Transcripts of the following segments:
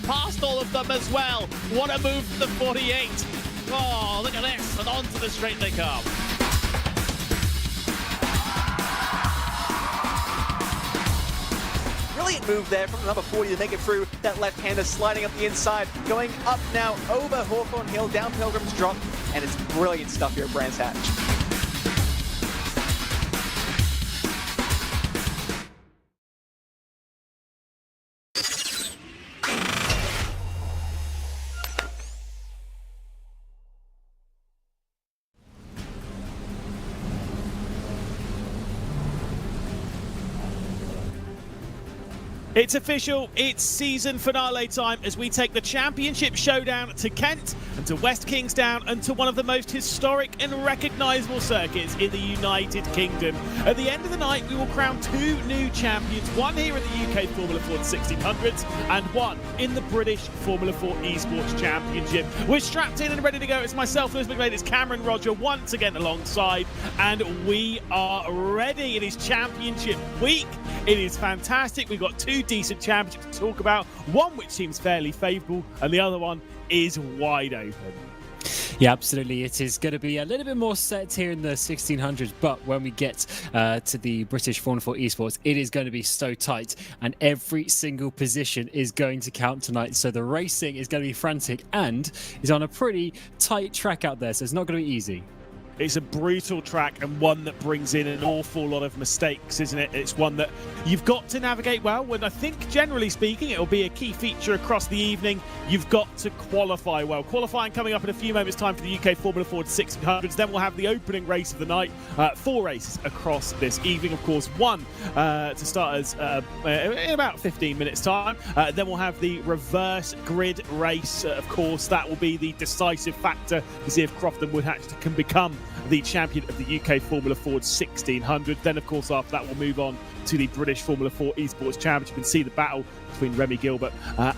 Past all of them as well. What a move for the 48. Oh, look at this. And onto the straight they come. Brilliant move there from the number 40 to make it through. That left-hander sliding up the inside, going up now over Hawthorne Hill, down Pilgrim's Drop, and it's brilliant stuff here at Brands Hatch. It's official, it's season finale time as we take the championship showdown to Kent and to West Kingstown and to one of the most historic and recognisable circuits in the United Kingdom. At the end of the night, we will crown two new champions, one here in the UK Formula 4 1600s and one in the British Formula 4 Esports Championship. We're strapped in and ready to go. It's myself, Lewis McLean, it's Cameron Roger once again alongside, and we are ready. It is championship week. It is fantastic. We've got two decent championships to talk about, one which seems fairly favourable and the other one is wide open. Yeah, absolutely. It is going to be a little bit more set here in the 1600s, but when we get to the British Formula 4 Esports, it is going to be so tight and every single position is going to count tonight. So the racing is going to be frantic and is on a pretty tight track out there, so it's not going to be easy. It's a brutal track and one that brings in an awful lot of mistakes, isn't it? It's one that you've got to navigate well, and I think, generally speaking, it'll be a key feature across the evening. You've got to qualify well. Qualifying coming up in a few moments' time for the UK Formula 4 1600s. Then we'll have the opening race of the night. 4 races across this evening, of course. One to start us in about 15 minutes' time. Then we'll have the reverse grid race. Of course, that will be the decisive factor to see if Crofton Woodhatch can become the champion of the UK Formula 4 1600. Then, of course, after that, we'll move on to the British Formula 4 Esports Championship and see the battle between Remy Gilbert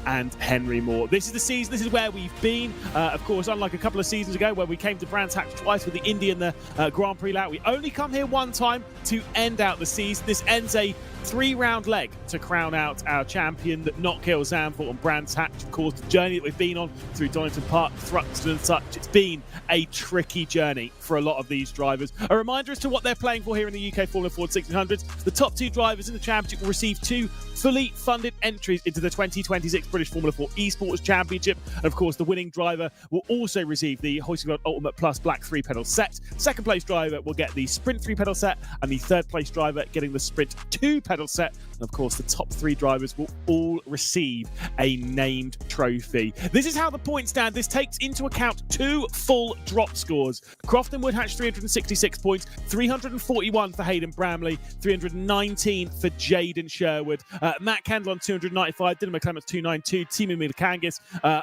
and Henry Moore. This is the season. This is where we've been. Of course, unlike a couple of seasons ago where we came to Brands Hatch twice with the Indy and the Grand Prix layout, we only come here one time to end out the season. This ends a 3-round leg to crown out our champion that not kill Zandvoort and Brands Hatch. Of course, the journey that we've been on through Donington Park, Thruxton and such, it's been a tricky journey for a lot of these drivers. A reminder as to what they're playing for here in the UK Formula 4 1600s. The top 2 drivers in the championship will receive 2 fully funded entries into the 2026 British Formula 4 Esports Championship. And of course, the winning driver will also receive the Hoisting World Ultimate Plus Black 3-pedal set. Second place driver will get the Sprint 3-pedal set, and the third place driver getting the Sprint 2-pedal set. And of course, the top 3 drivers will all receive a named trophy. This is how the points stand. This takes into account 2 full drop scores. Crofton Woodhatch 366 points, 341 for Hayden Bramley, 319 for Jaden Sherwood. Matt Kendall on 295, Dylan McClements 292, Timu Milakangis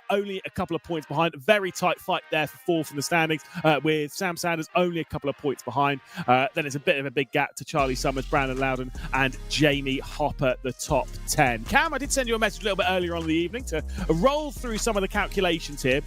only a couple of points behind. Very tight fight there for 4th in the standings, with Sam Sanders only a couple of points behind. Then it's a bit of a big gap to Charlie Summers, Brandon Loudon and Jamie Hopper, the top 10. Cam, I did send you a message a little bit earlier on in the evening to roll through some of the calculations here.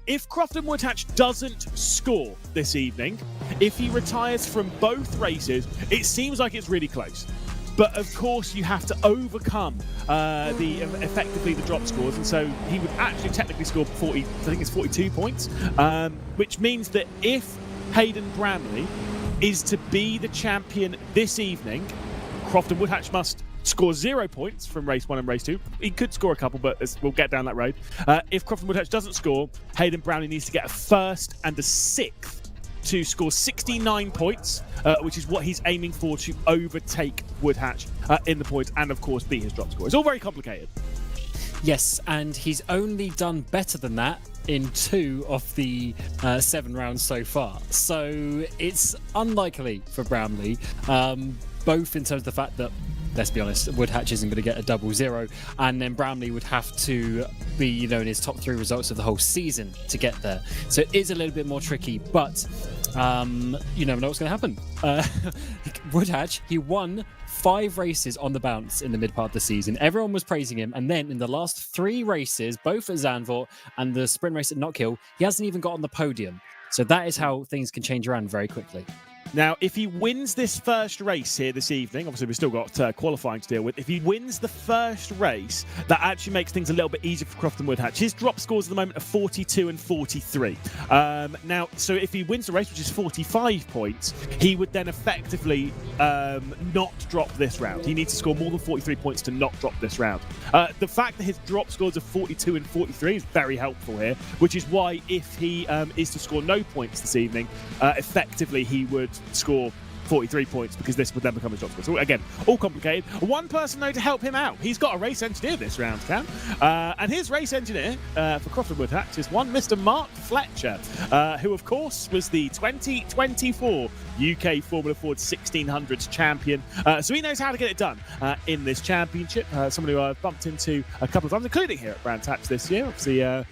If Crofton Woodhatch doesn't score this evening, if he retires from both races, it seems like it's really close. But of course, you have to overcome effectively the drop scores, and so he would actually technically score 40. I think it's 42 points, which means that if Hayden Bramley is to be the champion this evening, Crofton Woodhatch must score 0 points from race 1 and race 2. He could score a couple, but we'll get down that road. If Crofton Woodhatch doesn't score, Hayden Bramley needs to get a 1st and a 6th to score 69 points, which is what he's aiming for to overtake Woodhatch in the points and, of course, beat his drop score. It's all very complicated. Yes, and he's only done better than that in 2 of the 7 rounds so far. So it's unlikely for Bramley, both in terms of the fact that let's be honest, Woodhatch isn't going to get a 0-0, and then Bramley would have to be, you know, in his top 3 results of the whole season to get there. So it is a little bit more tricky, but you never know what's going to happen. Woodhatch, he won 5 races on the bounce in the mid part of the season. Everyone was praising him, and then in the last 3 races, both at Zandvoort and the sprint race at Knockhill, he hasn't even got on the podium. So that is how things can change around very quickly. Now, if he wins this first race here this evening, obviously we've still got qualifying to deal with. If he wins the first race, that actually makes things a little bit easier for Crofton Woodhatch. His drop scores at the moment are 42 and 43. Now, so if he wins the race, which is 45 points, he would then effectively not drop this round. He needs to score more than 43 points to not drop this round. The fact that his drop scores are 42 and 43 is very helpful here, which is why if he is to score no points this evening, effectively he would score 43 points, because this would then become his drop score. So again, all complicated. One person though to help him out. He's got a race engineer this round, Cam. And his race engineer for Crofton Woodhatch is one Mr. Mark Fletcher, who of course was the 2024 UK Formula Ford 1600 champion. So he knows how to get it done in this championship. Someone who I've bumped into a couple of times, including here at Brands Hatch this year. Obviously a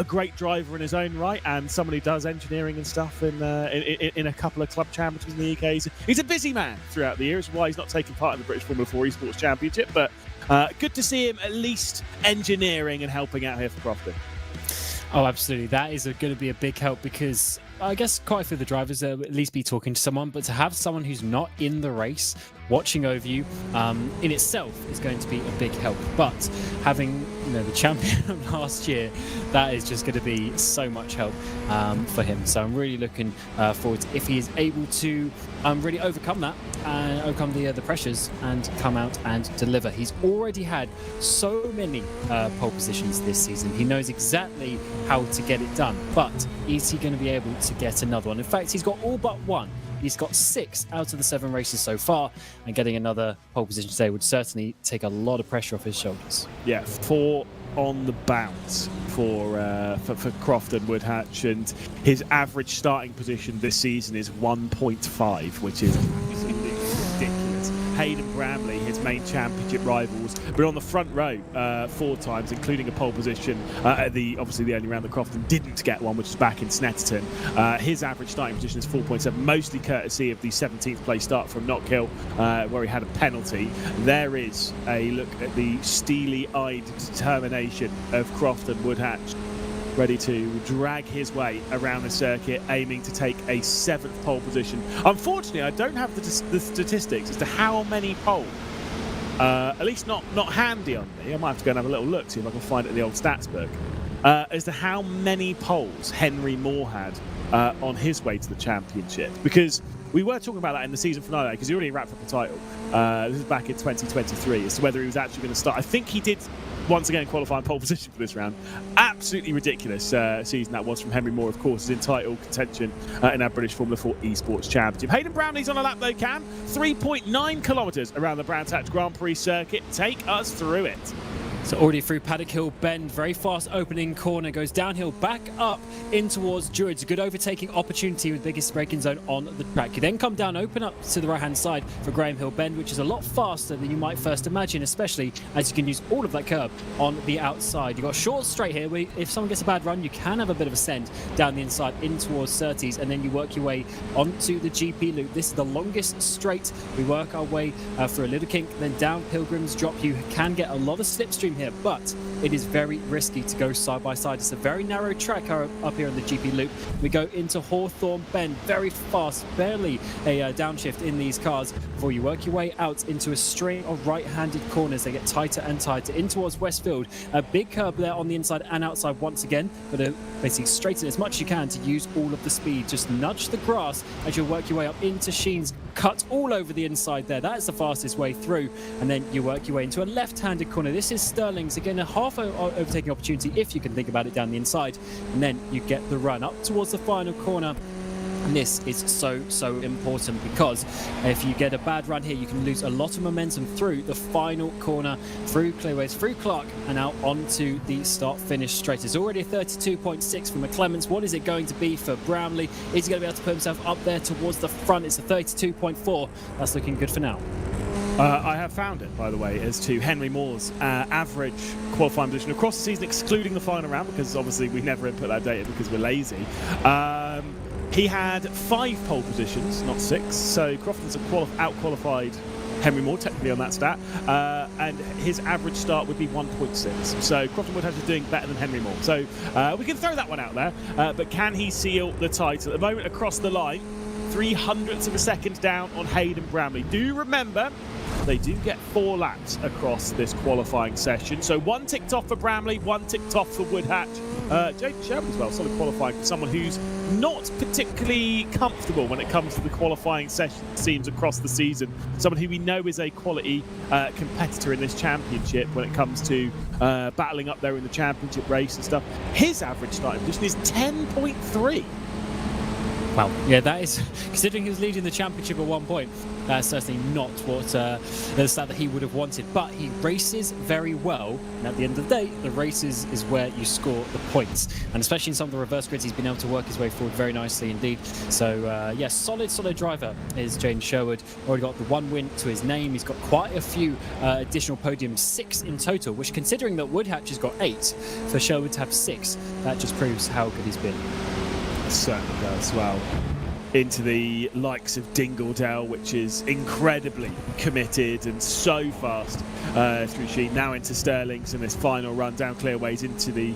great driver in his own right, and someone who does engineering and stuff in a couple of club championships in the UK. He's a busy man throughout the year. It's why he's not taking part in the British Formula 4 Esports Championship, but good to see him at least engineering and helping out here for Crofton. Oh, absolutely. That is going to be a big help, because I guess quite a few of the drivers will at least be talking to someone, but to have someone who's not in the race watching over you in itself is going to be a big help. But having, you know, the champion of last year, that is just going to be so much help for him. So I'm really looking forward to if he is able to really overcome that and overcome the pressures and come out and deliver. He's already had so many pole positions this season. He knows exactly how to get it done, but is he going to be able to get another one? In fact, he's got all but one. He's got 6 out of the 7 races so far, and getting another pole position today would certainly take a lot of pressure off his shoulders. Yeah, 4 on the bounce for Crofton Woodhatch, and his average starting position this season is 1.5, which is absolutely ridiculous. Hayden Bramley, his main championship rivals, but on the front row 4 times, including a pole position at obviously the only round that Crofton didn't get one, which was back in Snetterton. His average starting position is 4.7, mostly courtesy of the 17th place start from Knockhill, where he had a penalty. There is a look at the steely-eyed determination of Crofton Woodhatch, ready to drag his way around the circuit, aiming to take a 7th pole position. Unfortunately, I don't have the statistics as to how many poles, at least not handy on me. I might have to go and have a little look, see if I can find it in the old stats book, as to how many poles Henry Moore had on his way to the championship. Because we were talking about that in the season finale, because he already wrapped up the title. This is back in 2023, as to whether he was actually going to start. I think he did once again qualifying pole position for this round. Absolutely ridiculous season that was from Henry Moore, of course, is in title contention in our British Formula 4 Esports Championship. Hayden Brownlee's on a lap though, Cam. 3.9 kilometres around the Brands Hatch Grand Prix circuit. Take us through it. So already through Paddock Hill Bend, very fast opening corner, goes downhill, back up in towards Druids. A good overtaking opportunity with biggest braking zone on the track. You then come down, open up to the right-hand side for Graham Hill Bend, which is a lot faster than you might first imagine, especially as you can use all of that curb on the outside. You've got a short straight here, where if someone gets a bad run, you can have a bit of a send down the inside in towards Surtees, and then you work your way onto the GP loop. This is the longest straight. We work our way through a little kink, then down Pilgrim's Drop. You can get a lot of slipstream here, but it is very risky to go side by side. It's a very narrow track up here on the GP loop. We go into Hawthorne Bend, very fast, barely a downshift in these cars before you work your way out into a string of right-handed corners. They get tighter and tighter in towards Westfield. A big curb there on the inside and outside once again, but basically straighten as much as you can to use all of the speed. Just nudge the grass as you work your way up into Sheen's, cut all over the inside there. That is the fastest way through, and then you work your way into a left-handed corner. This is Sterling's, again a half overtaking opportunity if you can think about it down the inside, and then you get the run up towards the final corner. And this is so important, because if you get a bad run here, you can lose a lot of momentum through the final corner, through Clayways, through Clark, and out onto the start-finish straight. It's already a 32.6 for McClements. What is it going to be for Brownlee? Is he going to be able to put himself up there towards the front? It's a 32.4. That's looking good for now. I have found it, by the way, as to Henry Moore's average qualifying position across the season, excluding the final round, because obviously we never input that data because we're lazy. He had 5 pole positions, not 6, so Crofton's out-qualified Henry Moore, technically, on that stat, and his average start would be 1.6. So Crofton Woodhatch is doing better than Henry Moore. So we can throw that one out there, but can he seal the title? At the moment, across the line, 0.03 of a second down on Hayden Bramley. Do remember, they do get 4 laps across this qualifying session. So 1 ticked off for Bramley, 1 ticked off for Woodhatch. Jaden Sherwood as well, solid qualifying for someone who's not particularly comfortable when it comes to the qualifying session, it seems, across the season. Someone who we know is a quality competitor in this championship when it comes to battling up there in the championship race and stuff. His average starting position is 10.3. Wow. Yeah, that is, considering he was leading the championship at 1 point, that's certainly not what the stat that he would have wanted. But he races very well, and at the end of the day, the races is where you score the points. And especially in some of the reverse grids, he's been able to work his way forward very nicely indeed. So, yeah, solid driver is Jaden Sherwood. Already got the 1 win to his name. He's got quite a few additional podiums, 6 in total, which, considering that Woodhatch has got 8, for Sherwood to have 6, that just proves how good he's been. Certainly does. Well, into the likes of Dingledale, which is incredibly committed and so fast through Sheen. Now into Sterling's in this final run down clearways into the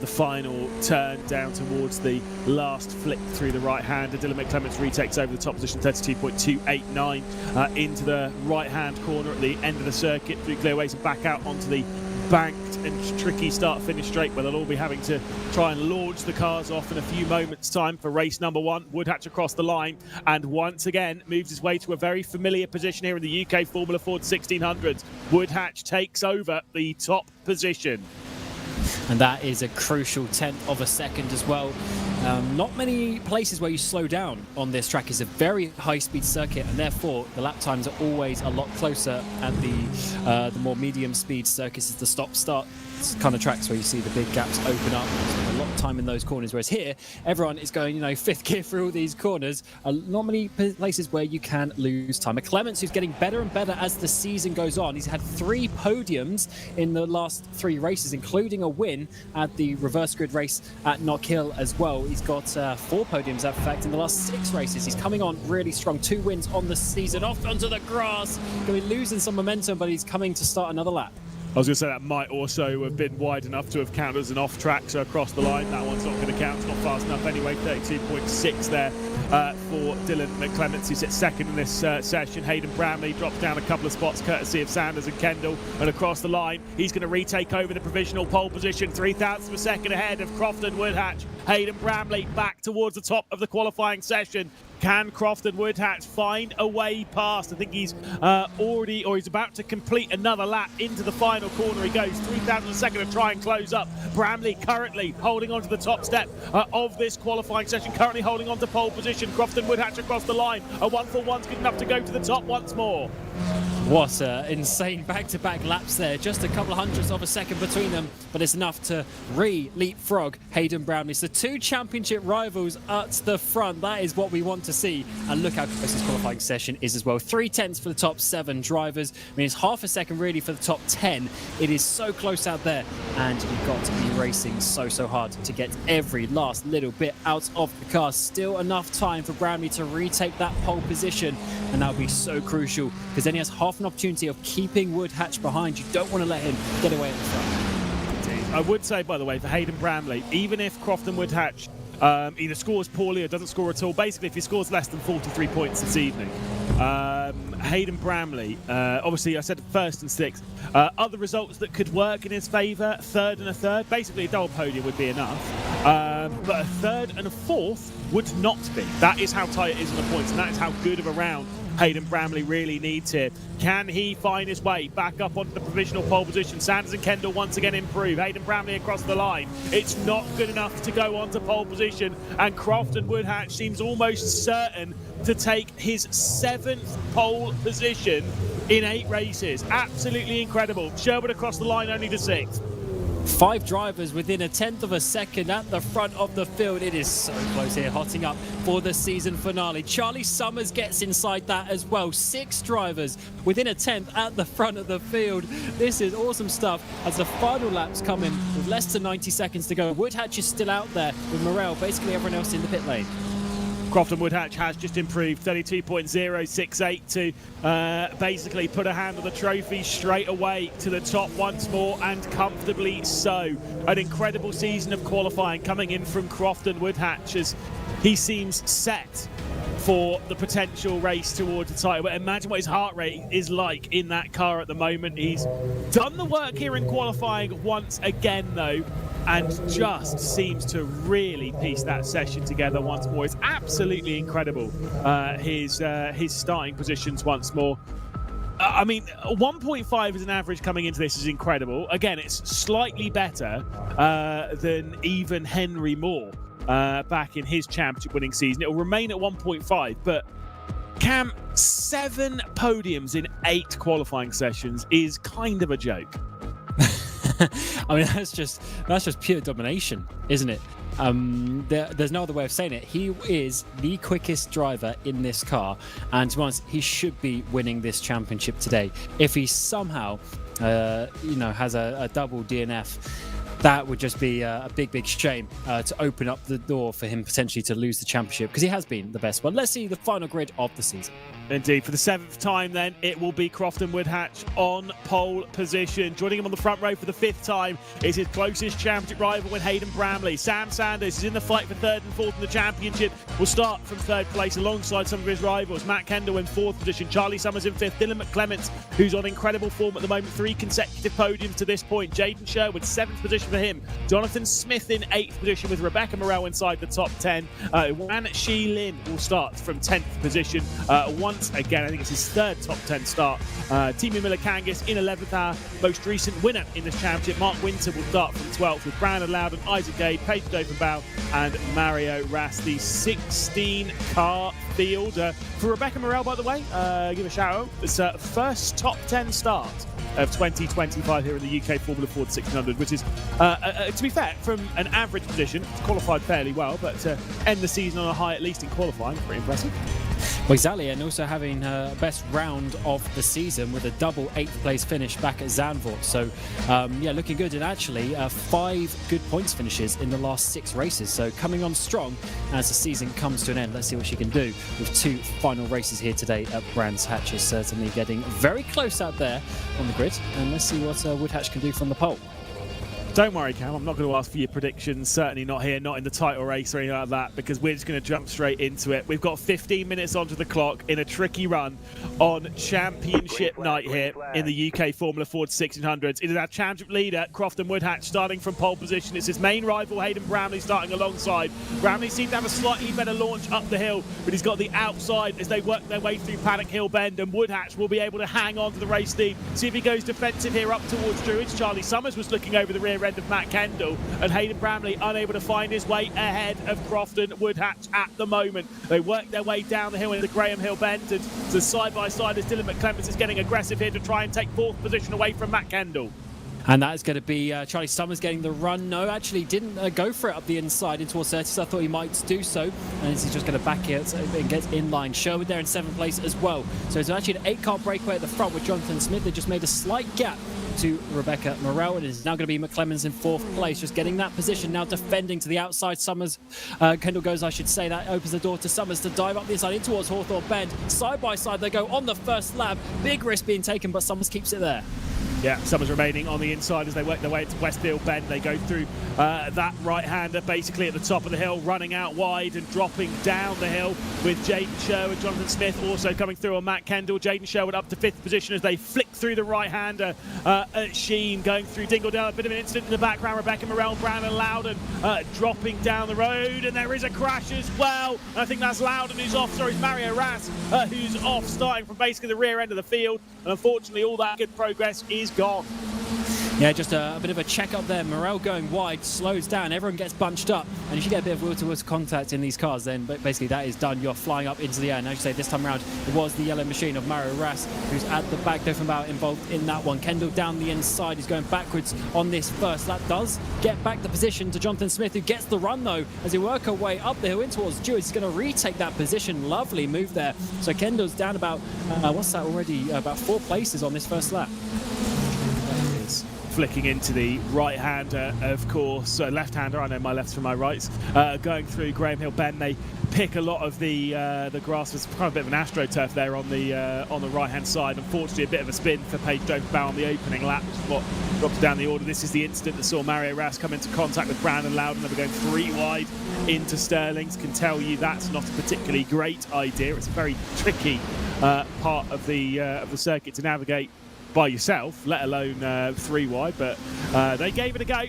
final turn down towards the last flick through the right hander. Dylan McClements retakes over the top position, 32.289 into the right hand corner at the end of the circuit through clearways and back out onto the banked and tricky start-finish straight where they'll all be having to try and launch the cars off in a few moments' time for race number 1. Woodhatch across the line and once again moves his way to a very familiar position here in the UK Formula Ford 1600s. Woodhatch takes over the top position. And that is a crucial 1/10 of a second as well. Not many places where you slow down on this track. Is a very high-speed circuit, and therefore the lap times are always a lot closer at the more medium-speed circuits. Is the stop-start kind of tracks where you see the big gaps open up. There's a lot of time in those corners, whereas here everyone is going, 5th gear through all these corners. Not many places where you can lose time. McClements, who's getting better and better as the season goes on. He's had 3 podiums in the last 3 races, including a win at the reverse grid race at Knockhill as well. He's got 4 podiums, in fact, in the last 6 races. He's coming on really strong. 2 wins on the season. Off onto the grass. Going to be losing some momentum, but he's coming to start another lap. I was going to say that might also have been wide enough to have counted as an off track, so across the line, that one's not going to count. It's not fast enough anyway. 32.6 there for Dylan McClements, who sits second in this session. Hayden Bramley drops down a couple of spots courtesy of Sanders and Kendall, and across the line, he's going to retake over the provisional pole position, 0.03 of a second ahead of Crofton Woodhatch. Hayden Bramley back towards the top of the qualifying session. Can Crofton Woodhatch find a way past? I think he's he's about to complete another lap into the final corner. He goes 0.03 of a second to try and close up. Bramley currently holding on to the top step of this qualifying session, currently holding on to pole position. Crofton Woodhatch across the line. A 141's good enough to go to the top once more. What insane back-to-back laps there. Just a couple of hundredths of a second between them, but it's enough to leapfrog Hayden Bramley. So 2 championship rivals at the front. That is what we want to see. And look how close this qualifying session is as well. 0.3 for the top 7 drivers. I mean, it's half a second really for the top 10. It is so close out there, and you've got to be racing so hard to get every last little bit out of the car. Still enough time for Bramley to retake that pole position, and that'll be so crucial because then he has half an opportunity of keeping Woodhatch behind. You don't want to let him get away at the front. I would say, by the way, for Hayden Bramley, even if Crofton Woodhatch either scores poorly or doesn't score at all, basically if he scores less than 43 points this evening, Hayden Bramley, obviously I said 1st and 6th, other results that could work in his favour, 3rd and a 3rd, basically a double podium would be enough, but a 3rd and a 4th would not be. That is how tight it is on the points, and that is how good of a round Hayden Bramley really needs here. Can he find his way back up onto the provisional pole position? Sanders and Kendall once again improve. Hayden Bramley across the line. It's not good enough to go onto pole position, and Crofton Woodhatch seems almost certain to take his 7th pole position in 8 races. Absolutely incredible. Sherwood across the line only to 6th. 5 drivers within a tenth of a second at the front of the field. It is so close here, hotting up for the season finale. Charlie Summers gets inside that as well. 6 drivers within a tenth at the front of the field. This is awesome stuff as the final laps come in with less than 90 seconds to go. Woodhatch is still out there with Morel, basically everyone else in the pit lane. Crofton Woodhatch has just improved 32.068 to basically put a hand on the trophy straight away to the top once more, and comfortably so. An incredible season of qualifying coming in from Crofton Woodhatch as he seems set for the potential race towards the title. But imagine what his heart rate is like in that car at the moment. He's done the work here in qualifying once again though, and just seems to really piece that session together once more. It's absolutely incredible, his starting positions once more. I mean, 1.5 as an average coming into this is incredible. Again, it's slightly better than even Henry Moore back in his championship winning season. It will remain at 1.5, but Cam, 7 podiums in 8 qualifying sessions is kind of a joke. I mean, that's just pure domination, isn't it? There's no other way of saying it. He is the quickest driver in this car, and to be honest, he should be winning this championship today. If he somehow, has a double DNF, that would just be a big shame to open up the door for him potentially to lose the championship, because he has been the best one. Let's see the final grid of the season. Indeed, for the 7th time then, it will be Crofton Woodhatch on pole position. Joining him on the front row for the 5th time is his closest championship rival with Hayden Bramley. Sam Sanders is in the fight for 3rd and 4th in the championship. Will start from 3rd place alongside some of his rivals. Matt Kendall in 4th position, Charlie Summers in 5th, Dylan McClements, who's on incredible form at the moment, 3 consecutive podiums to this point. Jaden Sherwood, 7th position for him. Jonathan Smith in 8th position with Rebecca Morel inside the top 10. Wan Shi Lin will start from 10th position. Once again, I think it's his 3rd top 10 start. Timu Miller-Kangis in 11th, our most recent winner in this championship. Mark Winter will start from 12th with Brandon Loudon, Isaac Gade, Pedro Dovenbow and Mario Ras. The 16-car field. For Rebecca Morel, by the way, give a shout out. It's her first top 10 start of 2025 here in the UK Formula Ford 1600, which is, to be fair, from an average position, it's qualified fairly well, but to end the season on a high, at least in qualifying, pretty impressive. Well, exactly, and also having her best round of the season with a double 8th place finish back at Zandvoort. So, looking good, and actually 5 good points finishes in the last 6 races. So coming on strong as the season comes to an end. Let's see what she can do with 2 final races here today at Brands Hatch. Is certainly getting very close out there on the grid, and let's see what Woodhatch can do from the pole. Don't worry, Cam, I'm not going to ask for your predictions, certainly not here, not in the title race or anything like that, because we're just going to jump straight into it. We've got 15 minutes onto the clock in a tricky run on championship night here in the UK Formula Ford 1600s. It is our championship leader, Crofton Woodhatch, starting from pole position. It's his main rival, Hayden Bramley, starting alongside. Bramley seemed to have a slightly better launch up the hill, but he's got the outside as they work their way through Paddock Hill Bend, and Woodhatch will be able to hang on to the race lead. See if he goes defensive here up towards Druids. Charlie Summers was looking over the rear end of Matt Kendall, and Hayden Bramley unable to find his way ahead of Crofton Woodhatch at the moment. They work their way down the hill into Graham Hill Bend, and so side by side as Dylan McClements is getting aggressive here to try and take 4th position away from Matt Kendall. And that is going to be Charlie Summers getting the run. No, actually didn't go for it up the inside into towards 30, so I thought he might do so. And he's just going to back it and get in line. Sherwood there in 7th place as well. So it's actually an 8-car breakaway at the front with Jonathan Smith. They just made a slight gap to Rebecca Morel. It is now going to be McClemens in 4th place, just getting that position, now defending to the outside. Summers, Kendall goes, I should say. That opens the door to Summers to dive up the inside in towards Hawthorne Bend. Side by side they go on the first lap. Big risk being taken, but Summers keeps it there. Yeah, Summers remaining on the inside as they work their way into Westfield Bend. They go through that right-hander basically at the top of the hill, running out wide and dropping down the hill with Jaden Sherwood. Jonathan Smith also coming through on Matt Kendall. Jaden Sherwood up to 5th position as they flick through the right-hander at Sheen, going through Dingledale. A bit of an incident in the background. Rebecca Morel, Brandon Loudon dropping down the road, and there is a crash as well. I think that's Loudon who's off. Sorry, it's Mario Ras who's off, starting from basically the rear end of the field. And unfortunately, all that good progress is gone. Yeah, just a bit of a check up there. Morel going wide, slows down, everyone gets bunched up, and if you get a bit of wheel-to-wheel contact in these cars, then basically that is done. You're flying up into the air. And as you say, this time around, it was the yellow machine of Mario Ras who's at the back. Dofenbauer involved in that one. Kendall down the inside. He's going backwards on this first lap. Does get back the position to Jonathan Smith, who gets the run, though, as he work her way up the hill in towards Jewett. He's going to retake that position. Lovely move there. So Kendall's down about, what's that already? About 4 places on this first lap. Flicking into the right-hander, of course, left-hander, I know my lefts from my rights, going through Graham Hill Bend. They pick a lot of the grass. There's kind of a bit of an AstroTurf there on the right-hand side. Unfortunately, a bit of a spin for Paige Dofenbauer on the opening lap, which is what drops down the order. This is the incident that saw Mario Ras come into contact with Brandon Loudon. They were going 3 wide into Sterling's. Can tell you that's not a particularly great idea. It's a very tricky part of the circuit to navigate by yourself, let alone 3 wide, but they gave it a go.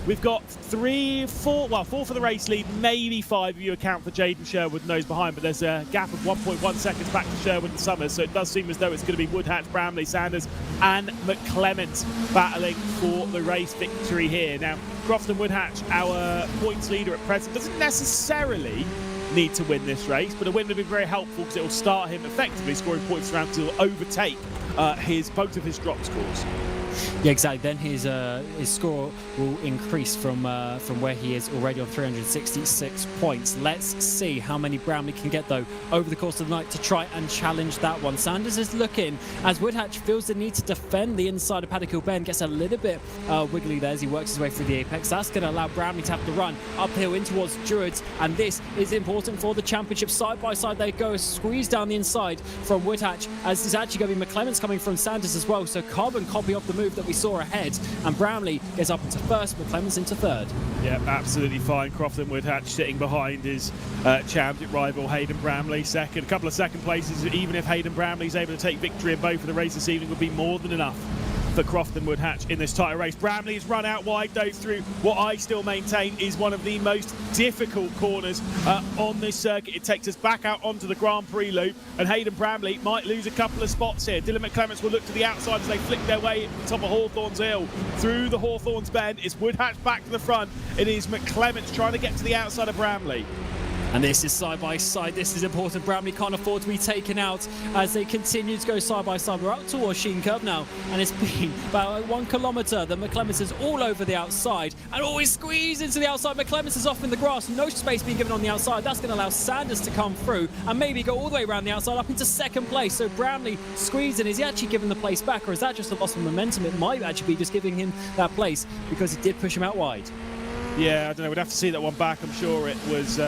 We've got 4 for the race lead, maybe 5 if you account for Jaden Sherwood nose behind, but there's a gap of 1.1 seconds back to Sherwood and Summers, so it does seem as though it's going to be Woodhatch, Bramley, Sanders and McClement battling for the race victory here. Now, Crofton Woodhatch, our points leader at present, doesn't necessarily need to win this race, but a win would be very helpful because it will start him effectively scoring points around to overtake both of his drop scores. Yeah, exactly. Then his score will increase from where he is already on 366 points. Let's see how many Bramley can get, though, over the course of the night to try and challenge that one. Sanders is looking as Woodhatch feels the need to defend the inside of Paddock Hill Bend. Gets a little bit wiggly there as he works his way through the apex. That's going to allow Bramley to have to run uphill in towards Druids, and this is important for the championship. Side by side they go, squeeze down the inside from Woodhatch, as there's actually going to be McClements coming from Sanders as well. So carbon copy of the move that we saw ahead, and Bramley gets up into first, McClements into third. Yeah, absolutely fine. Crofton Woodhatch sitting behind his championship rival Hayden Bramley second. A couple of second places, even if Hayden Bramley is able to take victory in both of the races this evening, would be more than enough for Crofton Woodhatch in this title race. Bramley has run out wide, though, through what I still maintain is one of the most difficult corners on this circuit. It takes us back out onto the Grand Prix loop, and Hayden Bramley might lose a couple of spots here. Dylan McClements will look to the outside as they flick their way at the top of Hawthorns Hill through the Hawthorns Bend. It's Woodhatch back to the front. It is McClements trying to get to the outside of Bramley. And this is side by side. This is important. Bramley can't afford to be taken out as they continue to go side by side. We're up towards Sheen Curve now, and it's been about 1 kilometre that McClements is all over the outside and always squeeze into the outside. McClements is off in the grass, no space being given on the outside. That's going to allow Sanders to come through and maybe go all the way around the outside up into second place. So Bramley squeezing. Is he actually giving the place back, or is that just a loss of momentum? It might actually be just giving him that place because he did push him out wide. Yeah, I don't know. We'd have to see that one back. I'm sure it was...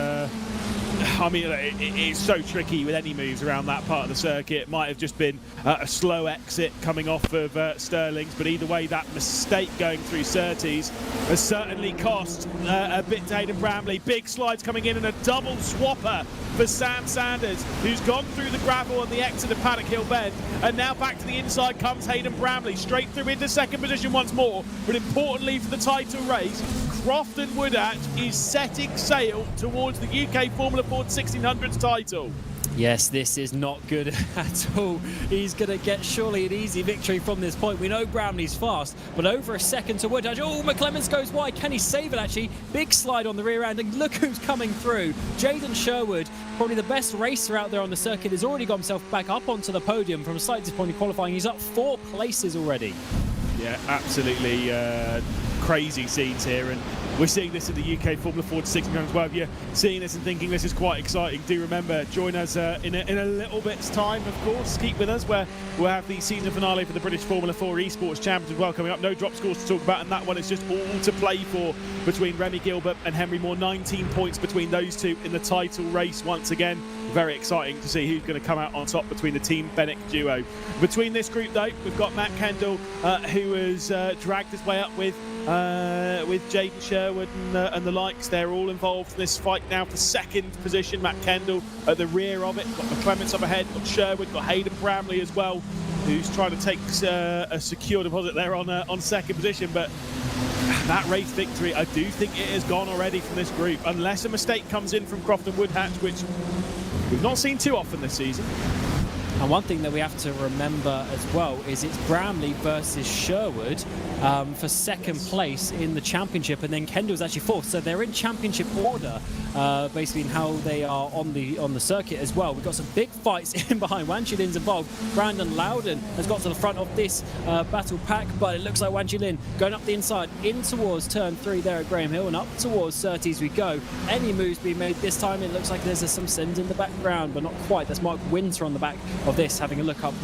I mean, it's so tricky with any moves around that part of the circuit. It might have just been a slow exit coming off of Sterling's, but either way, that mistake going through Surtees has certainly cost a bit to Hayden Bramley. Big slides coming in and a double swapper for Sam Sanders, who's gone through the gravel on the exit of Paddock Hill Bend, and now back to the inside comes Hayden Bramley, straight through into second position once more. But importantly for the title race, Crofton Woodhatch is setting sail towards the UK Formula Ford 1600s title. Yes, this is not good at all. He's going to get surely an easy victory from this point. We know Bramley's fast, but over a second to Woodhatch. Oh, McClements goes wide. Can he save it, actually? Big slide on the rear end, and look who's coming through. Jaden Sherwood, probably the best racer out there on the circuit, has already got himself back up onto the podium from a slight disappointing qualifying. He's up 4 places already. Yeah, absolutely crazy scenes here, and we're seeing this in the UK Formula Ford 1600s. Well, if you're seeing this and thinking this is quite exciting, do remember, join us in a little bit's time, of course. Keep with us, where we'll have the season finale for the British Formula 4 Esports Championship as well coming up. No drop scores to talk about, and that one is just all to play for between Remy Gilbert and Henry Moore. 19 points between those two in the title race once again. Very exciting to see who's going to come out on top between the Team Fenwick duo. Between this group, though, we've got Matt Kendall, who has dragged his way up with Jaden Sherwood and the likes. They're all involved in this fight now for second position. Matt Kendall at the rear of it. Got McClements up ahead, got Sherwood, got Hayden Bramley as well, who's trying to take a secure deposit there on second position. But that race victory, I do think it has gone already from this group, unless a mistake comes in from Crofton Woodhatch, which we've not seen too often this season. And one thing that we have to remember as well is it's Bramley versus Sherwood for second place in the championship, and then Kendall's actually fourth. So they're in championship order, basically in how they are on the circuit as well. We've got some big fights in behind. Wan Chilin's involved. Brandon Loudon has got to the front of this battle pack, but it looks like Wan Chilin going up the inside in towards turn 3 there at Graham Hill, and up towards 30 as we go. Any moves being made this time? It looks like there's some sends in the background, but not quite. That's Mark Winter on the back of this, having a look up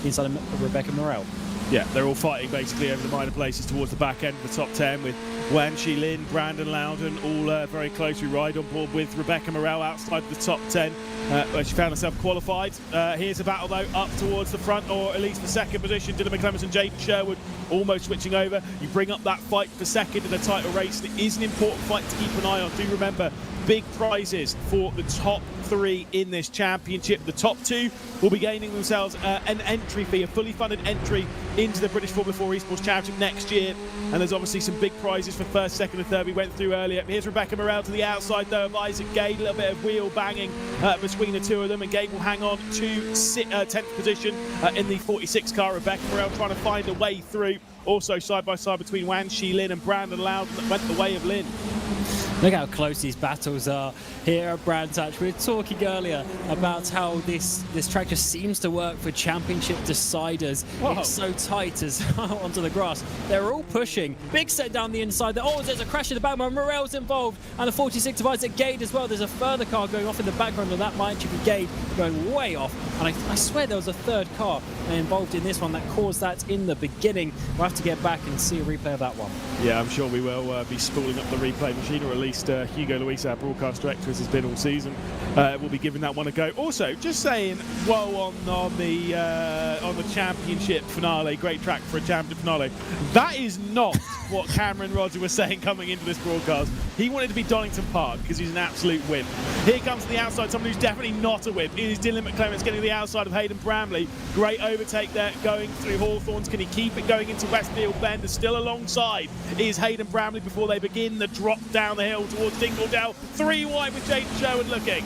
inside of Rebecca Morel. Yeah, they're all fighting basically over the minor places towards the back end of the top 10, with Wan Chilin, Brandon Loudon all very close. We ride on board with Rebecca Morel outside the top 10, where she found herself qualified. Here's a battle though up towards the front, or at least the second position. Dylan McClemens and Jaden Sherwood almost switching over. You bring up that fight for second in a title race. It is an important fight to keep an eye on. Do remember, big prizes for the top 3 in this championship. The top 2 will be gaining themselves an entry fee, a fully funded entry into the British F4 Esports Championship next year. And there's obviously some big prizes for first, second and third we went through earlier. Here's Rebecca Morel to the outside though of Isaac Gade. A little bit of wheel banging between the two of them, and Gade will hang on to 10th position in the 46 car. Rebecca Morel trying to find a way through. Also side by side between Wan Chilin and Brandon Loudon that went the way of Lynn. Look how close these battles are here at Brands Hatch. We were talking earlier about how this track just seems to work for championship deciders. Whoa. It's so tight as onto the grass. They're all pushing. Big set down the inside there. Oh, there's a crash in the back. Morel's involved. And the 46 divides at Gade as well. There's a further car going off in the background of that. Might be Gade going way off. And I swear there was a third car involved in this one that caused that in the beginning. We'll have to get back and see a replay of that one. Yeah, I'm sure we will be spooling up the replay machine, or at least Hugo Luis, our broadcast director, as has been all season, will be giving that one a go. Also, just saying, well, on the championship finale, great track for a championship finale. That is not what Cameron Roger was saying coming into this broadcast. He wanted to be Donington Park because he's an absolute wimp. Here comes to the outside, someone who's definitely not a wimp. It is Dylan McClemens getting to the outside of Hayden Bramley. Great overtake there, going through Hawthorns. Can he keep it going into Westfield Bend? Still alongside is Hayden Bramley before they begin the drop down the hill towards Dingledale. 3 wide with Jaden Sherwood looking.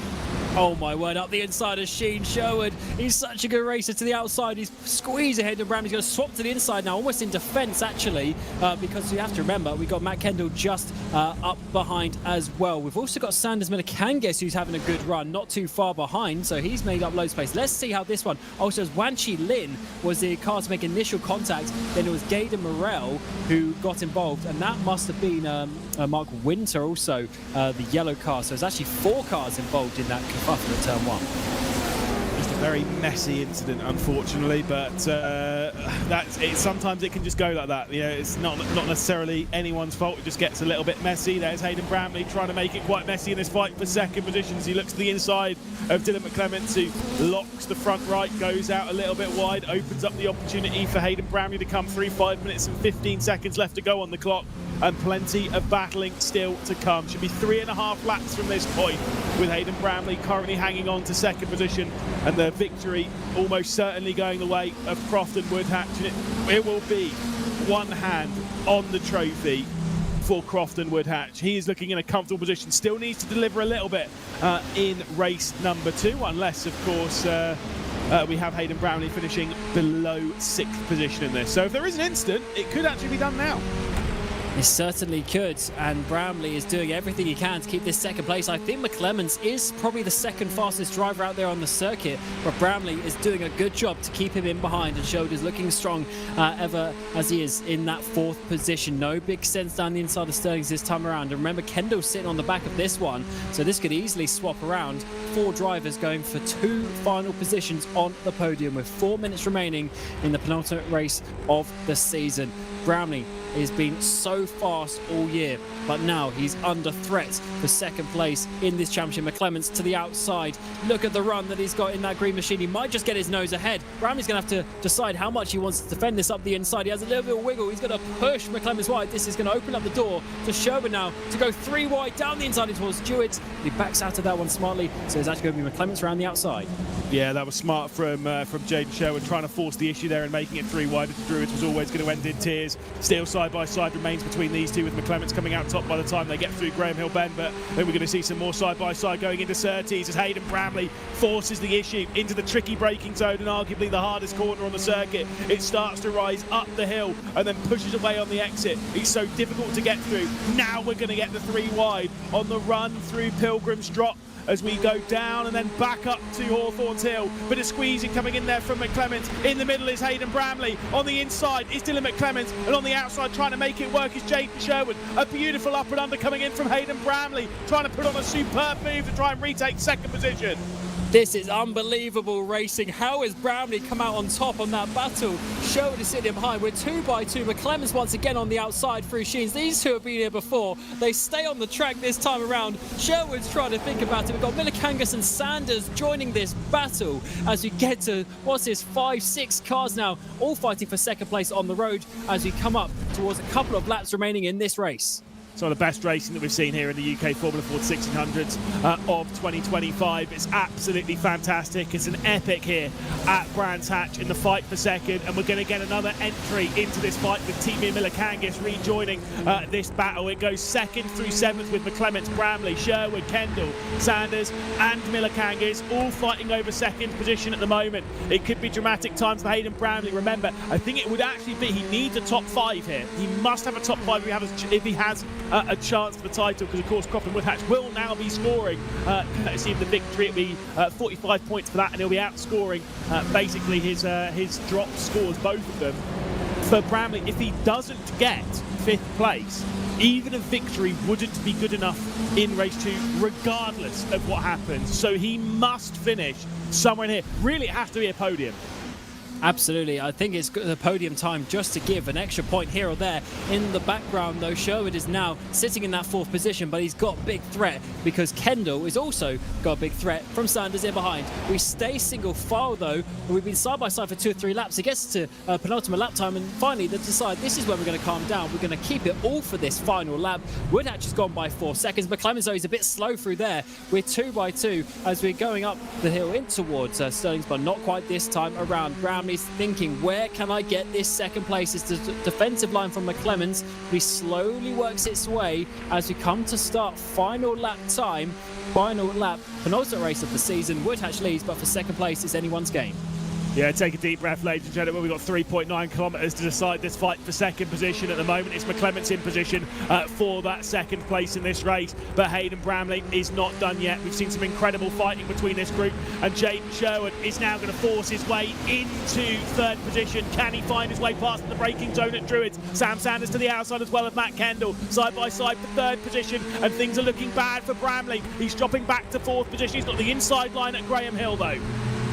Oh my word, up the inside of Sheen Sherwood. He's such a good racer to the outside. He's squeezing ahead of Bramley. He's going to swap to the inside now, almost in defence actually, because you have to remember we've got Matt Kendall just up behind as well. We've also got Sanders Miller-Kangas who's having a good run, not too far behind, so he's made up loads of space. Let's see how this one. Also, as Wan Chilin was the car to make initial contact, then it was Gaydon Morel who got involved, and that must have been Mark Winter also, the yellow car. So there's actually 4 cars involved in that kerfuffle at turn 1. Just a very messy incident, unfortunately, but that's it. Sometimes it can just go like that. You know, it's not necessarily anyone's fault. It just gets a little bit messy. There's Hayden Bramley trying to make it quite messy in this fight for second position as he looks to the inside of Dylan McClemens, who locks the front right, goes out a little bit wide, opens up the opportunity for Hayden Bramley to come through. 5 minutes and 15 seconds left to go on the clock, and plenty of battling still to come. Should be 3.5 laps from this point, with Hayden Bramley currently hanging on to second position, and the victory almost certainly going the way of Crofton Woodhatch. And it will be one hand on the trophy for Crofton Woodhatch. He is looking in a comfortable position, still needs to deliver a little bit in race number 2, unless of course we have Hayden Bramley finishing below 6th position in this. So if there is an instant, it could actually be done now. It certainly could, and Bramley is doing everything he can to keep this second place. I think McClemens is probably the second fastest driver out there on the circuit, but Bramley is doing a good job to keep him in behind, and Schroeder's looking strong ever as he is in that 4th position. No big sense down the inside of Sterling's this time around, and remember Kendall's sitting on the back of this one, so this could easily swap around. 4 drivers going for 2 final positions on the podium with 4 minutes remaining in the penultimate race of the season. Bramley has been so fast all year, but now he's under threat for second place in this championship. McClemens to the outside. Look at the run that he's got in that green machine. He might just get his nose ahead. Bramley's going to have to decide how much he wants to defend this up the inside. He has a little bit of wiggle. He's going to push McClemens wide. This is going to open up the door to Sherwood now to go 3 wide down the inside towards Jewett. He backs out of that one smartly, so it's actually going to be McClemens around the outside. Yeah, that was smart from Jaden Sherwood, trying to force the issue there and making it 3 wide. Druids was always going to end in tears. Cangers. Still side-by-side remains between these two, with McClements coming out top by the time they get through Graham Hill Bend, but then we're going to see some more side-by-side going into Surtees as Hayden Bramley forces the issue into the tricky braking zone and arguably the hardest corner on the circuit. It starts to rise up the hill and then pushes away on the exit. It's so difficult to get through. Now we're going to get the 3 wide on the run through Pilgrim's Drop as we go down and then back up to Hawthorns Hill. Bit of squeezing coming in there from McClements. In the middle is Hayden Bramley. On the inside is Dylan McClements. And on the outside trying to make it work is Jaden Sherwood. A beautiful up and under coming in from Hayden Bramley, trying to put on a superb move to try and retake second position. This is unbelievable racing. How has Bramley come out on top on that battle? Sherwood is sitting behind. We're 2 by 2. McClements once again on the outside through Sheens. These two have been here before. They stay on the track this time around. Sherwood's trying to think about it. We've got Milikangas and Sanders joining this battle as we get to, what's this, 5-6 cars now, all fighting for second place on the road as we come up towards a couple of laps remaining in this race. Some of the best racing that we've seen here in the UK Formula Ford 1600s of 2025. It's absolutely fantastic. It's an epic here at Brands Hatch in the fight for second, and we're going to get another entry into this fight with Timmy Milikangas rejoining this battle. It goes 2nd through 7th with McClements, Bramley, Sherwood, Kendall, Sanders and Milikangas all fighting over second position at the moment. It could be dramatic times for Hayden Bramley. Remember, I think it would actually be, he needs a top 5 here. He must have a top 5 if he has a chance for the title, because of course Crofton Woodhatch will now be scoring courtesy of the victory. It'll be 45 points for that, and he'll be outscoring basically his drop scores, both of them. For Bramley, if he doesn't get 5th place, even a victory wouldn't be good enough in race 2 regardless of what happens. So he must finish somewhere in here. Really, it has to be a podium. Absolutely. I think it's the podium time just to give an extra point here or there. In the background, though, Sherwood is now sitting in that 4th position, but he's got big threat because Kendall has also got a big threat from Sanders in behind. We stay single file, though. We've been side by side for 2 or 3 laps. It gets to penultimate lap time, and finally they decide this is where we're going to calm down. We're going to keep it all for this final lap. Woodhatch has gone by 4 seconds. McClements, though, is a bit slow through there. We're 2 by 2 as we're going up the hill in towards Sterling's, but not quite this time around. Bramley's thinking, where can I get this second place? It's the defensive line from McClements. He slowly works its way as we come to start final lap time. Final lap, penultimate race of the season. Woodhatch leads, but for second place is anyone's game. Yeah, take a deep breath, ladies and gentlemen. We've got 3.9 kilometres to decide this fight for second position. At the moment, it's McClements in position for that second place in this race. But Hayden Bramley is not done yet. We've seen some incredible fighting between this group. And Jaden Sherwood is now going to force his way into 3rd position. Can he find his way past the braking zone at Druids? Sam Sanders to the outside as well as Matt Kendall. Side by side for 3rd position. And things are looking bad for Bramley. He's dropping back to 4th position. He's got the inside line at Graham Hill, though.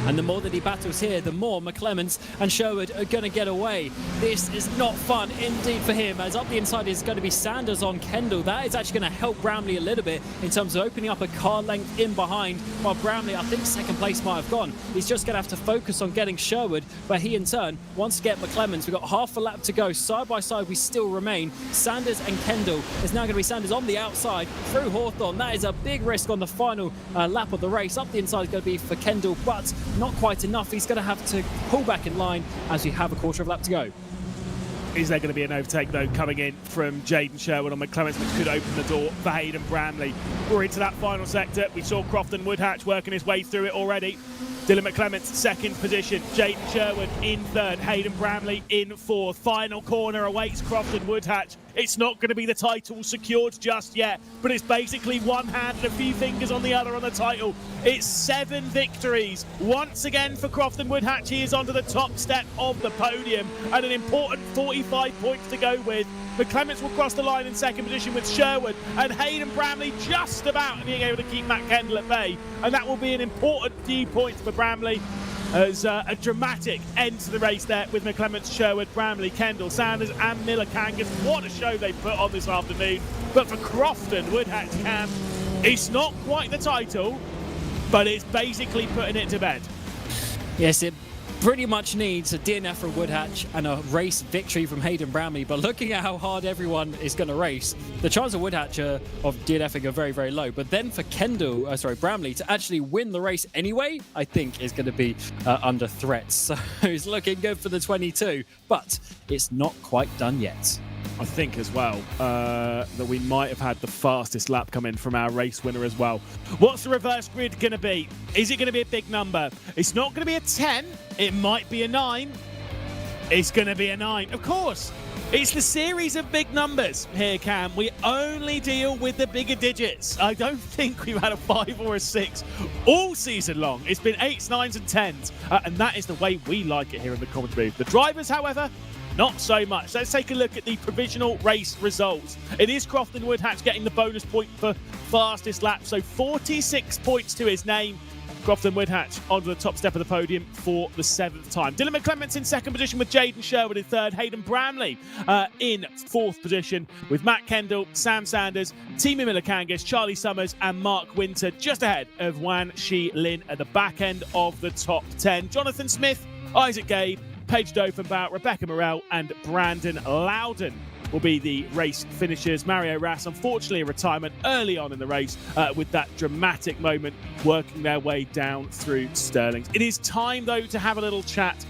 And the more that he battles here, the more McClements and Sherwood are going to get away. This is not fun indeed for him, as up the inside is going to be Sanders on Kendall. That is actually going to help Bramley a little bit in terms of opening up a car length in behind, while Bramley, I think second place might have gone. He's just going to have to focus on getting Sherwood, but he in turn wants to get McClements. We've got half a lap to go. Side by side we still remain. Sanders and Kendall. Is now going to be Sanders on the outside through Hawthorn. That is a big risk on the final lap of the race. Up the inside is going to be for Kendall, but not quite enough. He's going to have to pull back in line as we have a quarter of a lap to go. Is there going to be an overtake, though, coming in from Jaden Sherwood on McClements, which could open the door for Hayden Bramley? We're into that final sector. We saw Crofton Woodhatch working his way through it already. Dylan McClements, 2nd position. Jaden Sherwood in 3rd. Hayden Bramley in 4th. Final corner awaits Crofton Woodhatch. It's not going to be the title secured just yet, but it's basically one hand and a few fingers on the other on the title. It's 7 victories. Once again for Crofton Woodhatch, he is onto the top step of the podium and an important 45 points to go with. McClements will cross the line in 2nd position with Sherwood, and Hayden Bramley just about being able to keep Matt Kendall at bay, and that will be an important few points for Bramley. As a dramatic end to the race there with McClements, Sherwood, Bramley, Kendall, Sanders and Milikangas. What a show they put on this afternoon. But for Crofton Woodhatch camp, it's not quite the title, but it's basically putting it to bed. Yes, it pretty much needs a DNF from Woodhatch and a race victory from Hayden Bramley. But looking at how hard everyone is going to race, the chance of Woodhatch of DNFing are very, very low. But then for Bramley to actually win the race anyway, I think is going to be under threat. So it's looking good for the 22, but it's not quite done yet. I think as well that we might have had the fastest lap come in from our race winner as well. What's the reverse grid going to be? Is it going to be a big number? It's not going to be a 10. It might be a 9. It's going to be a 9. Of course, it's the series of big numbers here, Cam. We only deal with the bigger digits. I don't think we've had a 5 or a 6 all season long. It's been 8s, 9s and 10s. And that is the way we like it here in the commentary booth. The drivers, however, not so much. Let's take a look at the provisional race results. It is Crofton Woodhatch getting the bonus point for fastest lap. So 46 points to his name. Crofton Woodhatch onto the top step of the podium for the 7th time. Dylan McClements in 2nd position with Jaden Sherwood in 3rd. Hayden Bramley in 4th position with Matt Kendall, Sam Sanders, Timo Miller-Kangas, Charlie Summers and Mark Winter just ahead of Wan Shi Lin at the back end of the top 10. Jonathan Smith, Isaac Gabe, Paige Dothenbout, Rebecca Morell and Brandon Loudon will be the race finishers. Mario Rass, unfortunately, a retirement early on in the race with that dramatic moment working their way down through Stirlings. It is time, though, to have a little chat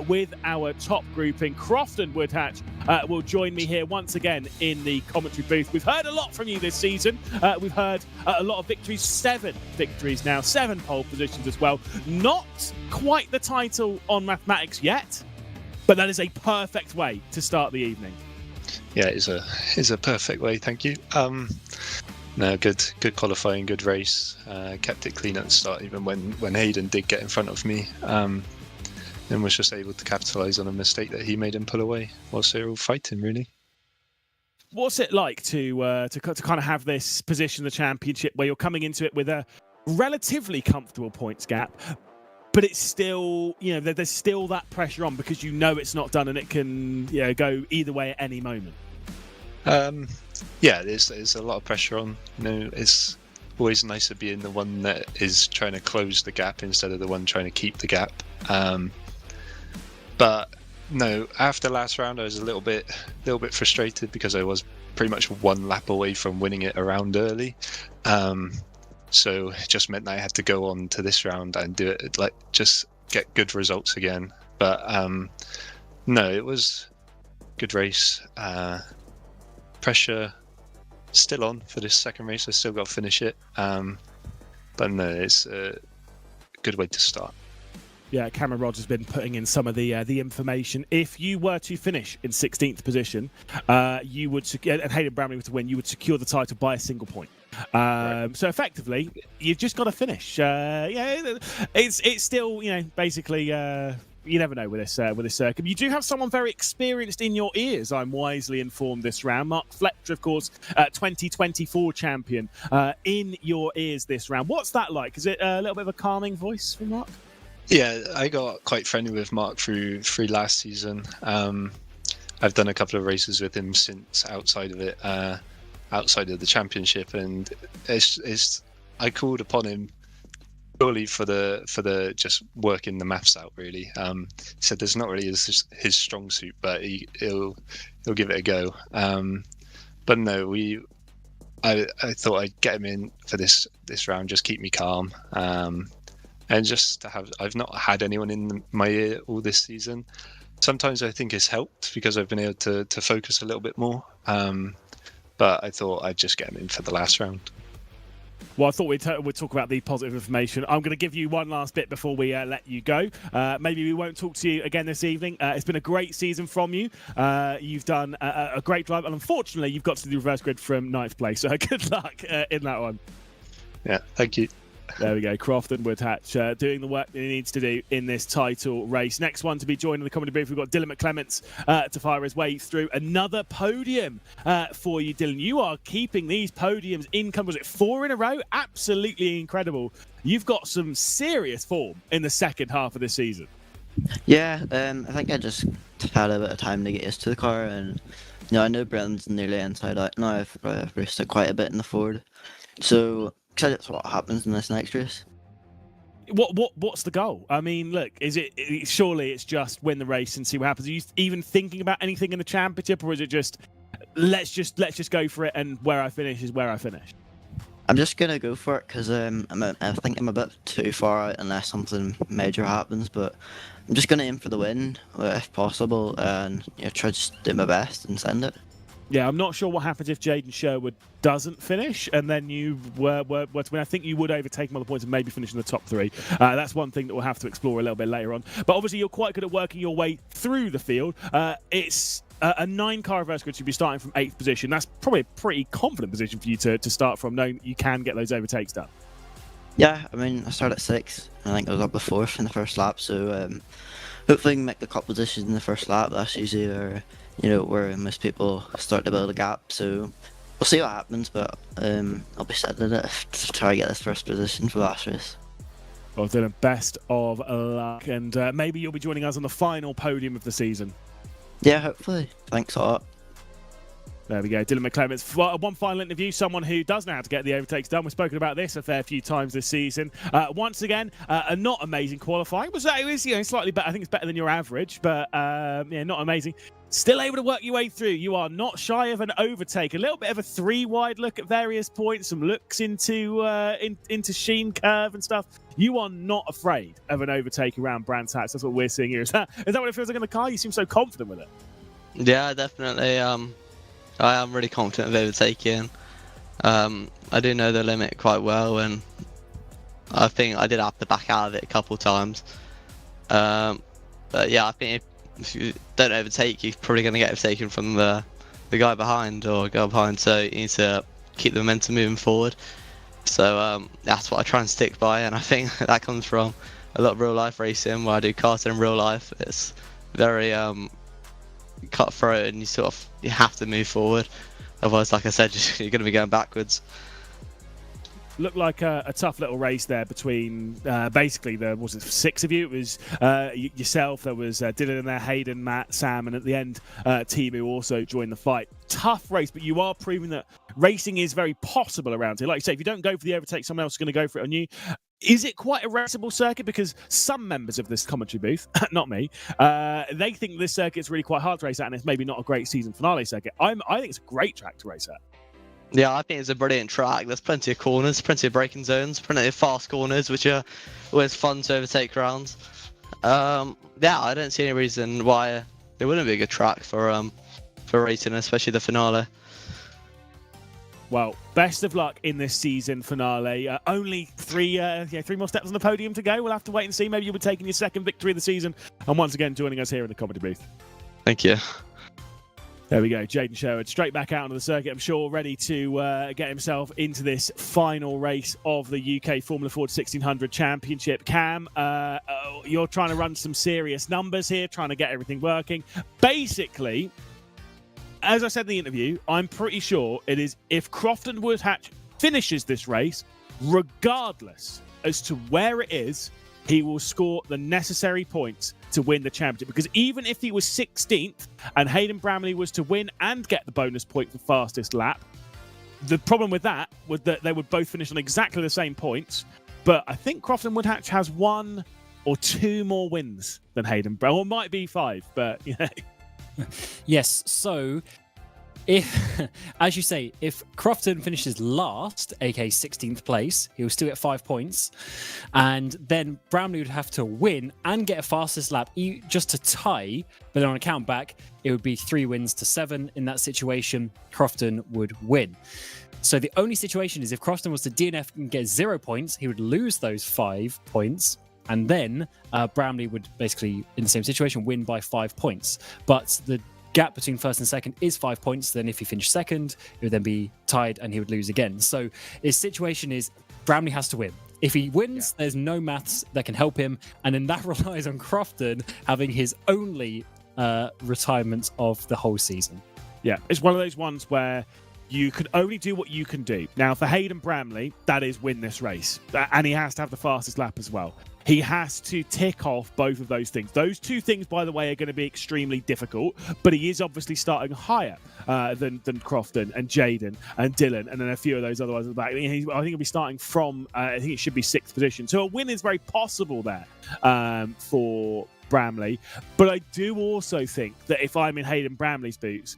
with our top grouping. Crofton Woodhatch will join me here once again in the commentary booth. We've heard a lot from you this season. We've heard a lot of victories, 7 victories now, 7 pole positions as well. Not quite the title on mathematics yet, but that is a perfect way to start the evening. Yeah, it's a perfect way. Thank you. No, good qualifying, good race. Kept it clean at the start, even when Hayden did get in front of me, and was just able to capitalise on a mistake that he made and pull away whilst they were all fighting. Really. What's it like to kind of have this position in the championship where you're coming into it with a relatively comfortable points gap? But it's still, there's still that pressure on because it's not done and it can, go either way at any moment. Yeah, there's a lot of pressure on. It's always nicer being the one that is trying to close the gap instead of the one trying to keep the gap. But no, after last round, I was a little bit frustrated because I was pretty much 1 lap away from winning it around early. So it just meant that I had to go on to this round and do it, just get good results again. But no, it was a good race. Pressure still on for this second race. I still got to finish it. But no, it's a good way to start. Yeah, Cameron Rogers has been putting in some of the information. If you were to finish in 16th position, you would and Hayden Bramley were to win, you would secure the title by a single point. Right. So effectively, you've just got to finish. It's still, basically, you never know with this circuit. You do have someone very experienced in your ears, I'm wisely informed this round. Mark Fletcher, of course, 2024 champion in your ears this round. What's that like? Is it a little bit of a calming voice from Mark? Yeah, I got quite friendly with Mark through last season. I've done a couple of races with him since outside of it. Outside of the championship, and I called upon him purely for the just working the maths out. Really, he said there's not really his strong suit, but he'll give it a go. But no, I thought I'd get him in for this round, just keep me calm, and just to have. I've not had anyone in my ear all this season. Sometimes I think it's helped because I've been able to focus a little bit more. But I thought I'd just get him in for the last round. Well, I thought we'd talk about the positive information. I'm going to give you one last bit before we let you go. Maybe we won't talk to you again this evening. It's been a great season from you. You've done a great drive, and unfortunately, you've got to the reverse grid from 9th place. So good luck in that one. Yeah, thank you. There we go. Crofton Woodhatch doing the work that he needs to do in this title race. Next one to be joined in the comedy booth, we've got Dylan McClements to fire his way through. Another podium for you, Dylan. You are keeping these podiums in. Was it 4 in a row? Absolutely incredible. You've got some serious form in the second half of this season. Yeah, I think I just had a bit of time to get used to the car, and I know Brennan's nearly inside out now. I've raced it quite a bit in the Ford, so excited to what happens in this next race. What's the goal? I mean, look, surely it's just win the race and see what happens. Are you even thinking about anything in the championship, or is it just let's just go for it, and where I finish is where I finish? I'm just gonna go for it because I think I'm a bit too far out unless something major happens. But I'm just gonna aim for the win if possible, and try to just do my best and send it. Yeah, I'm not sure what happens if Jaden Sherwood doesn't finish, and then you were to win. I think you would overtake him on the points and maybe finish in the top 3. That's one thing that we'll have to explore a little bit later on. But obviously, you're quite good at working your way through the field. It's a 9-car reverse grid, so you'll be starting from 8th position. That's probably a pretty confident position for you to start from, knowing that you can get those overtakes done. Yeah, I mean, I started at 6th. I think I was up to 4th in the first lap, so hopefully I can make the cup position in the first lap. That's usually where most people start to build a gap. So we'll see what happens, but I'll be setting it to try to get this first position for last race. Well, Dylan, best of luck, and maybe you'll be joining us on the final podium of the season. Yeah, hopefully. Thanks a lot. There we go, Dylan McClements. One final interview, someone who does know how to get the overtakes done. We've spoken about this a fair few times this season. Once again, a not amazing qualifying. It was slightly better. I think it's better than your average, but not amazing. Still able to work your way through. You are not shy of an overtake. A little bit of a 3-wide look at various points, some looks into Sheen curve and stuff. You are not afraid of an overtake around Brands Hatch. That's what we're seeing here. Is that what it feels like in the car? You seem so confident with it. Yeah, definitely. I am really confident of overtaking. I do know the limit quite well, and I think I did have to back out of it a couple times. But yeah, I think if you don't overtake, you're probably going to get overtaken from the guy behind or girl behind. So you need to keep the momentum moving forward. So that's what I try and stick by, and I think that comes from a lot of real life racing where I do karting in real life. It's very cutthroat, and you have to move forward. Otherwise, like I said, you're going to be going backwards. Looked like a tough little race there between basically there was 6 of you. It was yourself, there was Dylan in there, Hayden, Matt, Sam, and at the end Timu also joined the fight. Tough race, but you are proving that racing is very possible around here. Like you say, if you don't go for the overtake, someone else is going to go for it on you. Is it quite a raceable circuit? Because some members of this commentary booth, not me, they think this circuit's really quite hard to race at, and it's maybe not a great season finale circuit. I think it's a great track to race at. Yeah, I think it's a brilliant track. There's plenty of corners, plenty of braking zones, plenty of fast corners, which are always fun to overtake rounds. Yeah, I don't see any reason why it wouldn't be a good track for racing, especially the finale. Well, best of luck in this season finale. Only 3 more steps on the podium to go. We'll have to wait and see. Maybe you'll be taking your 2nd victory of the season, and once again joining us here in the comedy booth. Thank you. There we go, Jaden Sherwood straight back out onto the circuit, I'm sure, ready to get himself into this final race of the UK Formula Ford 1600 Championship. Cam, you're trying to run some serious numbers here, trying to get everything working. Basically, as I said in the interview, I'm pretty sure it is if Crofton Woodhatch finishes this race, regardless as to where it is, he will score the necessary points to win the championship. Because even if he was 16th and Hayden Bramley was to win and get the bonus point for fastest lap, the problem with that was that they would both finish on exactly the same points. But I think Crofton Woodhatch has 1 or 2 more wins than Hayden Bramley. Or it might be 5, but Yes, so if, as you say, if Crofton finishes last, aka 16th place, he'll still get 5 points. And then Bramley would have to win and get a fastest lap just to tie. But on a count back, it would be 3 wins to 7. In that situation, Crofton would win. So the only situation is if Crofton was to DNF and get 0 points, he would lose those 5 points. And then Bramley would basically, in the same situation, win by 5 points. But the gap between first and second is 5 points. Then if he finished second, it would then be tied and he would lose again. So his situation is Bramley has to win. If he wins, there's no maths that can help him. And then that relies on Crofton having his only retirement of the whole season. Yeah, it's one of those ones where you can only do what you can do. Now, for Hayden Bramley, that is win this race. And he has to have the fastest lap as well. He has to tick off both of those things. Those two things, by the way, are going to be extremely difficult, but he is obviously starting higher than Crofton and Jaden and Dylan, and then a few of those other ones at the back. I think he'll be starting from, I think it should be 6th position. So a win is very possible there for Bramley. But I do also think that if I'm in Hayden Bramley's boots,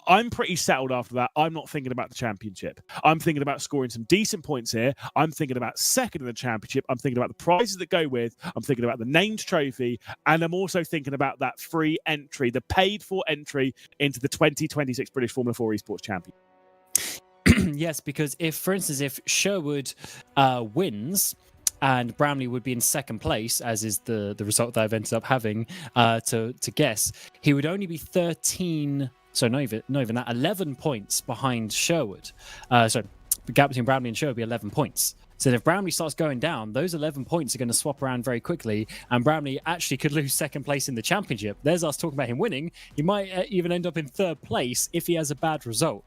I'm pretty settled after that. I'm not thinking about the championship. I'm thinking about scoring some decent points here. I'm thinking about second in the championship. I'm thinking about the prizes that go with. I'm thinking about the named trophy. And I'm also thinking about that free entry, the paid-for entry into the 2026 British Formula 4 Esports Championship. Yes, because if, for instance, if Sherwood wins, and Bramley would be in second place, as is the result that I've ended up having to guess, he would only be 13... So not even that, 11 points behind Sherwood. So the gap between Bramley and Sherwood would be 11 points. So if Bramley starts going down, those 11 points are going to swap around very quickly, and Bramley actually could lose second place in the championship. There's us talking about him winning. He might even end up in third place if he has a bad result.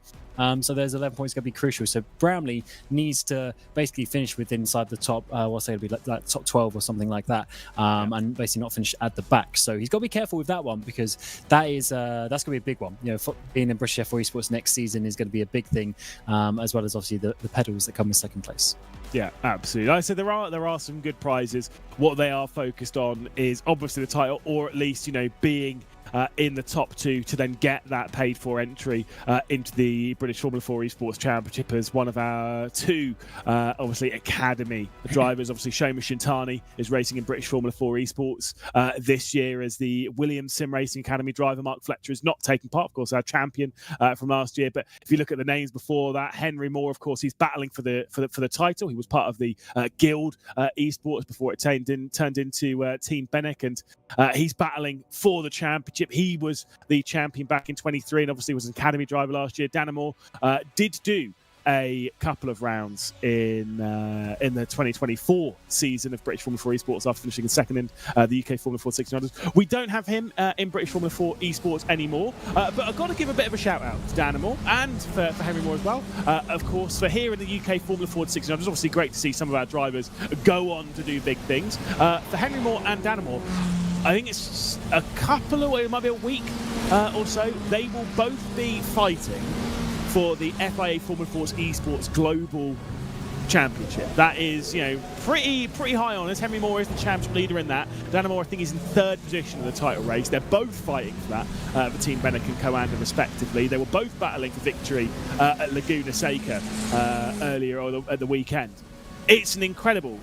So there's 11 points going to be crucial. So Bramley needs to basically finish with inside the top, what's going to be like top 12 or something like that, and basically not finish at the back. So he's got to be careful with that one, because that's going to be a big one. You know, being in British F4 Esports next season is going to be a big thing, as well as obviously the pedals that come in second place. Yeah, absolutely. Like I said, there are some good prizes. What they are focused on is obviously the title, or at least, you know, being in the top 2 to then get that paid-for entry into the British Formula 4 Esports Championship as one of our 2, obviously, academy drivers. Obviously, Shoma Shintani is racing in British Formula 4 Esports this year as the Williams Sim Racing Academy driver. Mark Fletcher is not taking part, of course, our champion from last year. But if you look at the names before that, Henry Moore, of course, he's battling for the title. He was part of the Guild Esports before it turned into Team Bennick, and he's battling for the championship. He was the champion back in 23 and obviously was an academy driver last year. Danamore did do a couple of rounds in the 2024 season of British Formula 4 Esports after finishing second in the UK Formula 4 1600s. We don't have him in British Formula 4 Esports anymore, but I've got to give a bit of a shout out to Danamore and for Henry Moore as well. Of course, for here in the UK Formula 4 1600s, it's obviously great to see some of our drivers go on to do big things. For Henry Moore and Danamore, I think it's a couple of, it might be a week or so, they will both be fighting for the FIA Formula 4 Esports Global Championship. That is, you know, pretty high honours. Henry Moore is the championship leader in that. Danamore, I think, is in 3rd position in the title race. They're both fighting for that, for Team Bennick and Coanda respectively. They were both battling for victory at Laguna Seca earlier at the weekend. It's an incredible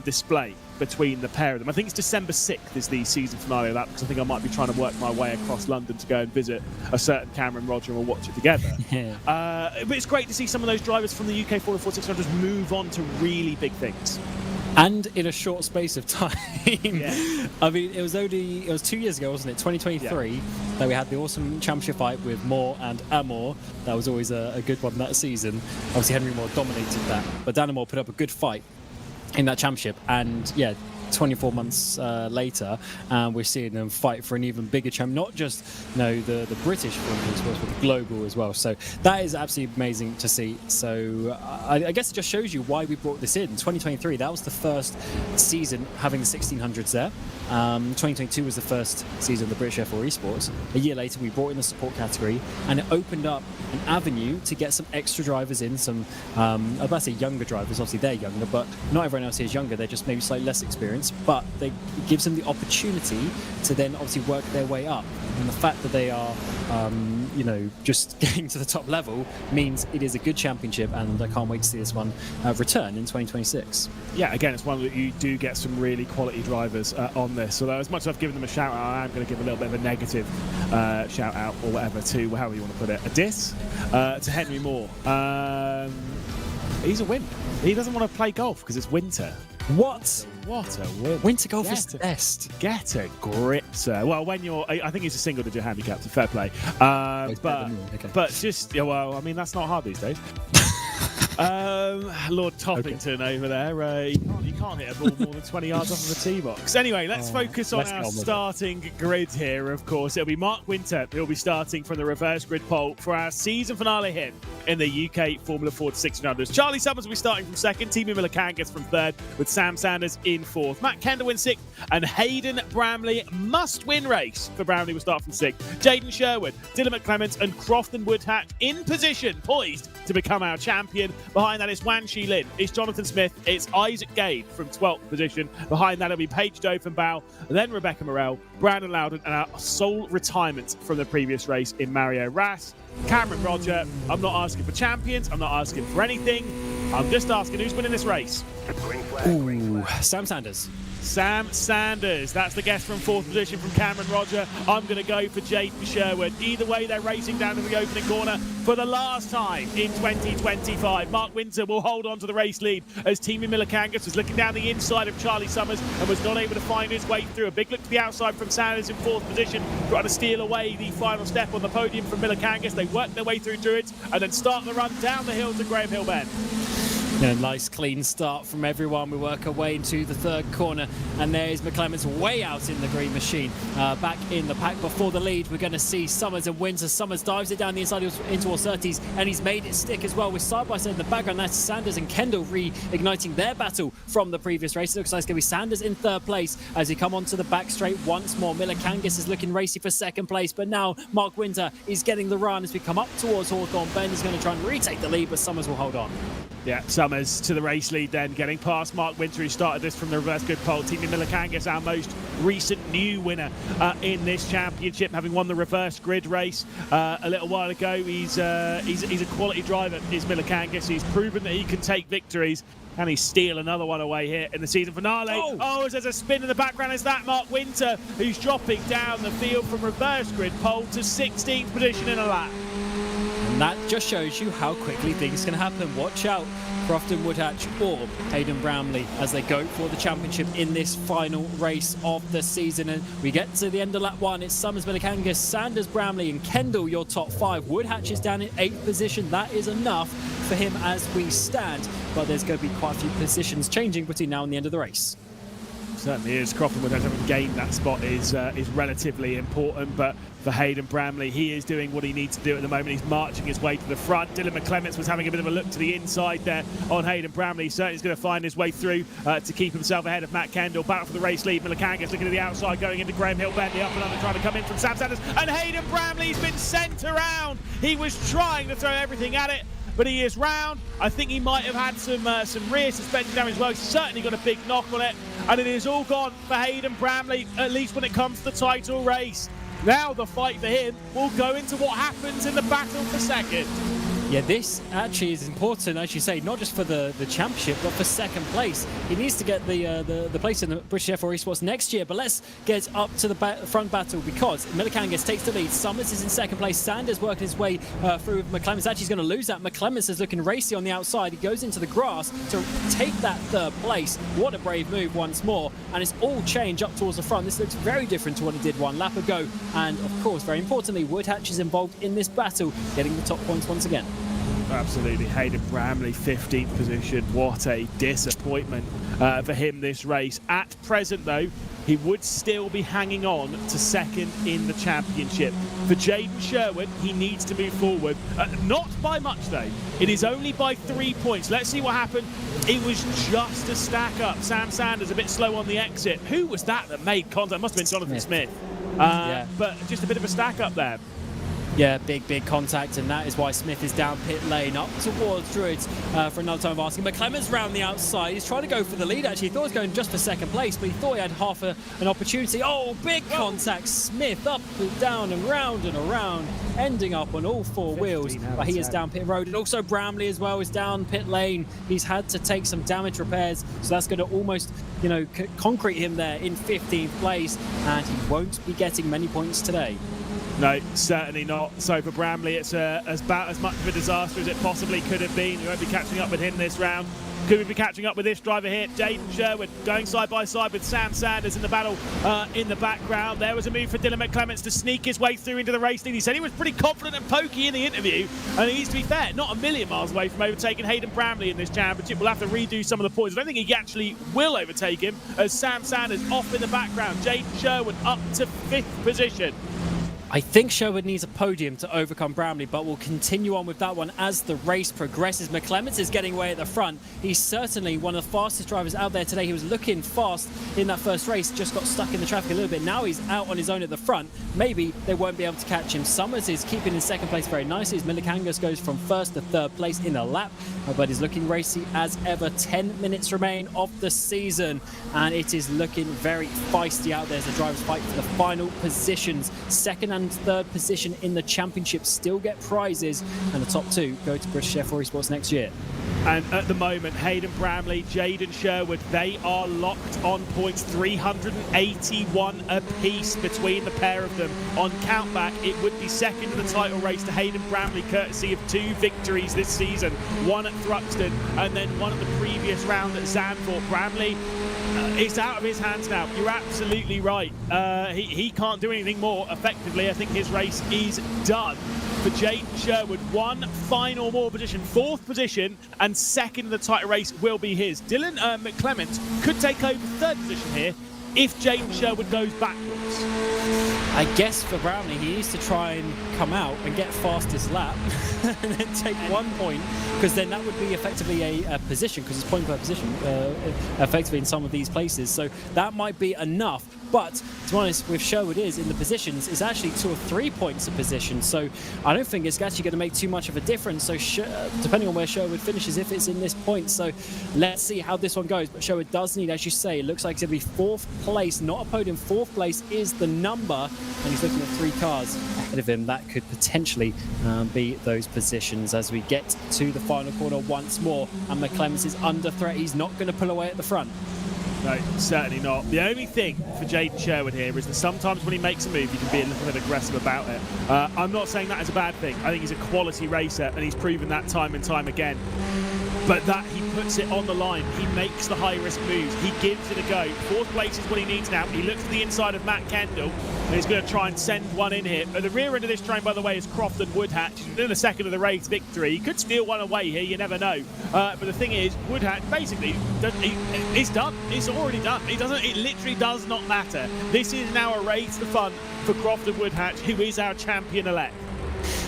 display between the pair of them. I think it's December 6th is the season finale of that, because I think I might be trying to work my way across London to go and visit a certain Cameron Roger and we'll watch it together. Yeah. But it's great to see some of those drivers from the UK Formula 4 600s move on to really big things. And in a short space of time. Yeah. I mean, it was 2 years ago, wasn't it? 2023, that we had the awesome championship fight with Moore and Amor. That was always a good one that season. Obviously, Henry Moore dominated that, but Danamore put up a good fight in that championship, and yeah, 24 months later, we're seeing them fight for an even bigger champ, not just the British Formula Esports, but the global as well. So that is absolutely amazing to see. So I guess it just shows you why we brought this in. 2023, that was the first season having the 1600s there. 2022 was the first season of the British F4 Esports. A year later, we brought in the support category, and it opened up an avenue to get some extra drivers in, some, I was about to say younger drivers, obviously they're younger, but not everyone else here is younger, they're just maybe slightly less experienced, but it gives them the opportunity to then obviously work their way up. And the fact that they are, just getting to the top level means it is a good championship, and I can't wait to see this one return in 2026. Yeah, again, it's one that you do get some really quality drivers on this. So as much as I've given them a shout out, I am going to give a little bit of a negative shout out or whatever to, however you want to put it, a diss to Henry Moore. He's a wimp. He doesn't want to play golf because it's winter. What a wimp. Winter golf is the best. Get a grip, sir. Well, when you're, I think it's a single-digit handicap, so fair play. But just, yeah, well, I mean, that's not hard these days. Lord Toppington over there. You can't hit a ball more than 20 yards off of the tee box. Anyway, let's focus on our starting grid here, of course. It'll be Mark Winter who'll be starting from the reverse grid pole for our season finale here in the UK Formula Ford 1600s. Charlie Summers will be starting from second, Teemu Miller-Kangas from third, with Sam Sanders in fourth. Matt Kendall in sixth, and Hayden Bramley must-win race for Bramley will start from sixth. Jaden Sherwood, Dylan McClements, and Crofton Woodhatch in position, poised to become our champion. Behind that is Wan Shi Lin, it's Jonathan Smith, it's Isaac Gade from 12th position. Behind that it'll be Paige Dovenbow, then Rebecca Morell, Brandon Loudon, and our sole retirement from the previous race in Mario Rass. Cameron Roger, I'm not asking for champions, I'm not asking for anything, I'm just asking who's winning this race. Ooh, Sam Sanders. Sam Sanders, that's the guess from fourth position from Cameron Roger. I'm going to go for Jaden Sherwood. Either way, they're racing down to the opening corner for the last time in 2025. Mark Winter will hold on to the race lead as Teemu Miller-Kangas was looking down the inside of Charlie Summers and was not able to find his way through. A big look to the outside from Sanders in fourth position, trying to steal away the final step on the podium from Miller-Kangas. They work their way through it and then start the run down the hill to Graham Hill Bend. A nice clean start from everyone. We work our way into the third corner, and there's McClements way out in the green machine. Back in the pack before the lead, we're going to see Summers and Winter. Summers dives it down the inside into Orsurtes, and he's made it stick as well with side-by-side in the background. That's Sanders and Kendall reigniting their battle from the previous race. It looks like it's going to be Sanders in third place as he come onto the back straight once more. Miller-Kangas is looking racy for second place, but now Mark Winter is getting the run as we come up towards Hawthorne Bend. He's going to try and retake the lead, but Summers will hold on. Yeah, Summers to the race lead then, getting past Mark Winter, who started this from the reverse grid pole. Teemu Miller-Kangas, our most recent new winner in this championship, having won the reverse grid race a little while ago. He's a quality driver, is Miller-Kangas. He's proven that he can take victories. Can he steal another one away here in the season finale? Oh, as there's a spin in the background, is that Mark Winter, who's dropping down the field from reverse grid pole to 16th position in a lap. And that just shows you how quickly things can happen. Watch out, Crofton Woodhatch or Hayden Bramley as they go for the championship in this final race of the season. And we get to the end of lap one. It's Summers, Miller-Kangas, Sanders, Bramley and Kendall, your top five. Woodhatch is down in 8th position. That is enough for him as we stand. But there's going to be quite a few positions changing between now and the end of the race. Certainly is. Crofton Woodhatch having gained that spot is relatively important, but for Hayden Bramley, he is doing what he needs to do at the moment. He's marching his way to the front. Dylan McClements was having a bit of a look to the inside there on Hayden Bramley. He certainly is going to find his way through to keep himself ahead of Matt Kendall. Battle for the race lead. Miller-Kangas looking to the outside, going into Graham Hill Bend. The up and under trying to come in from Sam Sanders. And Hayden Bramley's been sent around. He was trying to throw everything at it, but he is round. I think he might have had some rear suspension damage as well. He's certainly got a big knock on it. And it is all gone for Hayden Bramley, at least when it comes to the title race. Now the fight for him will go into what happens in the battle for second. Yeah, this actually is important, as you say, not just for the championship, but for second place. He needs to get the place in the British F4 Esports next year. But let's get up to the front battle because Miller-Kangas takes the lead. Summers is in second place. Sanders working his way through with McClements. Actually, he's going to lose that. McClements is looking racy on the outside. He goes into the grass to take that third place. What a brave move once more. And it's all change up towards the front. This looks very different to what it did one lap ago. And of course, very importantly, Woodhatch is involved in this battle, getting the top points once again. Absolutely. Hayden Bramley, 15th position. What a disappointment for him this race. At present, though, he would still be hanging on to second in the championship. For Jaden Sherwood, he needs to move forward. Not by much, though. It is only by 3 points. Let's see what happened. It was just a stack up. Sam Sanders a bit slow on the exit. Who was that made contact? Must have been Jonathan Smith. Yeah. But just a bit of a stack up there. Yeah, big contact, and that is why Smith is down pit lane up towards Druids for another time of asking. McClements round the outside. He's trying to go for the lead, actually. He thought he was going just for second place, but he thought he had half an opportunity. Oh, big contact. Smith up and down and around, ending up on all four wheels. But he is down pit road. And also Bramley as well is down pit lane. He's had to take some damage repairs, so that's going to almost, concrete him there in 15th place, and he won't be getting many points today. No, certainly not. So for Bramley, it's about as much of a disaster as it possibly could have been. We won't be catching up with him this round. Could we be catching up with this driver here? Jaden Sherwood going side by side with Sam Sanders in the battle in the background. There was a move for Dylan McClements to sneak his way through into the race lead. He said he was pretty confident and pokey in the interview, and he's, to be fair, not a million miles away from overtaking Hayden Bramley in this championship. We'll have to redo some of the points. I don't think he actually will overtake him, as Sam Sanders off in the background. Jaden Sherwood up to 5th position. I think Sherwood needs a podium to overcome Bramley, but we'll continue on with that one as the race progresses. McClements is getting away at the front. He's certainly one of the fastest drivers out there today. He was looking fast in that first race, just got stuck in the traffic a little bit. Now he's out on his own at the front. Maybe they won't be able to catch him. Summers is keeping in 2nd place very nicely as Milikangas goes from 1st to 3rd place in a lap. But he's looking racy as ever. 10 minutes remain of the season, and it is looking very feisty out there as the drivers fight for the final positions. 2nd and 3rd position in the championship still get prizes, and the top 2 go to British F4 Esports next year. And at the moment, Hayden Bramley, Jaden Sherwood, they are locked on points, 381 apiece between the pair of them. On countback, it would be second in the title race to Hayden Bramley, courtesy of 2 victories this season, one at Thruxton and then one at the previous round at Zandvoort. Bramley, it's out of his hands now. You're absolutely right. He can't do anything more effectively. I think his race is done. For Jaden Sherwood, one final more position, 4th position, and 2nd in the title race will be his. Dylan McClements could take over 3rd position here if Jaden Sherwood goes backwards. I guess for Bramley, he needs to try and come out and get fastest lap and then take 1 point, because then that would be effectively a position, because it's point per position effectively in some of these places. So that might be enough. But to be honest, with Sherwood is in the positions, it's actually 2 or 3 points a position. So I don't think it's actually going to make too much of a difference. So depending on where Sherwood finishes, if it's in this point. So let's see how this one goes. But Sherwood does need, as you say, it looks like it's going to be 4th place, not a podium. 4th place is the number, and he's looking at 3 cars ahead of him. That could potentially be those positions as we get to the final corner once more. And McClements is under threat. He's not going to pull away at the front. No, certainly not. The only thing for Jaden Sherwood here is that sometimes when he makes a move, you can be a little bit aggressive about it. I'm not saying that is a bad thing. I think he's a quality racer, and he's proven that time and time again. But that he puts it on the line. He makes the high-risk moves. He gives it a go. 4th place is what he needs now. He looks to the inside of Matt Kendall, and he's going to try and send one in here. At the rear end of this train, by the way, is Crofton Woodhatch. He's in the 2nd of the race victory. He could steal one away here. You never know. But the thing is, Woodhatch basically, it's done. It's already done. It literally does not matter. This is now a race for fun for Crofton Woodhatch, who is our champion-elect.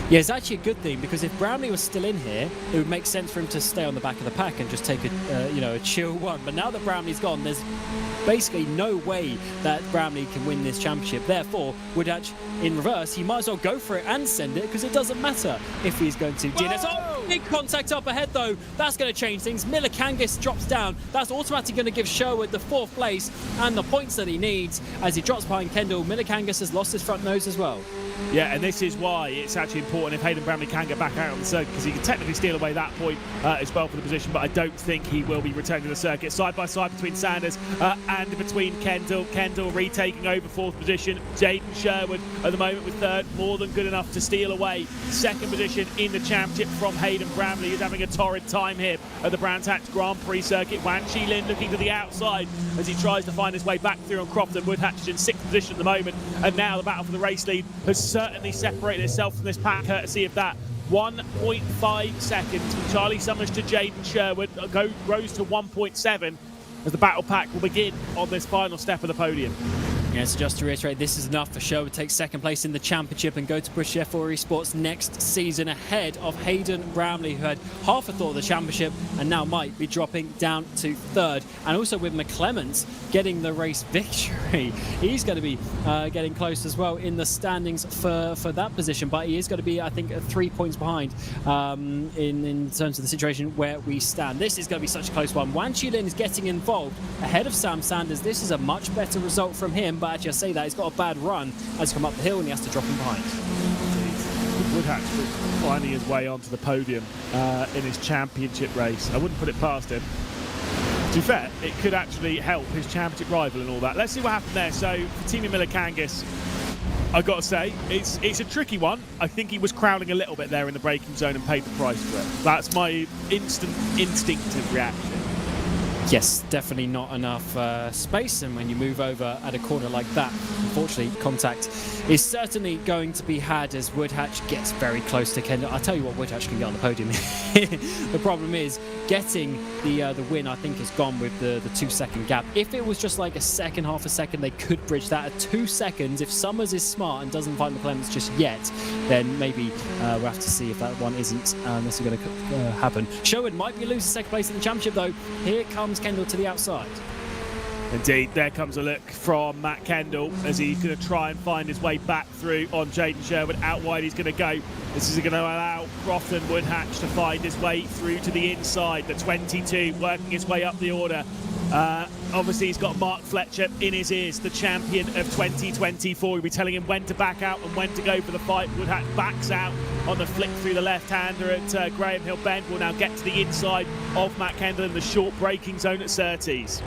Yeah, it's actually a good thing, because if Bramley was still in here, it would make sense for him to stay on the back of the pack and just take a chill one. But now that Bramley's gone, there's basically no way that Bramley can win this championship. Therefore, Woodhatch in reverse, he might as well go for it and send it, because it doesn't matter if he's going to DNS. Oh, big contact up ahead though. That's going to change things. Milikangas drops down. That's automatically going to give Sherwood the 4th place and the points that he needs as he drops behind Kendall. Milikangas has lost his front nose as well. Yeah, and this is why it's actually important if Hayden Bramley can get back out on the circuit, because he can technically steal away that point as well for the position, but I don't think he will be returning to the circuit. Side by side between Sanders and between Kendall. Kendall retaking over 4th position. Jaden Sherwood at the moment with 3rd, more than good enough to steal away 2nd position in the championship from Hayden Bramley, who's having a torrid time here at the Brands Hatch Grand Prix circuit. Wan Chi Lin looking to the outside as he tries to find his way back through on Crofton. Woodhatch is in 6th position at the moment, and now the battle for the race lead has certainly separated itself from this pack, courtesy of that 1.5 seconds from Charlie Summers to Jaden Sherwood. Grows to 1.7 as the battle pack will begin on this final step of the podium. Yes, just to reiterate, this is enough for Sherwood to take 2nd place in the championship and go to British F4 Esports next season, ahead of Hayden Bramley, who had half a thought of the championship and now might be dropping down to 3rd. And also with McClements getting the race victory, he's going to be getting close as well in the standings for that position. But he is going to be, I think, 3 points behind in terms of the situation where we stand. This is going to be such a close one. Wan Chi Lin is getting involved ahead of Sam Sanders. This is a much better result from him. But actually, I say that he's got a bad run as he come up the hill and he has to drop him behind. Woodhatch finding his way onto the podium in his championship race. I wouldn't put it past him. To be fair, it could actually help his championship rival and all that. Let's see what happened there. So, for Team Milikangas, I've got to say, it's a tricky one. I think he was crowding a little bit there in the braking zone and paid the price for it. That's my instinctive reaction. Yes, definitely not enough space, and when you move over at a corner like that, unfortunately, contact is certainly going to be had as Woodhatch gets very close to Kendall. I'll tell you what, Woodhatch can get on the podium. The problem is getting the win, I think, is gone with the 2-second gap. If it was just like a second, half a second, they could bridge that at 2 seconds. If Summers is smart and doesn't find McClements just yet, then maybe we'll have to see if that one isn't necessarily going to happen. Sherwood might be losing second place in the championship, though. Here comes Kendall to the outside. Indeed, there comes a look from Matt Kendall as he's going to try and find his way back through on Jaden Sherwood. Out wide he's going to go. This is going to allow Crofton Woodhatch to find his way through to the inside. The 22 working his way up the order. Obviously, he's got Mark Fletcher in his ears, the champion of 2024. He'll be telling him when to back out and when to go for the fight. Woodhatch backs out on the flick through the left-hander at Graham Hill Bend. Will now get to the inside of Matt Kendall in the short braking zone at Surtees.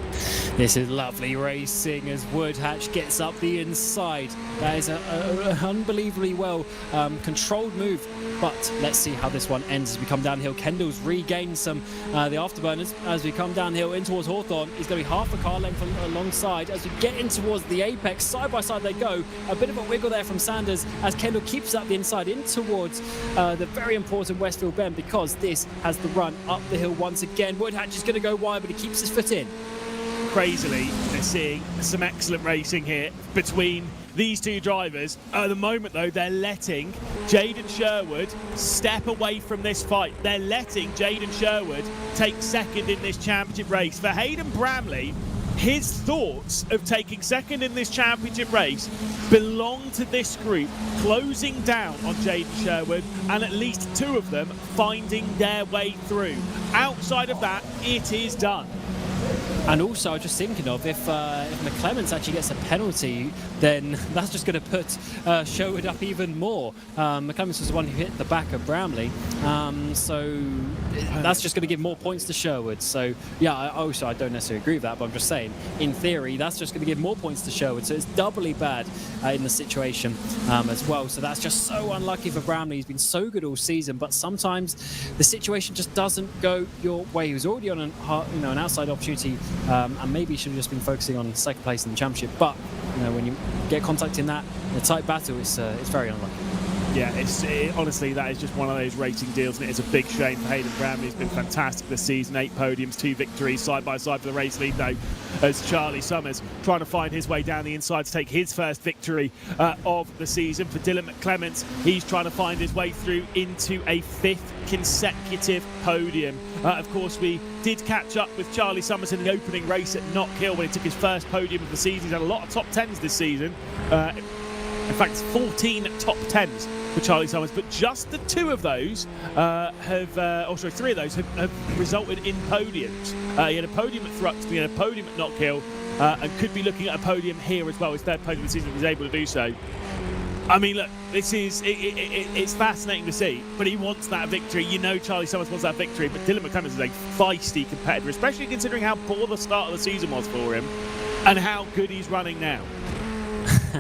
This is lovely racing as Woodhatch gets up the inside. That is an unbelievably well controlled move. But let's see how this one ends as we come downhill. Kendall's regained some the afterburners as we come downhill in towards Hawthorne. He's going to be half a car length alongside as we get in towards the apex. Side by side they go. A bit of a wiggle there from Sanders as Kendall keeps up the inside in towards the very important Westfield Bend, because this has the run up the hill once again. Woodhatch is going to go wide, but he keeps his foot in. Crazily, they're seeing some excellent racing here between these two drivers. At the moment, though, they're letting Jaden Sherwood step away from this fight. They're letting Jaden Sherwood take second in this championship race. For Hayden Bramley, his thoughts of taking second in this championship race belong to this group closing down on Jaden Sherwood and at least two of them finding their way through. Outside of that, it is done. And also, I was just thinking of if McClements actually gets a penalty, then that's just going to put Sherwood up even more. McClements was the one who hit the back of Bramley, so that's just going to give more points to Sherwood. So yeah, I don't necessarily agree with that, but I'm just saying, in theory, that's just going to give more points to Sherwood. So it's doubly bad in the situation as well. So that's just so unlucky for Bramley. He's been so good all season, but sometimes the situation just doesn't go your way. He was already on an outside opportunity. And maybe he should have just been focusing on second place in the championship. But when you get contact in a tight battle, it's very unlucky. Yeah, honestly, that is just one of those racing deals, and it is a big shame for Hayden Bramley. He's been fantastic this season. 8 podiums, 2 victories, side by side for the race lead, though, as Charlie Summers trying to find his way down the inside to take his first victory of the season. For Dylan McClements, he's trying to find his way through into a 5th consecutive podium. Of course, we did catch up with Charlie Summers in the opening race at Knock Hill when he took his first podium of the season. He's had a lot of top 10s this season. In fact, 14 top 10s for Charlie Summers, but just the 2 of those 3 of those have resulted in podiums. He had a podium at Thruxton, he had a podium at Knock Hill, and could be looking at a podium here as well. His 3rd podium of the season, he was able to do so. I mean, look, this is it's fascinating to see, but he wants that victory. Charlie Summers wants that victory, but Dylan McClements is a feisty competitor, especially considering how poor the start of the season was for him and how good he's running now.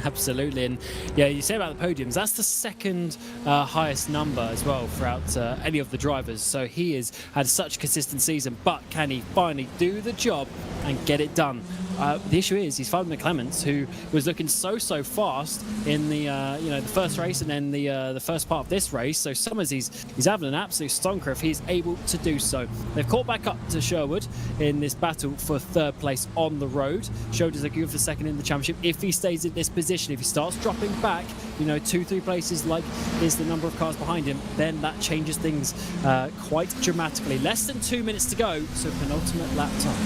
Absolutely, and yeah, you say about the podiums, that's the 2nd highest number as well throughout any of the drivers. So he has had such a consistent season, but can he finally do the job and get it done? The issue is he's found McClements, who was looking so fast in the the first race and then the first part of this race. So Summers, he's having an absolute stonker if he's able to do so. They've caught back up to Sherwood in this battle for 3rd place on the road. Sherwood is looking for 2nd in the championship if he stays in this position. If he starts dropping back, 2-3 places like is the number of cars behind him, then that changes things quite dramatically. Less than 2 minutes to go, so penultimate lap time.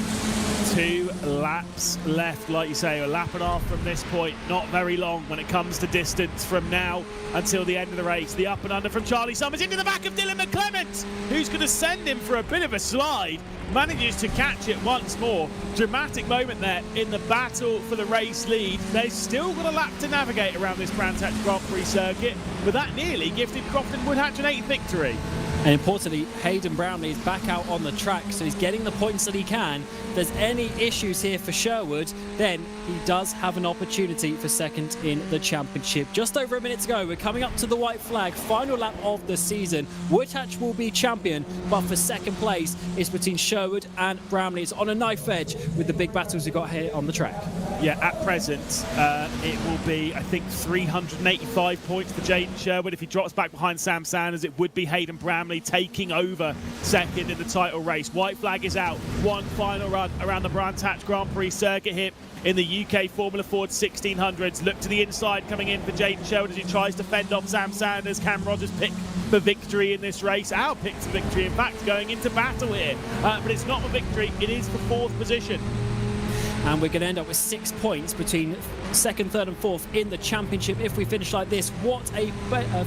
2 laps left, like you say, a lap and a half from this point. Not very long when it comes to distance from now until the end of the race. The up and under from Charlie Summers into the back of Dylan McClements, who's going to send him for a bit of a slide. Manages to catch it once more. Dramatic moment there in the battle for the race lead. They've still got a lap to navigate around this Brands Hatch Grand Prix circuit, but that nearly gifted Crofton Woodhatch an 8th victory. And importantly, Hayden Brownlee is back out on the track, so he's getting the points that he can. if there's any issues here for Sherwood, then he does have an opportunity for second in the championship. Just over a minute to go. We're coming up to the white flag, final lap of the season. Woodhatch will be champion, but for second place, it's between Sherwood and Bramley. It's on a knife edge with the big battles we got here on the track. Yeah, at present, it will be, I think, 385 points for Jaden Sherwood. If he drops back behind Sam Sanders, it would be Hayden Bramley taking over second in the title race. White flag is out. One final run around the Brands Hatch Grand Prix circuit here in the UK Formula Ford 1600s. Look to the inside coming in for Jaden Sherwood as he tries to fend off Sam Sanders. Cam Rogers pick for victory in this race. Our pick's for victory, in fact, going into battle here. But it's not for victory, it is for fourth position. And we're going to end up with 6 points between second, third and fourth in the championship if we finish like this. What a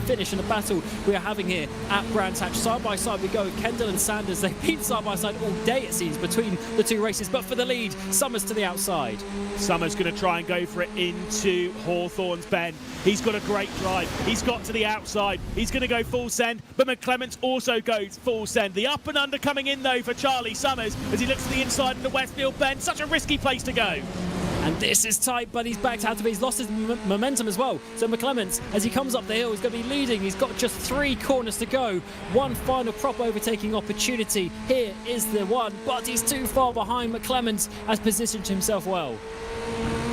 finish and a battle we are having here at Brands Hatch. Side by side we go. Kendall and Sanders, they've been side by side all day, it seems, between the two races. But for the lead, Summers to the outside. Summers going to try and go for it into Hawthorne's bend. He's got a great drive. He's got to the outside. He's going to go full send, but McClements also goes full send. The up and under coming in, though, for Charlie Summers as he looks to the inside of the Westfield bend. Such a risky place to go. And this is tight, but he's backed out of it. He's lost his momentum as well. So McClements, as he comes up the hill, he's going to be leading. He's got just 3 corners to go. One final prop overtaking opportunity. Here is the one, but he's too far behind. McClements has positioned himself well.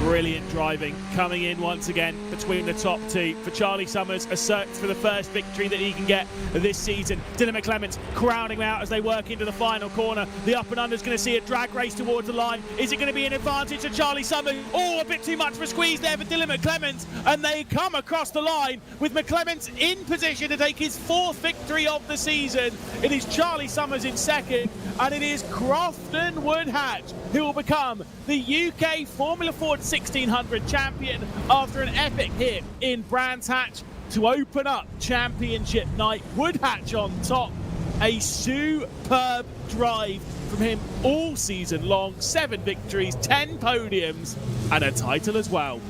Brilliant driving coming in once again between the top two for Charlie Summers, a search for the first victory that he can get this season. Dylan McClements crowding him out as they work into the final corner. The up and under is going to see a drag race towards the line. Is it going to be an advantage to Charlie Summers? Oh, a bit too much for a squeeze there for Dylan McClements, and they come across the line with McClements in position to take his 4th victory of the season. It is Charlie Summers in second, and it is Crofton Woodhatch who will become the UK Formula Ford 1600 champion after an epic hit in Brands Hatch to open up championship night. Woodhatch on top, a superb drive from him all season long. 7 victories, 10 podiums, and a title as well.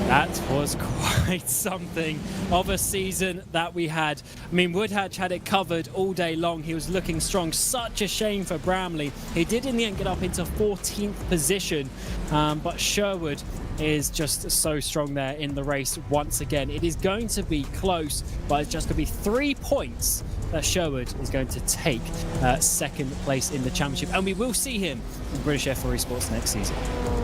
That was quite something of a season that we had. I mean, Woodhatch had it covered all day long. He was looking strong. Such a shame for Bramley. He did in the end get up into 14th position, but Sherwood is just so strong there in the race once again. It is going to be close, but it's just going to be 3 points that Sherwood is going to take second place in the championship, and we will see him in British F4 Esports next season.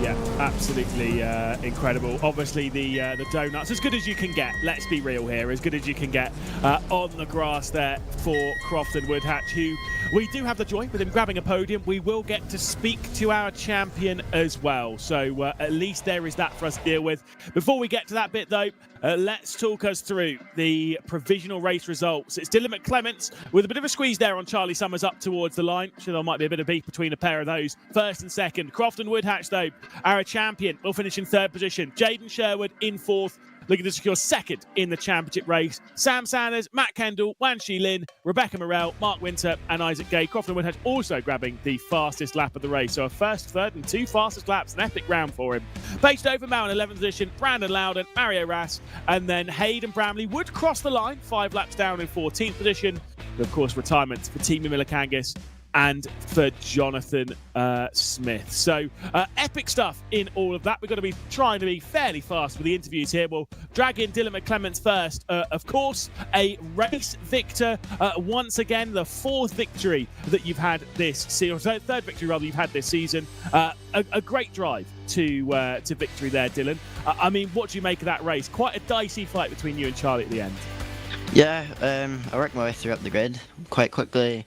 Yeah, absolutely incredible. Obviously, the donuts, as good as you can get, let's be real here, as good as you can get on the grass there for Crofton Woodhatch, who we do have the joy with him grabbing a podium. We will get to speak to our champion as well, so at least there is that for us to deal with. Before we get to that bit, though, let's talk us through the provisional race results. It's Dylan McClements with a bit of a squeeze there on Charlie Summers up towards the line. Sure, there might be a bit of beef between a pair of those. First and second. Crofton Woodhatch, though, our champion, will finish in 3rd position. Jaden Sherwood in 4th, looking to secure 2nd in the championship race. Sam Sanders, Matt Kendall, Wan Shi Lin, Rebecca Morell, Mark Winter and Isaac Gay. Crofton Woodhatch also grabbing the fastest lap of the race. So a 1st, 3rd and 2 fastest laps. An epic round for him. Paged over Mao in 11th position. Brandon Loudon, Mario Rass, and then Hayden Bramley would cross the line 5 laps down in 14th position. But of course, retirements for Team Milikangas and for Jonathan Smith. So epic stuff in all of that. We're going to be trying to be fairly fast with the interviews here. We'll drag in Dylan McClements first. Of course, a race victor. Once again, the 4th victory that you've had this season, or 3rd victory rather you've had this season. A great drive to victory there, Dylan. I mean, what do you make of that race? Quite a dicey fight between you and Charlie at the end. Yeah, I worked my way through up the grid quite quickly.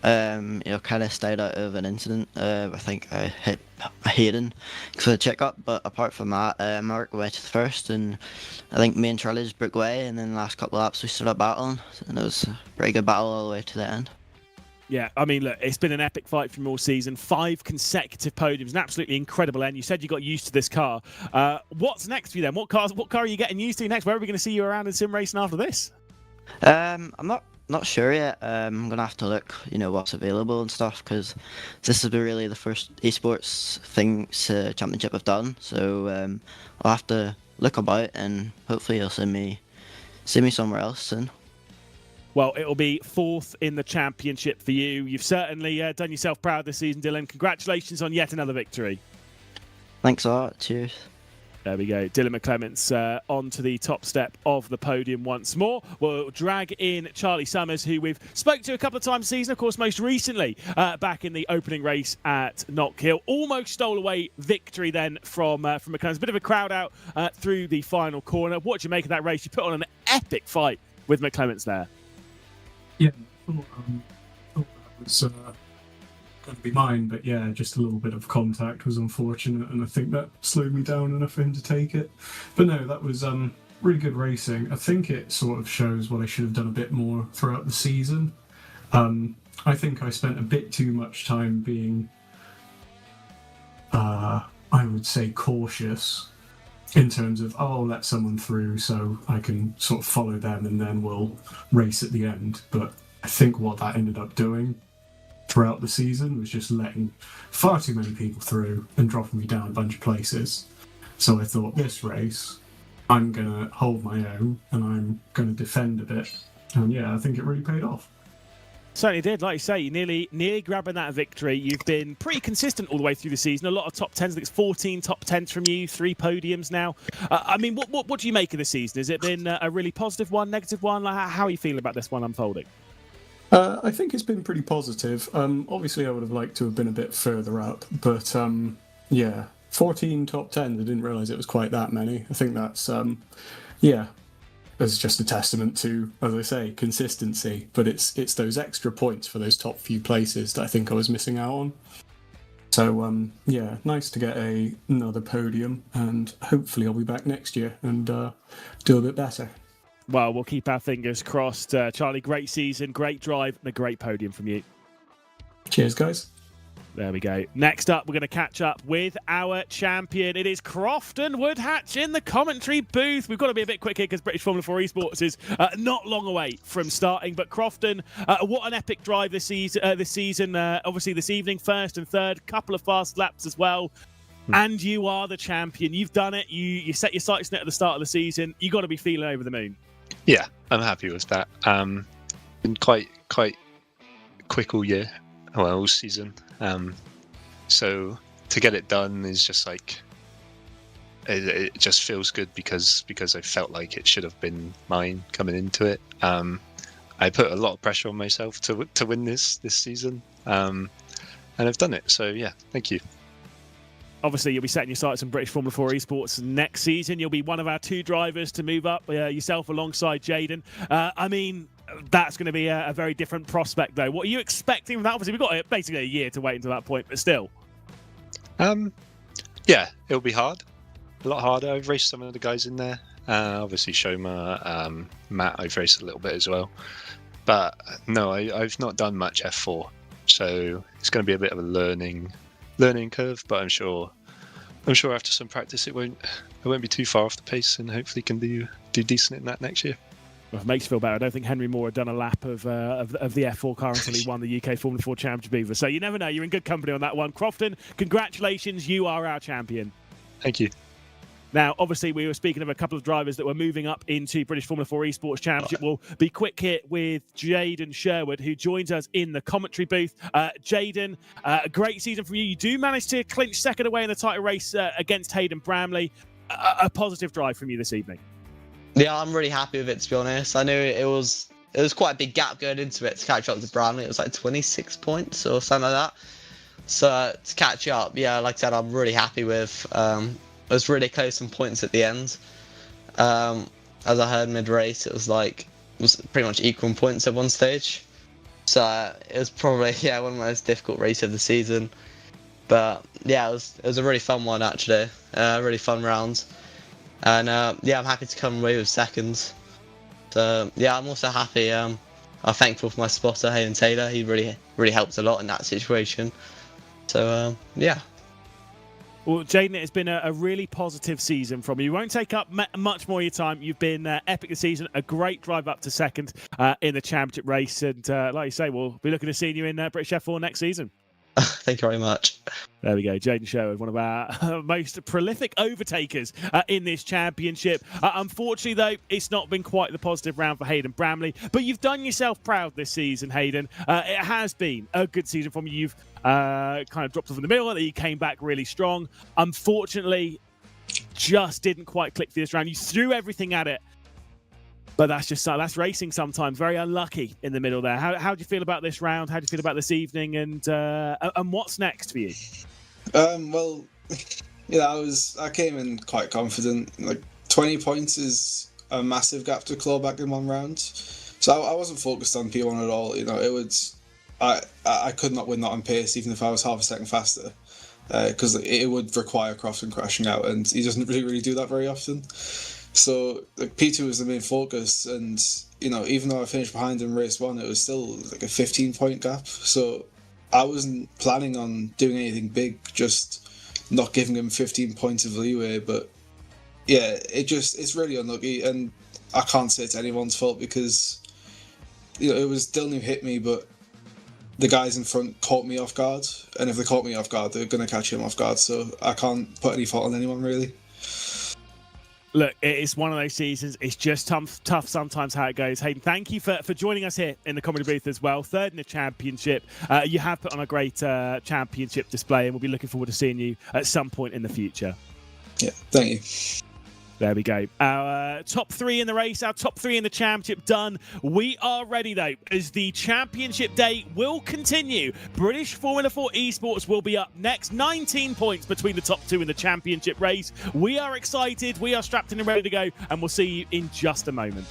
Kind of stayed out of an incident. I think I hit Hayden for the check-up, but apart from that, I worked my way to the first, and I think me and Charlie just broke away, and then the last couple of laps we stood up battling, and it was a very good battle all the way to the end. Yeah, I mean, look, it's been an epic fight from all season. 5 consecutive podiums, an absolutely incredible end. You said you got used to this car. What's next for you then? What car are you getting used to next? Where are we going to see you around in sim racing after this? I'm not sure yet. I'm gonna have to look, what's available and stuff, because this has been really the first esports championship I've done. So I'll have to look about, and hopefully you'll see me somewhere else soon. Well, it'll be 4th in the championship for you. You've certainly done yourself proud this season, Dylan. Congratulations on yet another victory. Thanks a lot. Cheers. There we go. Dylan McClements onto the top step of the podium once more. We'll drag in Charlie Summers, who we've spoke to a couple of times this season, of course, most recently back in the opening race at Knockhill. Almost stole away victory then from McClements. A bit of a crowd out through the final corner. What do you make of that race? You put on an epic fight with McClements there. Yeah, I thought that was going to be mine, but yeah, just a little bit of contact was unfortunate, and I think that slowed me down enough for him to take it. But no, that was really good racing. I think it sort of shows what I should have done a bit more throughout the season. I think I spent a bit too much time being, I would say, cautious in terms of, oh, I'll let someone through so I can sort of follow them and then we'll race at the end. But I think what that ended up doing throughout the season was just letting far too many people through and dropping me down a bunch of places. So I thought, this race, I'm going to hold my own and I'm going to defend a bit. And yeah, I think it really paid off. Certainly did. Like you say, you nearly grabbing that victory. You've been pretty consistent all the way through the season. A lot of top 10s. I think it's 14 top 10s from you, 3 podiums now. I mean, what do you make of the season? Has it been a really positive one, negative one? Like, how are you feeling about this one unfolding? I think it's been pretty positive. Obviously, I would have liked to have been a bit further up, but yeah, 14 top 10s. I didn't realise it was quite that many. I think that's, yeah, it's just a testament to, as I say, consistency. But it's those extra points for those top few places that I think I was missing out on. So yeah, nice to get another podium, and hopefully I'll be back next year and do a bit better. Well, we'll keep our fingers crossed. Charlie, great season, great drive, and a great podium from you. Cheers, guys. There we go. Next up, we're going to catch up with our champion. It is Crofton Woodhatch in the commentary booth. We've got to be a bit quick here because British Formula 4 Esports is not long away from starting. But Crofton, what an epic drive this season. Obviously, this evening, first and third, couple of fast laps as well. And you are the champion. You've done it. You set your sights net at the start of the season. You got to be feeling over the moon. Yeah, I'm happy with that. Been quite quick all year, well, all season. So to get it done is just like it just feels good because I felt like it should have been mine coming into it. I put a lot of pressure on myself to win this season, and I've done it. So yeah, thank you. Obviously, you'll be setting your sights on British Formula 4 Esports next season. You'll be one of our 2 drivers to move up, yourself alongside Jaden. I mean, that's going to be a very different prospect, though. What are you expecting from that? Obviously, we've got basically a year to wait until that point, but still. Yeah, it'll be hard. A lot harder. I've raced some of the guys in there. Obviously, Shoma, Matt, I've raced a little bit as well. But no, I've not done much F4. So it's going to be a bit of a learning curve, but I'm sure after some practice I won't be too far off the pace, and hopefully can do decent in that next year. Well, if it makes you feel better, I don't think Henry Moore had done a lap of the F4 car until he won the UK Formula 4 Championship either. So you never know. You're in good company on that one. Crofton, congratulations. You are our champion. Thank you. Now, obviously, we were speaking of a couple of drivers that were moving up into British Formula 4 Esports Championship. We'll be quick here with Jaden Sherwood, who joins us in the commentary booth. Jaden, a great season from you. You do manage to clinch second away in the title race against Hayden Bramley. A positive drive from you this evening. Yeah, I'm really happy with it, to be honest. I knew it was quite a big gap going into it to catch up to Bramley. It was like 26 points or something like that. So to catch up, yeah, like I said, I'm really happy with. It was really close on points at the end. As I heard mid-race, it was pretty much equal in points at one stage. So it was probably one of the most difficult races of the season. But yeah, it was a really fun one actually. Really fun round. And yeah, I'm happy to come away with seconds. So yeah, I'm also happy. I'm thankful for my spotter Hayden Taylor. He really helped a lot in that situation. So yeah. Well, Jaden, it's been a really positive season from you. You won't take up much more of your time. You've been epic this season, a great drive up to second in the championship race. And like you say, we'll be looking to see you in British F4 next season. Thank you very much. There we go, Jaden Sherwood, one of our most prolific overtakers in this championship. Unfortunately, though, it's not been quite the positive round for Hayden Bramley, but you've done yourself proud this season, Hayden. It has been a good season from you. You've kind of dropped off in the middle, and you came back really strong. Unfortunately, just didn't quite click for this round. You threw everything at it, but that's racing sometimes. Very unlucky in the middle there. How do you feel about this round? How do you feel about this evening? And what's next for you? Well, yeah, I came in quite confident. Like 20 points is a massive gap to claw back in one round, so I wasn't focused on P1 at all. I could not win that on pace even if I was half a second faster, because it would require Crofton crashing out, and he doesn't really do that very often. So like, P2 was the main focus, and even though I finished behind in race 1, it was still like a 15-point gap. So I wasn't planning on doing anything big, just not giving him 15 points of leeway. But yeah, it's really unlucky, and I can't say it's anyone's fault because it was Dylan who hit me, but the guys in front caught me off guard, and if they caught me off guard, they're going to catch him off guard. So I can't put any fault on anyone really. Look, it's one of those seasons. It's just tough sometimes how it goes. Hayden, thank you for joining us here in the comedy booth as well. Third in the championship. You have put on a great championship display, and we'll be looking forward to seeing you at some point in the future. Yeah, thank you. There we go. Our top 3 in the race, our top 3 in the championship done. We are ready, though, as the championship day will continue. British Formula 4 Esports will be up next. 19 points between the top 2 in the championship race. We are excited. We are strapped in and ready to go, and we'll see you in just a moment.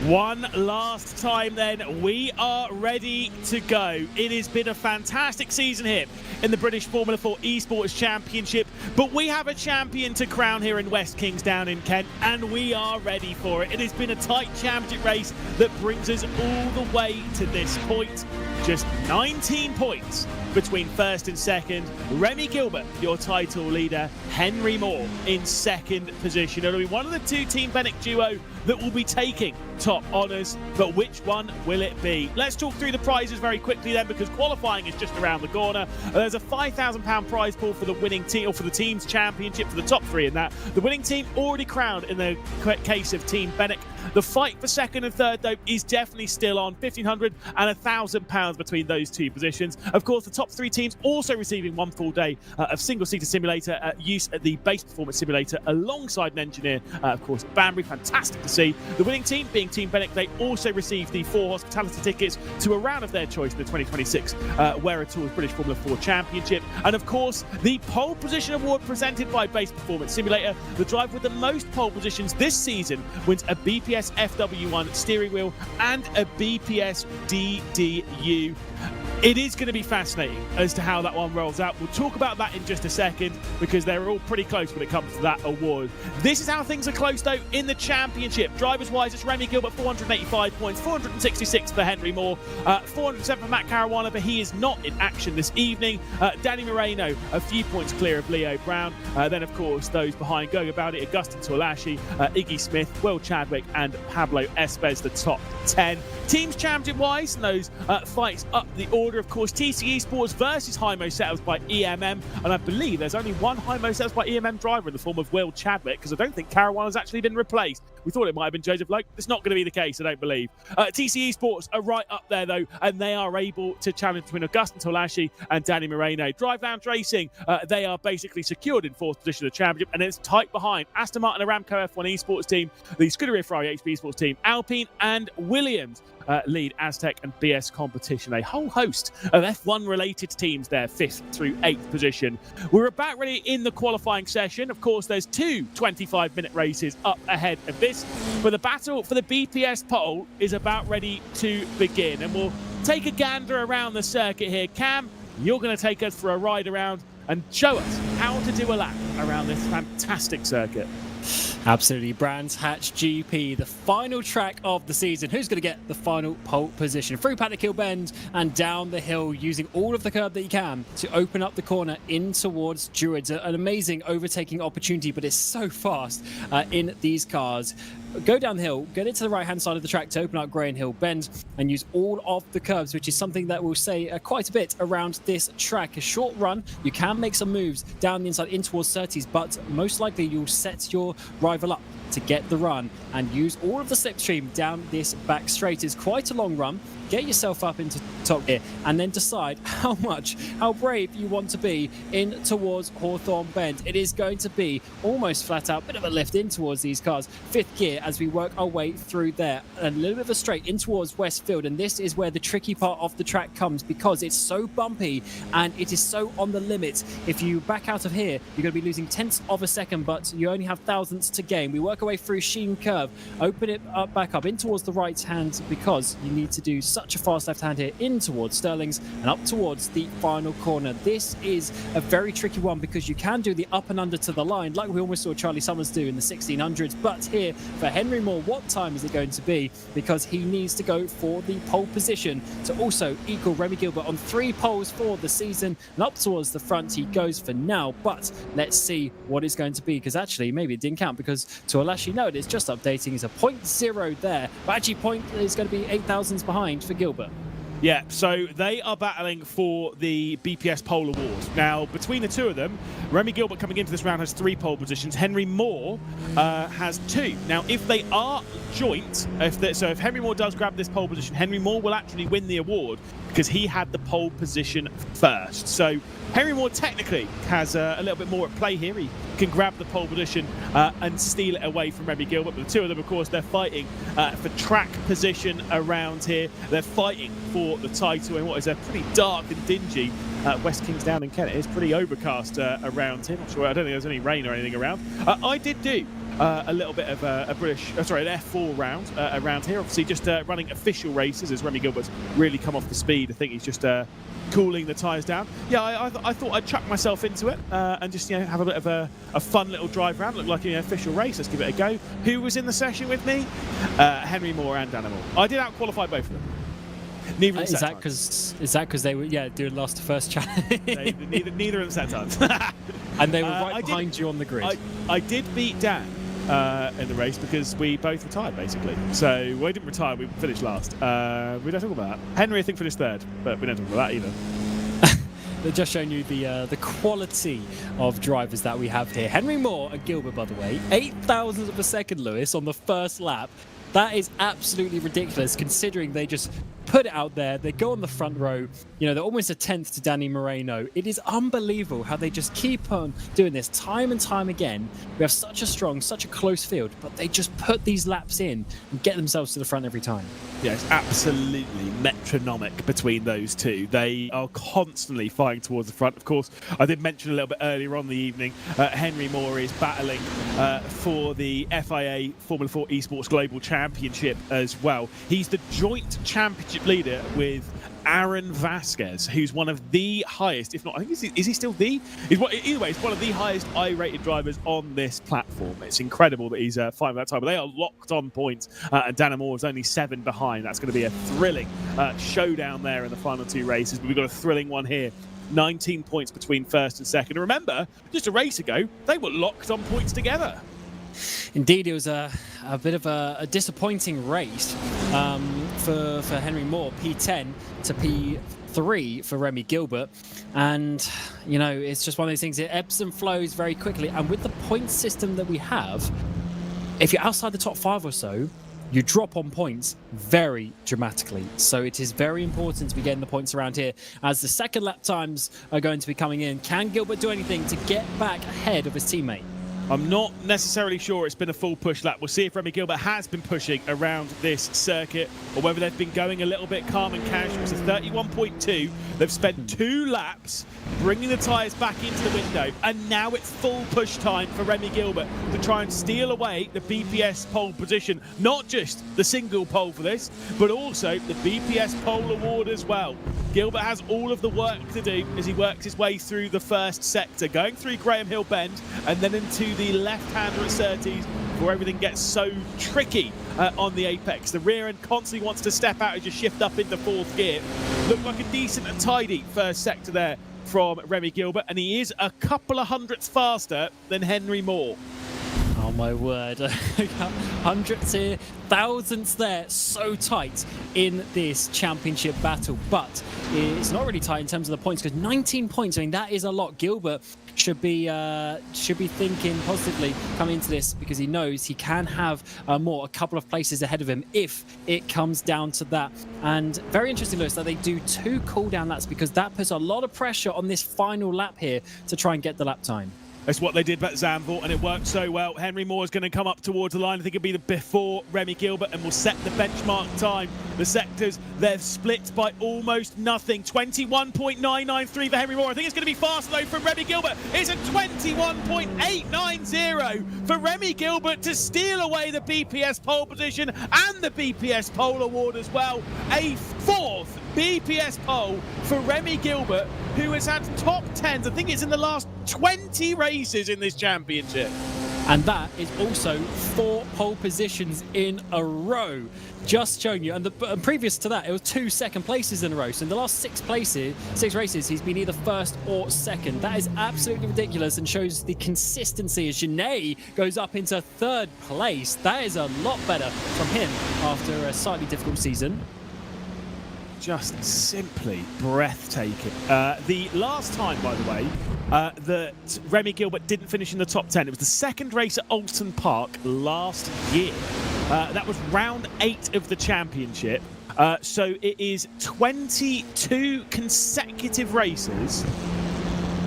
One last time then, we are ready to go. It has been a fantastic season here in the British Formula 4 Esports Championship, but we have a champion to crown here in West Kingsdown in Kent, and we are ready for it. It has been a tight championship race that brings us all the way to this point. Just 19 points between first and second. Remy Gilbert, your title leader. Henry Moore in second position. It'll be one of the 2 Team Fenwick duo that will be taking top honours, but which one will it be? Let's talk through the prizes very quickly then, because qualifying is just around the corner. There's a £5,000 prize pool for the winning team, or for the team's championship, for the top 3 in that. The winning team already crowned in the case of Team Fenwick. The fight for second and third, though, is definitely still on. £1,500 and £1,000 between those 2 positions. Of course, the top 3 teams also receiving 1 full day of single-seater simulator use at the base performance simulator alongside an engineer, of course, Banbury. Fantastic to see. The winning team being Team Fenwick, they also received the 4 hospitality tickets to a round of their choice in the 2026 Wear Tools British Formula 4 Championship. And of course, the pole position award presented by Base Performance Simulator. The driver with the most pole positions this season wins a BPS FW1 steering wheel and a BPS DDU. It is going to be fascinating as to how that one rolls out. We'll talk about that in just a second, because they're all pretty close when it comes to that award. This is how things are close, though, in the championship. Drivers-wise, it's Remy Gilbert, 485 points, 466 for Henry Moore, 407 for Matt Caruana, but he is not in action this evening. Danny Moreno, a few points clear of Leo Brown. Then, of course, those behind going about it, Augustin Torlashi, Iggy Smith, Will Chadwick, and Pablo Espes, the top 10. Teams championship-wise, those fights up the order. Of course, TC Esports versus Hymo setups by EMM, and I believe there's only one Hymo setups by EMM driver in the form of Will Chadwick, because I don't think Caruana has actually been replaced. We thought it might have been Joseph Loke. It's not going to be the case, I don't believe. TC Esports are right up there, though, and they are able to challenge between Augustin Tolashi and Danny Moreno. Drive Lounge Racing, they are basically secured in 4th position of the championship, and it's tight behind Aston Martin, Aramco F1 Esports team, the Scuderia Ferrari HP Esports team, Alpine and Williams lead Aztec and BS competition. A whole host of F1-related teams there, 5th through 8th position. We're about ready in the qualifying session. Of course, there's 2 25-minute races up ahead of this, but the battle for the BPS pole is about ready to begin, and we'll take a gander around the circuit here. Cam, you're going to take us for a ride around and show us how to do a lap around this fantastic circuit. Absolutely. Brands Hatch GP, the final track of the season. Who's going to get the final pole position? Through Paddock Hill Bend and down the hill, using all of the curb that you can to open up the corner in towards Druids. An amazing overtaking opportunity, but it's so fast in these cars. Go down the hill, get it to the right-hand side of the track to open up Grey Hill Bend, and use all of the curbs, which is something that we'll say quite a bit around this track. A short run, you can make some moves down the inside in towards 30s, but most likely you'll set your rival up to get the run and use all of the slipstream down this back straight. It's quite a long run. Get yourself up into top gear and then decide how brave you want to be in towards Hawthorne Bend. It is going to be almost flat out, bit of a lift in towards these cars. 5th gear as we work our way through there. A little bit of a straight in towards Westfield, and this is where the tricky part of the track comes because it's so bumpy and it is so on the limit. If you back out of here, you're going to be losing tenths of a second, but you only have thousandths to gain. We work our way through Sheen Curve, open it up back up in towards the right hand because you need to do such a fast left hand here in towards Sterling's and up towards the final corner. This is a very tricky one because you can do the up and under to the line like we almost saw Charlie Summers do in the 1600s, but here for Henry Moore, what time is it going to be? Because he needs to go for the pole position to also equal Remy Gilbert on 3 poles for the season, and up towards the front he goes for now. But let's see what it's going to be, because actually maybe it didn't count because Tuolashi, no, it is just updating. It's a 0.0 there, but actually point is going to be 8 thousandths behind for Gilbert. Yeah, so they are battling for the BPS pole awards. Now, between the two of them, Remy Gilbert coming into this round has 3 pole positions. Henry Moore has 2. Now, if they are joint, if Henry Moore does grab this pole position, Henry Moore will actually win the award because he had the pole position first. So Henry Moore technically has a little bit more at play here. He can grab the pole position and steal it away from Remy Gilbert. But the two of them, of course, they're fighting for track position around here. They're fighting for the title in what is a pretty dark and dingy West Kingsdown in Kent. It is pretty overcast around here. Not sure. I don't think there's any rain or anything around. I did do a little bit of an F4 round around here. Obviously, just running official races as Remy Gilbert's really come off the speed. I think he's just cooling the tyres down. Yeah, I thought I'd chuck myself into it and just have a bit of a fun little drive around. Looked like an official race. Let's give it a go. Who was in the session with me? Henry Moore and Danny Moore. I did out-qualify both of them. Neither is that because they were doing last to first challenge? neither of them set times. And they were right behind you on the grid. I did beat Dan in the race because we both retired basically. So we didn't retire, we finished last. We don't talk about that. Henry I think finished 3rd, but we don't talk about that either. They're just showing you the quality of drivers that we have here. Henry Moore and Gilbert, by the way, 8 thousandths of a second, Lewis, on the first lap. That is absolutely ridiculous considering they just put it out there. They go on the front row. They're almost a 10th to Danny Moreno. It is unbelievable how they just keep on doing this time and time again. We have such a close field, but they just put these laps in and get themselves to the front every time. Yeah, it's absolutely metronomic between those two. They are constantly fighting towards the front. Of course, I did mention a little bit earlier on the evening, Henry Moore is battling for the FIA Formula 4 Esports Global Championship as well. He's the joint championship leader with Aaron Vasquez, who's one of the highest, if not, I think, is he still the? Either way, he's one of the highest I-rated drivers on this platform. It's incredible that he's fighting that time, but they are locked on points, and Danny Moore is only 7 behind. That's going to be a thrilling showdown there in the final 2 races, but we've got a thrilling one here. 19 points between first and second. And remember, just a race ago, they were locked on points together. Indeed, it was a bit of a disappointing race for Henry Moore, P10 to P3 for Remy Gilbert. And, it's just one of those things. It ebbs and flows very quickly. And with the point system that we have, if you're outside the top 5 or so, you drop on points very dramatically. So it is very important to be getting the points around here, as the second lap times are going to be coming in. Can Gilbert do anything to get back ahead of his teammate? I'm not necessarily sure it's been a full push lap. We'll see if Remy Gilbert has been pushing around this circuit or whether they've been going a little bit calm and casual. It's a 31.2. They've spent 2 laps bringing the tyres back into the window, and now it's full push time for Remy Gilbert to try and steal away the BPS pole position. Not just the single pole for this, but also the BPS pole award as well. Gilbert has all of the work to do as he works his way through the first sector, going through Graham Hill Bend and then into the left-hander at Surtees, where everything gets so tricky on the apex. The rear end constantly wants to step out and just shift up into 4th gear. Looked like a decent and tidy first sector there from Remy Gilbert, and he is a couple of hundredths faster than Henry Moore. Oh my word, hundredths here, thousandths there, so tight in this championship battle. But it's not really tight in terms of the points, because 19 points, I mean, that is a lot. Gilbert should be thinking positively coming into this, because he knows he can have a couple of places ahead of him if it comes down to that. And very interesting, Lewis, that they do 2 cooldown laps, because that puts a lot of pressure on this final lap here to try and get the lap time. That's what they did at Zandvoort, and it worked so well. Henry Moore is going to come up towards the line. I think it'll be before Remy Gilbert, and will set the benchmark time. The sectors, they're split by almost nothing. 21.993 for Henry Moore. I think it's going to be faster, though, from Remy Gilbert. It's a 21.890 for Remy Gilbert to steal away the BPS pole position and the BPS pole award as well. A 4th BPS pole for Remy Gilbert, who has had top 10s. I think it's in the last 20 races in this championship. And that is also 4 pole positions in a row. Just showing you. And previous to that, it was 2 second places in a row. So in the last 6 races, he's been either first or second. That is absolutely ridiculous and shows the consistency as Janae goes up into 3rd place. That is a lot better from him after a slightly difficult season. Just simply breathtaking. The last time, by the way, that Remy Gilbert didn't finish in the top 10, it was the 2nd race at Alton Park last year. That was round 8 of the championship. So it is 22 consecutive races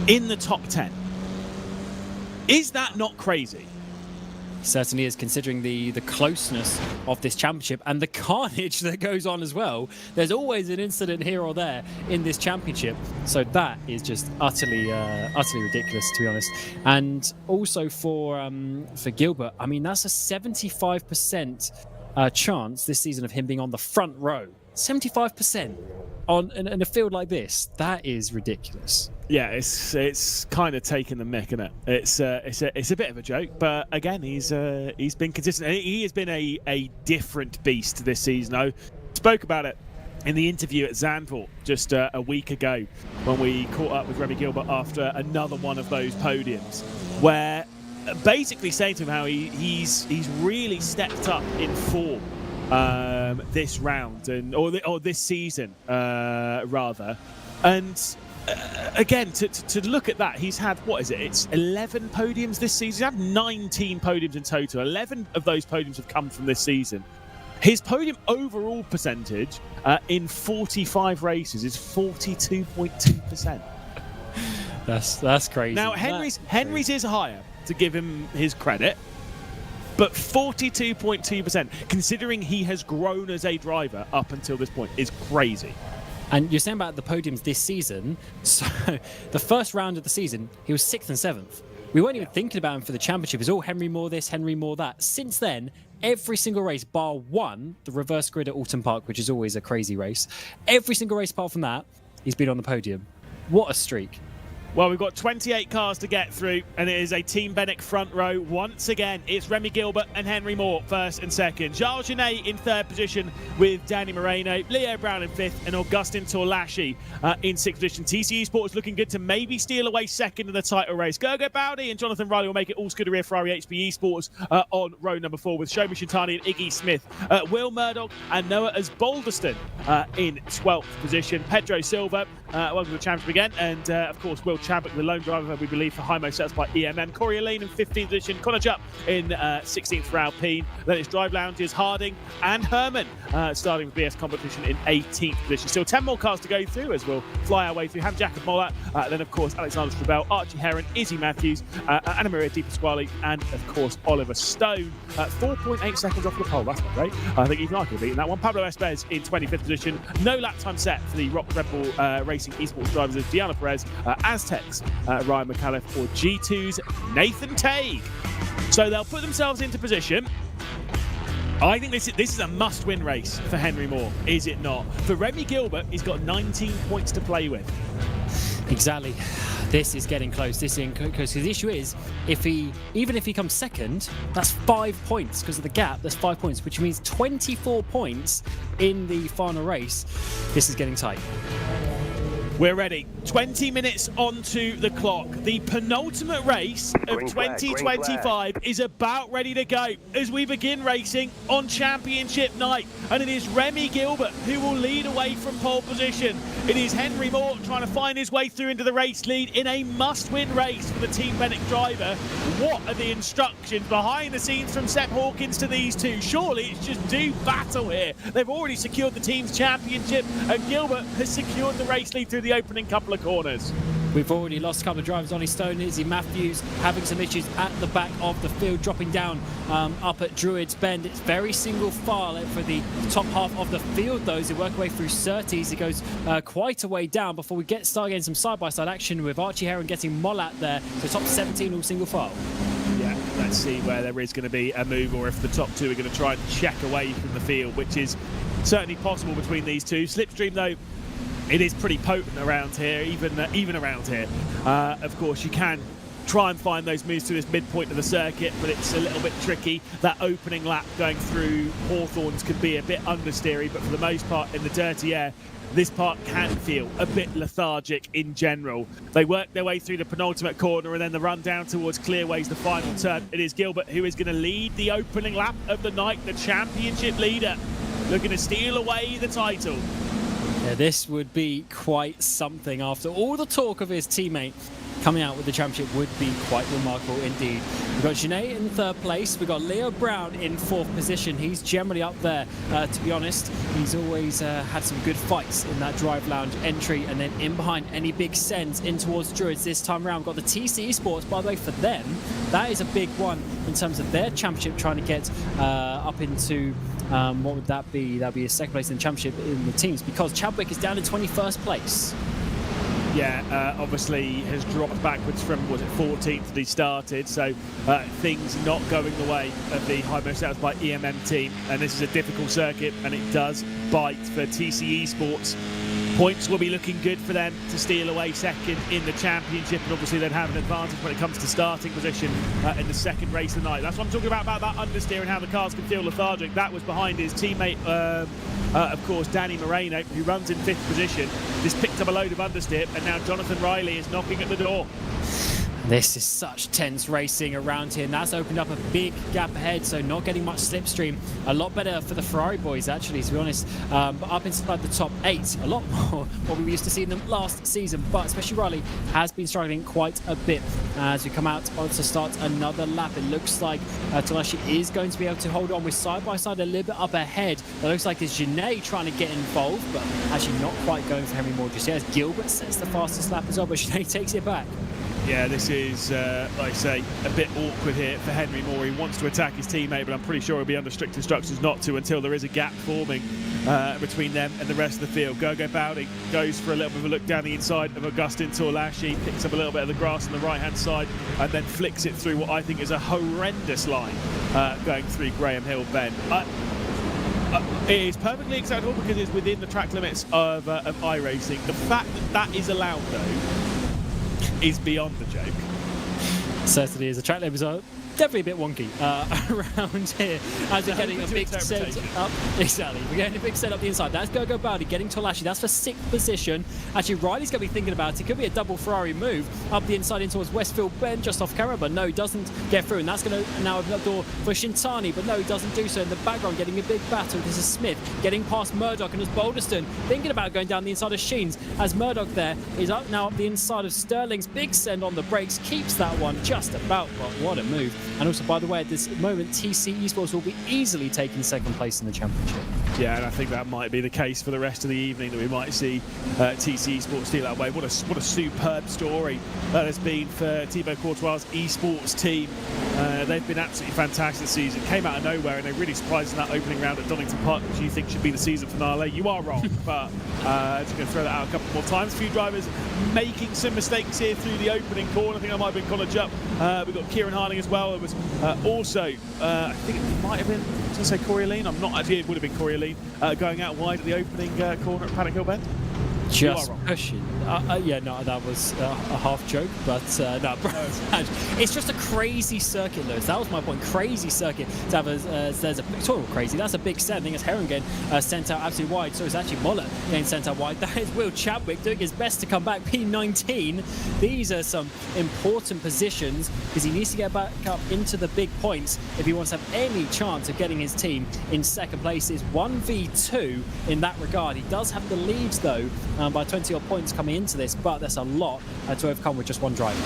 in the top 10. Is that not crazy? Certainly is, considering the closeness of this championship and the carnage that goes on as well. There's always an incident here or there in this championship, so that is just utterly ridiculous, to be honest. And also for Gilbert, I mean, that's a 75% chance this season of him being on the front row. 75% in a field like this. That is ridiculous. Yeah, it's kind of taking the mick, isn't it? It's a bit of a joke, but again, he's been consistent. He has been a different beast this season. I spoke about it in the interview at Zandvoort just a week ago when we caught up with Remy Gilbert after another one of those podiums, where basically saying to him how he's really stepped up in form this round or this season rather, and again to look at that, he's had, what is it, it's 11 podiums this season. He's had 19 podiums in total. 11 of those podiums have come from this season. His podium overall percentage in 45 races is 42.2%. That's crazy. Now Henry's is higher, to give him his credit, but 42.2%, considering he has grown as a driver up until this point, is crazy. And you're saying about the podiums this season, so the first round of the season, he was 6th and 7th. We weren't even thinking about him for the championship. It's all Henry Moore this, Henry Moore that. Since then, every single race, bar one, the reverse grid at Alton Park, which is always a crazy race, every single race apart from that, he's been on the podium. What a streak. Well, we've got 28 cars to get through, and it is a Team Benek front row. Once again, it's Remy Gilbert and Henry Moore first and second. Charles Genet in 3rd position with Danny Moreno, Leo Brown in 5th, and Augustin Torlashi in 6th position. TC Esports looking good to maybe steal away 2nd in the title race. Gergo Bowdy and Jonathan Riley will make it all Scuderia Ferrari HP Esports on row number 4 with Shomi Shintani and Iggy Smith. Will Murdoch and Noah Asbalderston in 12th position. Pedro Silva, welcome to the championship again, and of course Will Chadwick, the lone driver, we believe, for Hymo, sets by EMM. Corey Lane in 15th position. Connor Jupp in 16th for Alpine. Then it's Drive Lounges, Harding and Herman starting with BS Competition in 18th position. Still 10 more cars to go through as we'll fly our way through. Ham Jacob Molat, then of course Alexander Strabel, Archie Heron, Izzy Matthews, Anna Maria Di Pasquale, and of course Oliver Stone. 4.8 seconds off the pole, that's not great. I think even I could have beaten that one. Pablo Espez in 25th position. No lap time set for the Rock Red Bull Racing Esports drivers as Diana Perez, Aztecs, Ryan McAuliffe, or G2's Nathan Tague. So they'll put themselves into position. I think this is a must-win race for Henry Moore, is it not? For Remy Gilbert, he's got 19 points to play with. Exactly. This is getting close. This is getting close. Because the issue is, even if he comes second, that's 5 points. Because of the gap, that's 5 points, which means 24 points in the final race. This is getting tight. We're ready. 20 minutes onto the clock. The penultimate race of 2025 is about ready to go as we begin racing on championship night. And it is Remy Gilbert who will lead away from pole position. It is Henry Moore trying to find his way through into the race lead in a must-win race for the Team Fenwick driver. What are the instructions behind the scenes from Seb Hawkins to these two? Surely it's just do battle here. They've already secured the team's championship, and Gilbert has secured the race lead through the opening couple of corners. We've already lost a couple of drivers. Ollie Stone, Izzy Matthews having some issues at the back of the field, dropping down up at Druids Bend. It's very single file for the top half of the field, though, as they work away through Surtees. It goes quite a way down before we start getting some side-by-side action with Archie Heron getting Molat there. So top 17 all single file. Yeah, let's see where there is going to be a move, or if the top two are going to try and check away from the field, which is certainly possible between these two. Slipstream, though, it is pretty potent around here, even around here. Of course, you can try and find those moves to this midpoint of the circuit, but it's a little bit tricky. That opening lap going through Hawthorns could be a bit understeery, but for the most part, in the dirty air, this part can feel a bit lethargic in general. They work their way through the penultimate corner, and then the run down towards Clearways, the final turn. It is Gilbert who is going to lead the opening lap of the night, the championship leader, looking to steal away the title. Yeah, this would be quite something. After all the talk of his teammate, coming out with the championship would be quite remarkable indeed. We've got Janae in third place. We've got Leo Brown in fourth position. He's generally up there, to be honest. He's always had some good fights in that Drive Lounge entry, and then in behind any big sends in towards Druids this time around. We've got the TC Esports, by the way, for them. That is a big one in terms of their championship, trying to get up into what would that be? That would be a second place in the championship in the teams, because Chadwick is down in 21st place. Yeah, obviously has dropped backwards from, was it 14th that he started, so things not going the way of the Hymo sets by EMM team, and this is a difficult circuit, and it does bite for TC Esports. Points will be looking good for them to steal away second in the championship, and obviously they'd have an advantage when it comes to starting position in the second race of the night. That's what I'm talking about that understeer and how the cars can feel lethargic. That was behind his teammate, of course, Danny Moreno, who runs in 5th position. Just picked up a load of understeer, and now Jonathan Riley is knocking at the door. This is such tense racing around here, and that's opened up a big gap ahead, so not getting much slipstream. A lot better for the Ferrari boys, actually, to be honest. But up inside the top 8, a lot more what we used to see in them last season. But especially Riley has been struggling quite a bit as we come out to start another lap. It looks like Tanashi is going to be able to hold on with side-by-side a little bit up ahead. It looks like it's Janae trying to get involved, but actually not quite going for Henry Moore just yet, as Gilbert sets the fastest lap as well, but Janae takes it back. Yeah, this is, like I say, a bit awkward here for Henry Moore. He wants to attack his teammate, but I'm pretty sure he'll be under strict instructions not to until there is a gap forming between them and the rest of the field. Gogo Bowding goes for a little bit of a look down the inside of Augustin Torlashi, picks up a little bit of the grass on the right-hand side, and then flicks it through what I think is a horrendous line going through Graham Hill Bend. It is perfectly acceptable because it's within the track limits of iRacing. The fact that that is allowed, though, is beyond the joke. Certainly is. The track limits are definitely a bit wonky around here as we're getting a big set up. Exactly, we're getting a big set up the inside. That's Gogo Baldi getting Tolashi. That's for 6th position. Actually, Riley's going to be thinking about it. Could be a double Ferrari move up the inside in towards Westfield Bend, just off camera, but no, he doesn't get through, and that's going to now open up the door for Shintani, but no, he doesn't do so. In the background, getting a big battle. This is Smith getting past Murdoch, and as Boulderstone thinking about going down the inside of Sheens, as Murdoch there is up now up the inside of Sterling's. Big send on the brakes, keeps that one just about, but what a move. And also, by the way, at this moment, TC Esports will be easily taking 2nd place in the championship. Yeah, and I think that might be the case for the rest of the evening, that we might see TC Esports steal that way. What a superb story that has been for Thibaut Courtois' esports team. They've been absolutely fantastic this season. Came out of nowhere, and they really surprised in that opening round at Donington Park, which you think should be the season finale. You are wrong, but just going to throw that out a couple more times. A few drivers making some mistakes here through the opening corner. I think that might have been Connor Jupp. We've got Kieran Harding as well. It was also, I think it might have been, did I say Corey Lean? I'm not actually, it would have been Corey Lean going out wide at the opening corner at Paddock Hill Bend. Just pushing. Yeah, no, that was a half joke, but no, it's just a crazy circuit, Lewis. That was my point. Crazy circuit to have there's a total crazy. That's a big set. I think it's Heron getting sent out absolutely wide. So it's actually Moller getting sent out wide. That is Will Chadwick doing his best to come back. P19. These are some important positions because he needs to get back up into the big points if he wants to have any chance of getting his team in 2nd place. It's 1v2 in that regard. He does have the leads though by 20 odd points coming into this, but that's a lot to overcome with just one driver.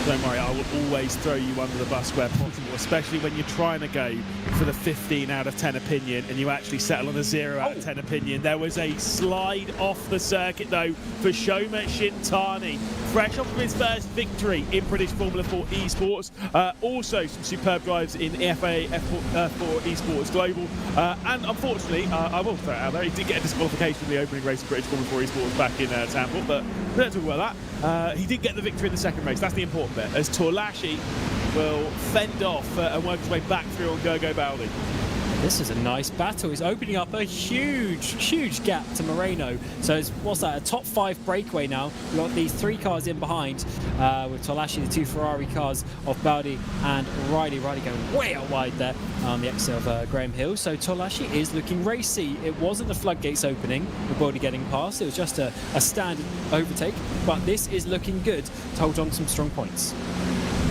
Don't worry, I will always throw you under the bus where possible, especially when you're trying to go for the 15 out of 10 opinion and you actually settle on a 0 out of 10 opinion. There was a slide off the circuit though for Shoma Shintani, fresh off of his first victory in British Formula 4 Esports. Also some superb drives in FA F4 Esports Global, and unfortunately, I will throw it out there, he did get a disqualification in the opening race of British Formula 4 Esports back in Tampa, but we don't talk about that. He did get the victory in the 2nd race. That's the important bit, as Tolashi will fend off and work his way back through on Gogo Baldi. This is a nice battle. He's opening up a huge gap to Moreno. So it's, what's that, a top 5 breakaway now. We've got these 3 cars in behind with Tolashi, the 2 Ferrari cars of Baldi and Riley. Riley going way out wide there on the exit of Graham Hill. So Tolashi is looking racy. It wasn't the floodgates opening with Baldi getting past. It was just a standard overtake. But this is looking good to hold on to some strong points.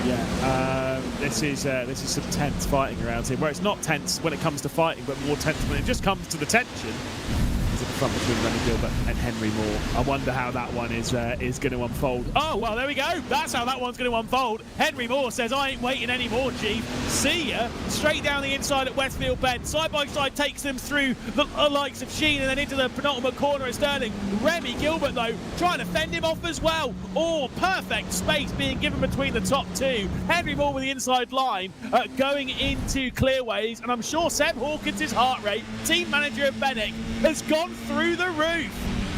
Yeah, this is some tense fighting around here, where it's not tense when it comes to fighting, but more tense when it just comes to the tension. It's at the front between Remy Gilbert and Henry Moore. I wonder how that one is going to unfold. Oh, well, there we go. That's how that one's going to unfold. Henry Moore says, I ain't waiting anymore, Chief. See ya. Straight down the inside at Westfield Bend. Side by side takes them through the likes of Sheen and then into the penultimate corner at Sterling. Remy Gilbert, though, trying to fend him off as well. Oh, perfect space being given between the top 2. Henry Moore with the inside line going into clearways. And I'm sure Seb Hawkins' heart rate, team manager of Bennett, has gone through the roof.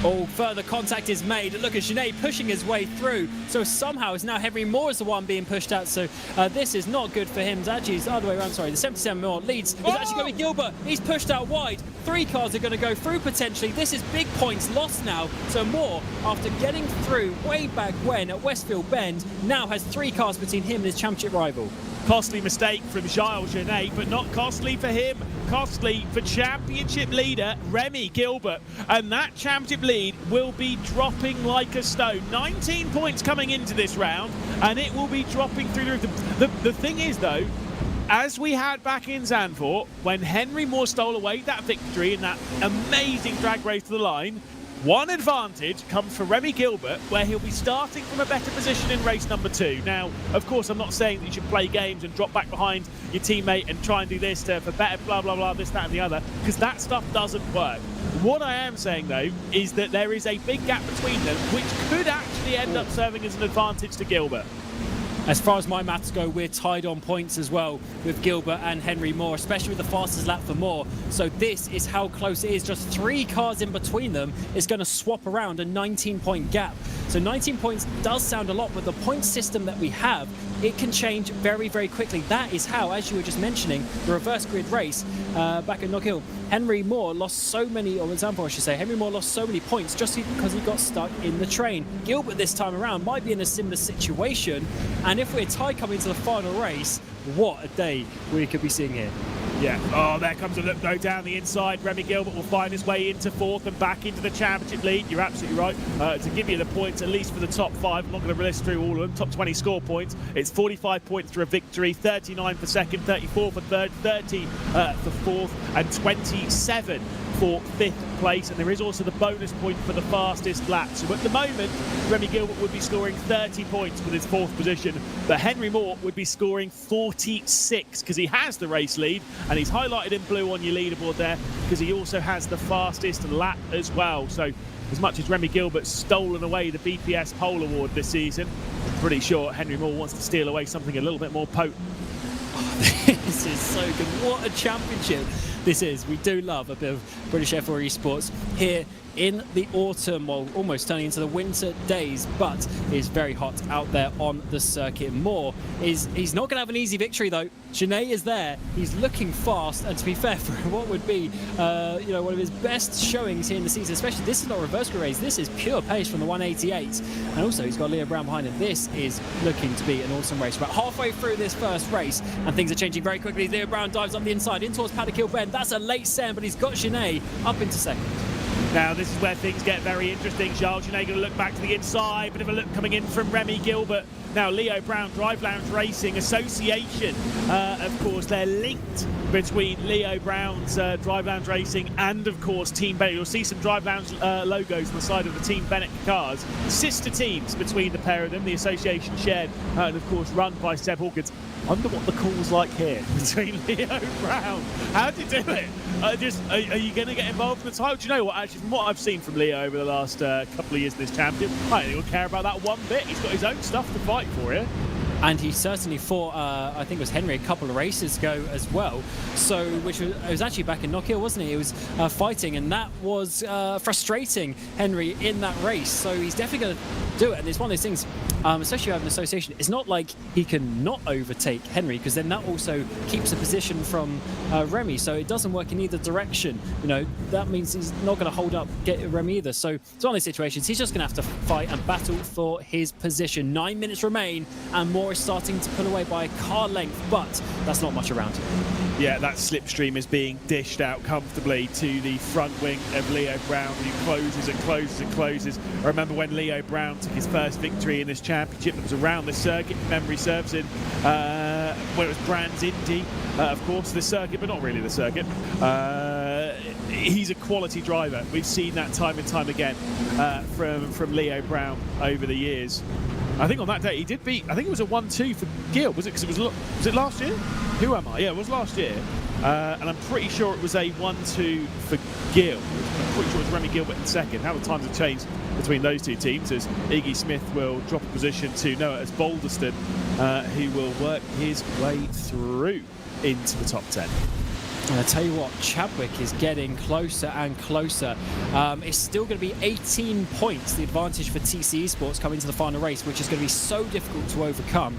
Oh, further contact is made. Look at Sinead pushing his way through. So somehow it's now Henry Moore is the one being pushed out. So this is not good for him. It's actually the other way around. Sorry, the 77 Moore leads. It's actually going to be Gilbert. He's pushed out wide. 3 cars are going to go through potentially. This is big points lost now. So Moore, after getting through way back when at Westfield Bend, now has 3 cars between him and his championship rival. Costly mistake from Giles Genet, but not costly for him. Costly for championship leader Remy Gilbert. And that championship lead will be dropping like a stone. 19 points coming into this round, and it will be dropping through the roof. The thing is, though, as we had back in Zandvoort, when Henry Moore stole away that victory in that amazing drag race to the line, one advantage comes for Remy Gilbert, where he'll be starting from a better position in race number 2. Now, of course, I'm not saying that you should play games and drop back behind your teammate and try and do this for better, blah, blah, blah, this, that, and the other, because that stuff doesn't work. What I am saying, though, is that there is a big gap between them, which could actually end up serving as an advantage to Gilbert. As far as my maths go, we're tied on points as well with Gilbert and Henry Moore, especially with the fastest lap for Moore. So this is how close it is. Just 3 cars in between them is going to swap around a 19-point gap. So 19 points does sound a lot, but the point system that we have it can change very, very quickly. That is how, as you were just mentioning, the reverse grid race back at Knock Hill, Henry Moore lost so many, or example I should say, Henry Moore lost so many points just because he got stuck in the train. Gilbert this time around might be in a similar situation, and if we're tied coming to the final race, what a day we could be seeing here. Yeah. Oh, there comes a look though down the inside. Remy Gilbert will find his way into fourth and back into the championship lead. You're absolutely right. To give you the points, at least for the top 5, I'm not going to list through all of them. Top 20 score points. It's 45 points for a victory, 39 for second, 34 for third, 30 for fourth, and 27 for 5th place. And there is also the bonus point for the fastest lap. So at the moment, Remy Gilbert would be scoring 30 points with his 4th position, but Henry Moore would be scoring 46 because he has the race lead, and he's highlighted in blue on your leaderboard there because he also has the fastest lap as well. So as much as Remy Gilbert's stolen away the BPS Pole Award this season, I'm pretty sure Henry Moore wants to steal away something a little bit more potent. This is so good. What a championship this is. We do love a bit of British F4 Esports here in the autumn, well, almost turning into the winter days, but it's very hot out there on the circuit. Moore he's not going to have an easy victory though. Janae is there. He's looking fast, and to be fair, for what would be one of his best showings here in the season, especially this is not reverse grid race, this is pure pace from the 188, and also he's got Leo Brown behind him. This is looking to be an awesome race. About halfway through this first race, and things are changing very quickly. Leo Brown dives up the inside in towards Paddock Hill Bend. That's a late send, but he's got Janae up into second. Now this is where things get very interesting. Charles Janae going to look back to the inside. Bit of a look coming in from Remy Gilbert. Now Leo Brown, Drive Lounge Racing Association. Of course, they're linked between Leo Brown's Drive Lounge Racing and, of course, Team Bennett. You'll see some Drive Lounge logos on the side of the Team Bennett cars. Sister teams between the pair of them. The association shared and, of course, run by Seb Hawkins. I wonder what the call's like here between Leo Brown. How'd you do it? Are you going to get involved in the title? Do you know what? Actually, from what I've seen from Leo over the last couple of years in this championship, I don't even care about that one bit. He's got his own stuff to fight for here. And he certainly fought, I think it was Henry a couple of races ago as well. So, it was actually back in Knock Hill, wasn't he? He was fighting, and that was frustrating Henry in that race. So he's definitely going to do it. And it's one of those things, especially having an association, it's not like he can not overtake Henry, because then that also keeps the position from Remy. So it doesn't work in either direction. That means he's not going to hold up Remy either. So it's one of those situations. He's just going to have to fight and battle for his position. 9 minutes remain, and Moore is starting to pull away by a car length, but that's not much around him. Yeah, that slipstream is being dished out comfortably to the front wing of Leo Brown, who closes and closes and closes. I remember when Leo Brown took his first victory in this championship. It was around the circuit, if memory serves him, when it was Brands Indy, of course, the circuit, but not really the circuit. He's a quality driver. We've seen that time and time again from Leo Brown over the years. I think on that day he did beat, I think it was a 1-2 for Gil, was it? Because was it last year? Who am I? Yeah, it was last year. And I'm pretty sure it was a 1-2 for Gil. I'm pretty sure it was Remy Gilbert in second. How the times have changed between those two teams, as Iggy Smith will drop a position to Noah Balderston, who will work his way through into the top 10. And I tell you what, Chadwick is getting closer and closer. It's still going to be 18 points, the advantage for TC Esports coming to the final race, which is going to be so difficult to overcome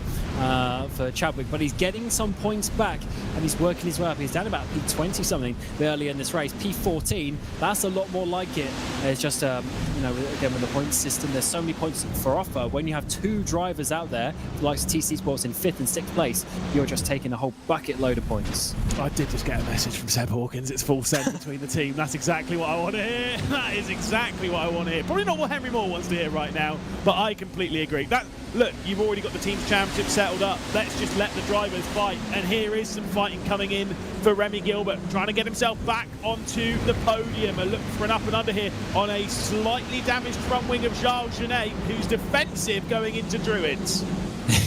for Chadwick. But he's getting some points back, and he's working his way up. He's down about P20 something earlier in this race. P14, that's a lot more like it. It's just, again, with the point system, there's so many points for offer. When you have two drivers out there, the likes of TC Esports in 5th and 6th place, you're just taking a whole bucket load of points. I did just get a message from Seb Hawkins. It's full send between the team. That's exactly what I want to hear. That is exactly what I want to hear. Probably not what Henry Moore wants to hear right now, but I completely agree. Look, you've already got the team's championship settled up. Let's just let the drivers fight. And here is some fighting coming in for Remy Gilbert, trying to get himself back onto the podium. A look for an up and under here on a slightly damaged front wing of Charles Genet, who's defensive going into Druids.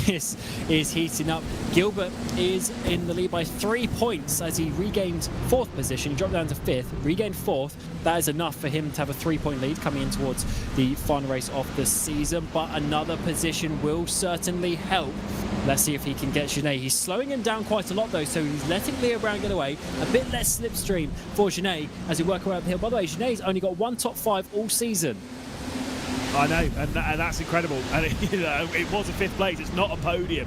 This is heating up. Gilbert is in the lead by 3 points as he regained 4th position. He dropped down to 5th, regained 4th. That is enough for him to have a 3-point lead coming in towards the final race of the season, but another position will certainly help. Let's see if he can get Genet. He's slowing him down quite a lot though, so he's letting Leo Brown get away. A bit less slipstream for Genet as he work around the hill. By the way, Genet's only got 1 top 5 all season. I know, and that's incredible. And it was a 5th place. It's not a podium.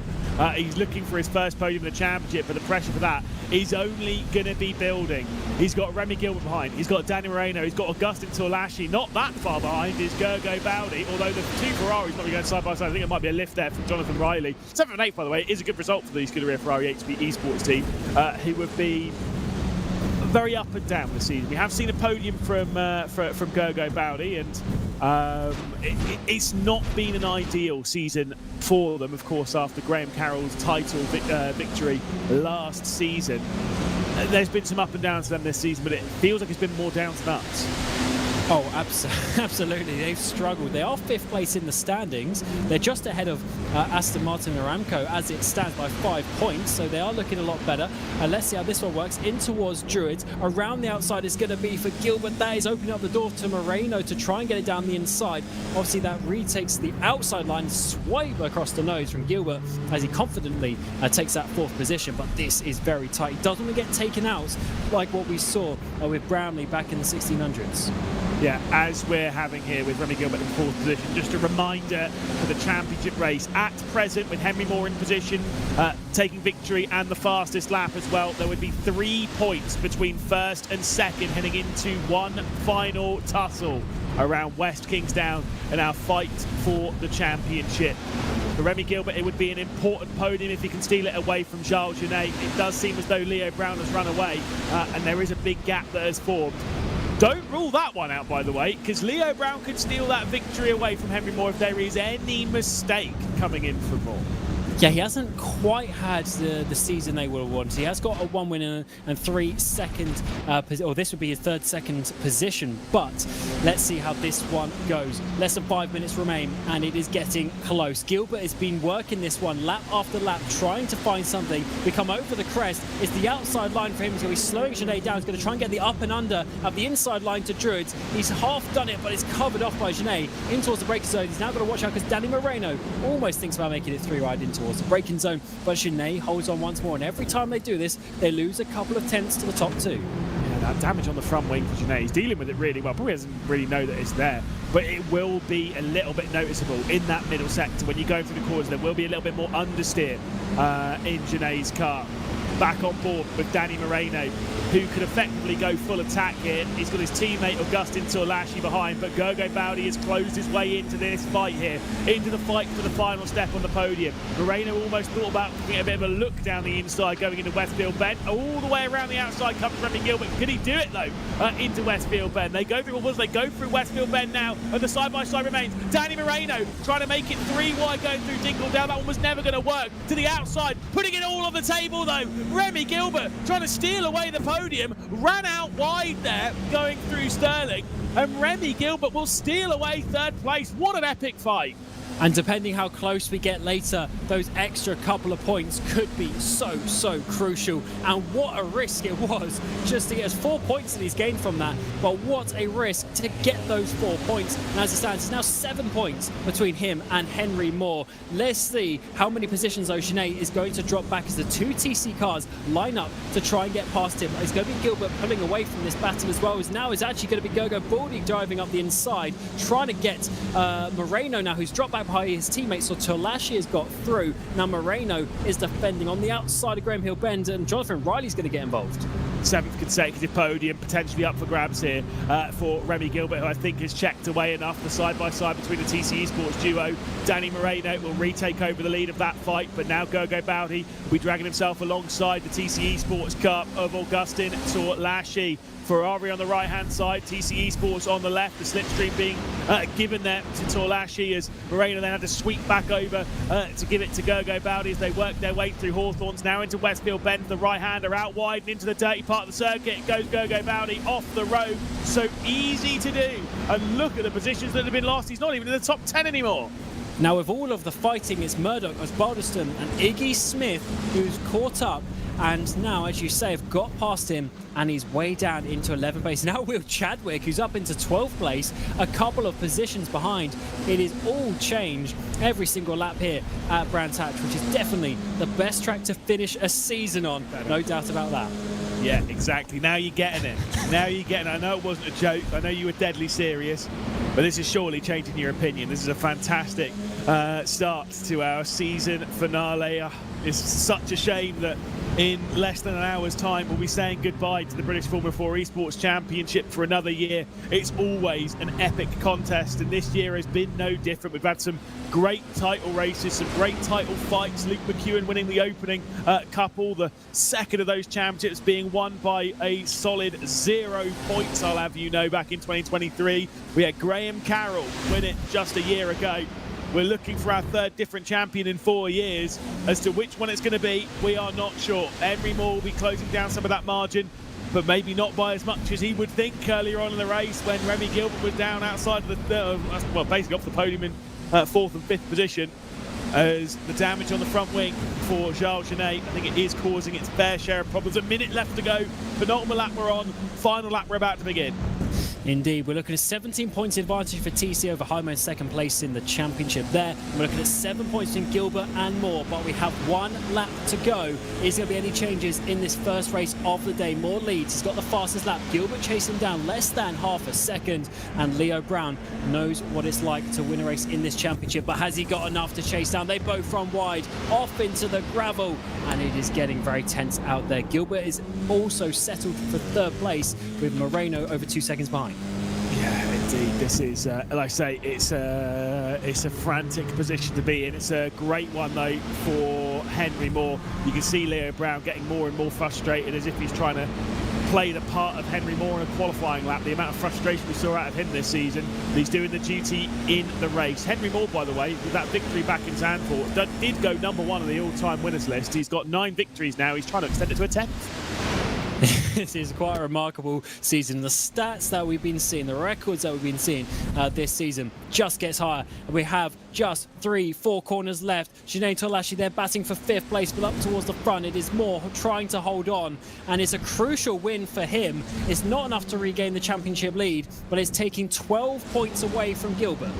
He's looking for his first podium in the championship, but the pressure for that is only going to be building. He's got Remy Gilbert behind. He's got Danny Moreno. He's got Augustin Torlaschi. Not that far behind is Gergo Bowdy, although the two Ferraris not going side by side. I think it might be a lift there from Jonathan Riley. 7th and 8th, by the way, is a good result for the Scuderia Ferrari HP Esports team, who have been very up and down this season. We have seen a podium from Gergo Bowdy, and it's not been an ideal season for them, of course, after Graham Carroll's title victory last season. There's been some up and downs to them this season, but it feels like it's been more downs than ups. Oh, absolutely. They've struggled. They are 5th place in the standings. They're just ahead of Aston Martin and Aramco as it stands by 5 points, so they are looking a lot better. Let's see how this one works. In towards Druids. Around the outside is going to be for Gilbert. That is opening up the door to Moreno to try and get it down the inside. Obviously, that retakes the outside line, swipe across the nose from Gilbert as he confidently takes that 4th position, but this is very tight. He doesn't want to get taken out like what we saw with Brownlee back in the 1600s. Yeah, as we're having here with Remy Gilbert in 4th position, just a reminder for the championship race at present with Henry Moore in position, taking victory and the fastest lap as well. There would be 3 points between 1st and 2nd heading into one final tussle around West Kingsdown and our fight for the championship. For Remy Gilbert, it would be an important podium if he can steal it away from Charles Genet. It does seem as though Leo Brown has run away, and there is a big gap that has formed. Don't rule that one out, by the way, because Leo Brown could steal that victory away from Henry Moore if there is any mistake coming in for Moore. Yeah, he hasn't quite had the season they would have wanted. He has got a 1 win and 3 second, or this would be his 3rd second position, but let's see how this one goes. Less than 5 minutes remain, and it is getting close. Gilbert has been working this one lap after lap, trying to find something. We come over the crest. It's the outside line for him. He's going to be slowing Genet down. He's going to try and get the up and under of the inside line to Druids. He's half done it, but it's covered off by Genet in towards the braking zone. He's now got to watch out because Danny Moreno almost thinks about making it 3 wide in towards the braking zone, but Genet holds on once more, and every time they do this, they lose a couple of tenths to the top 2. Yeah, that damage on the front wing for Genet, he's dealing with it really well. Probably doesn't really know that it's there, but it will be a little bit noticeable in that middle sector. When you go through the corners, there will be a little bit more understeer in Genet's car. Back on board with Danny Moreno, who could effectively go full attack here. He's got his teammate Augustin Torlaschi behind, but Gergo Bowdy has closed his way into this fight here, into the fight for the final step on the podium. Moreno almost thought about getting a bit of a look down the inside, going into Westfield Bend. All the way around the outside comes Remy Gilbert. Could he do it though? Into Westfield Bend. They go through they go through Westfield Bend now, and the side-by-side remains. Danny Moreno trying to make it 3 wide going through Dingle-Dale. That one was never going to work. To the outside, putting it all on the table though. Remy Gilbert trying to steal away the podium, ran out wide there going through Sterling, and Remy Gilbert will steal away 3rd place. What an epic fight. And depending how close we get later, those extra couple of points could be so crucial. And what a risk it was just to get us 4 points that he's gained from that. But what a risk to get those 4 points. And as it stands, it's now 7 points between him and Henry Moore. Let's see how many positions Genet is going to drop back as the 2 TC cars line up to try and get past him. It's going to be Gilbert pulling away from this battle as well. As now it's actually going to be Gergo Bowdy driving up the inside, trying to get Moreno now, who's dropped back by his teammates. So Torlaschi has got through. Now Moreno is defending on the outside of Graham Hill Bend, and Jonathan Riley's going to get involved. 7th consecutive podium potentially up for grabs here for Remy Gilbert, who I think has checked away enough. The side-by-side between the TC Esports duo. Danny Moreno will retake over the lead of that fight, but now Gergo Bowdy will be dragging himself alongside the TC Esports Cup of Augustin Torlaschi. Ferrari on the right-hand side, TC Esports on the left, the slipstream being given there to Torlaschi as Moreno then had to sweep back over to give it to Gergo Bowdy as they work their way through Hawthorns, now into Westfield Bend. The right-hander out wide and into the dirty part of the circuit goes Gergo Bowdy off the road. So easy to do. And look at the positions that have been lost. He's not even in the top 10 anymore. Now with all of the fighting, it's Murdoch, it's Balderston and Iggy Smith who's caught up. And now, as you say, have got past him, and he's way down into 11th place. Now Will Chadwick, who's up into 12th place, a couple of positions behind. It is all changed every single lap here at Brands Hatch, which is definitely the best track to finish a season on. No doubt about that. Yeah, exactly. Now you're getting it. Now you're getting it. I know it wasn't a joke. I know you were deadly serious. But this is surely changing your opinion. This is a fantastic start to our season finale. It's such a shame that in less than an hour's time we'll be saying goodbye to the British F4 Esports Championship for another year. It's always an epic contest, and this year has been no different. We've had some great title races, some great title fights. Luke McEwen winning the opening couple, the second of those championships being won by a solid 0 points, I'll have you know, back in 2023. We had Graham Carroll win it just a year ago. We're looking for our third different champion in 4 years. As to which one it's going to be, we are not sure. Henry Moore will be closing down some of that margin, but maybe not by as much as he would think earlier on in the race when Remy Gilbert was down outside of the, well, basically off the podium in 4th and 5th position. As the damage on the front wing for Charles Genet, I think it is causing its fair share of problems. A minute left to go. Penultimate lap we're on. Final lap we're about to begin. Indeed, we're looking at 17 points advantage for TC over Hymo in second place in the championship there. We're looking at 7 points in Gilbert and Moore, but we have 1 lap to go. Is there going to be any changes in this first race of the day? Moore leads, he's got the fastest lap. Gilbert chasing down less than half a second, and Leo Brown knows what it's like to win a race in this championship, but has he got enough to chase down? They both run wide, off into the gravel, and it is getting very tense out there. Gilbert is also settled for third place with Moreno over 2 seconds behind. Yeah, indeed. This is, like I say, it's a frantic position to be in. It's a great one, though, for Henry Moore. You can see Leo Brown getting more and more frustrated, as if he's trying to play the part of Henry Moore in a qualifying lap. The amount of frustration we saw out of him this season, he's doing the duty in the race. Henry Moore, by the way, with that victory back in Zandvoort, did go #1 on the all-time winners list. He's got 9 victories now. He's trying to extend it to a 10th. This is quite a remarkable season. The stats that we've been seeing, the records that we've been seeing this season just gets higher. We have just 3-4 corners left. Sinead Tolashi there batting for 5th place, but up towards the front. It is Moore trying to hold on, and it's a crucial win for him. It's not enough to regain the championship lead, but it's taking 12 points away from Gilbert.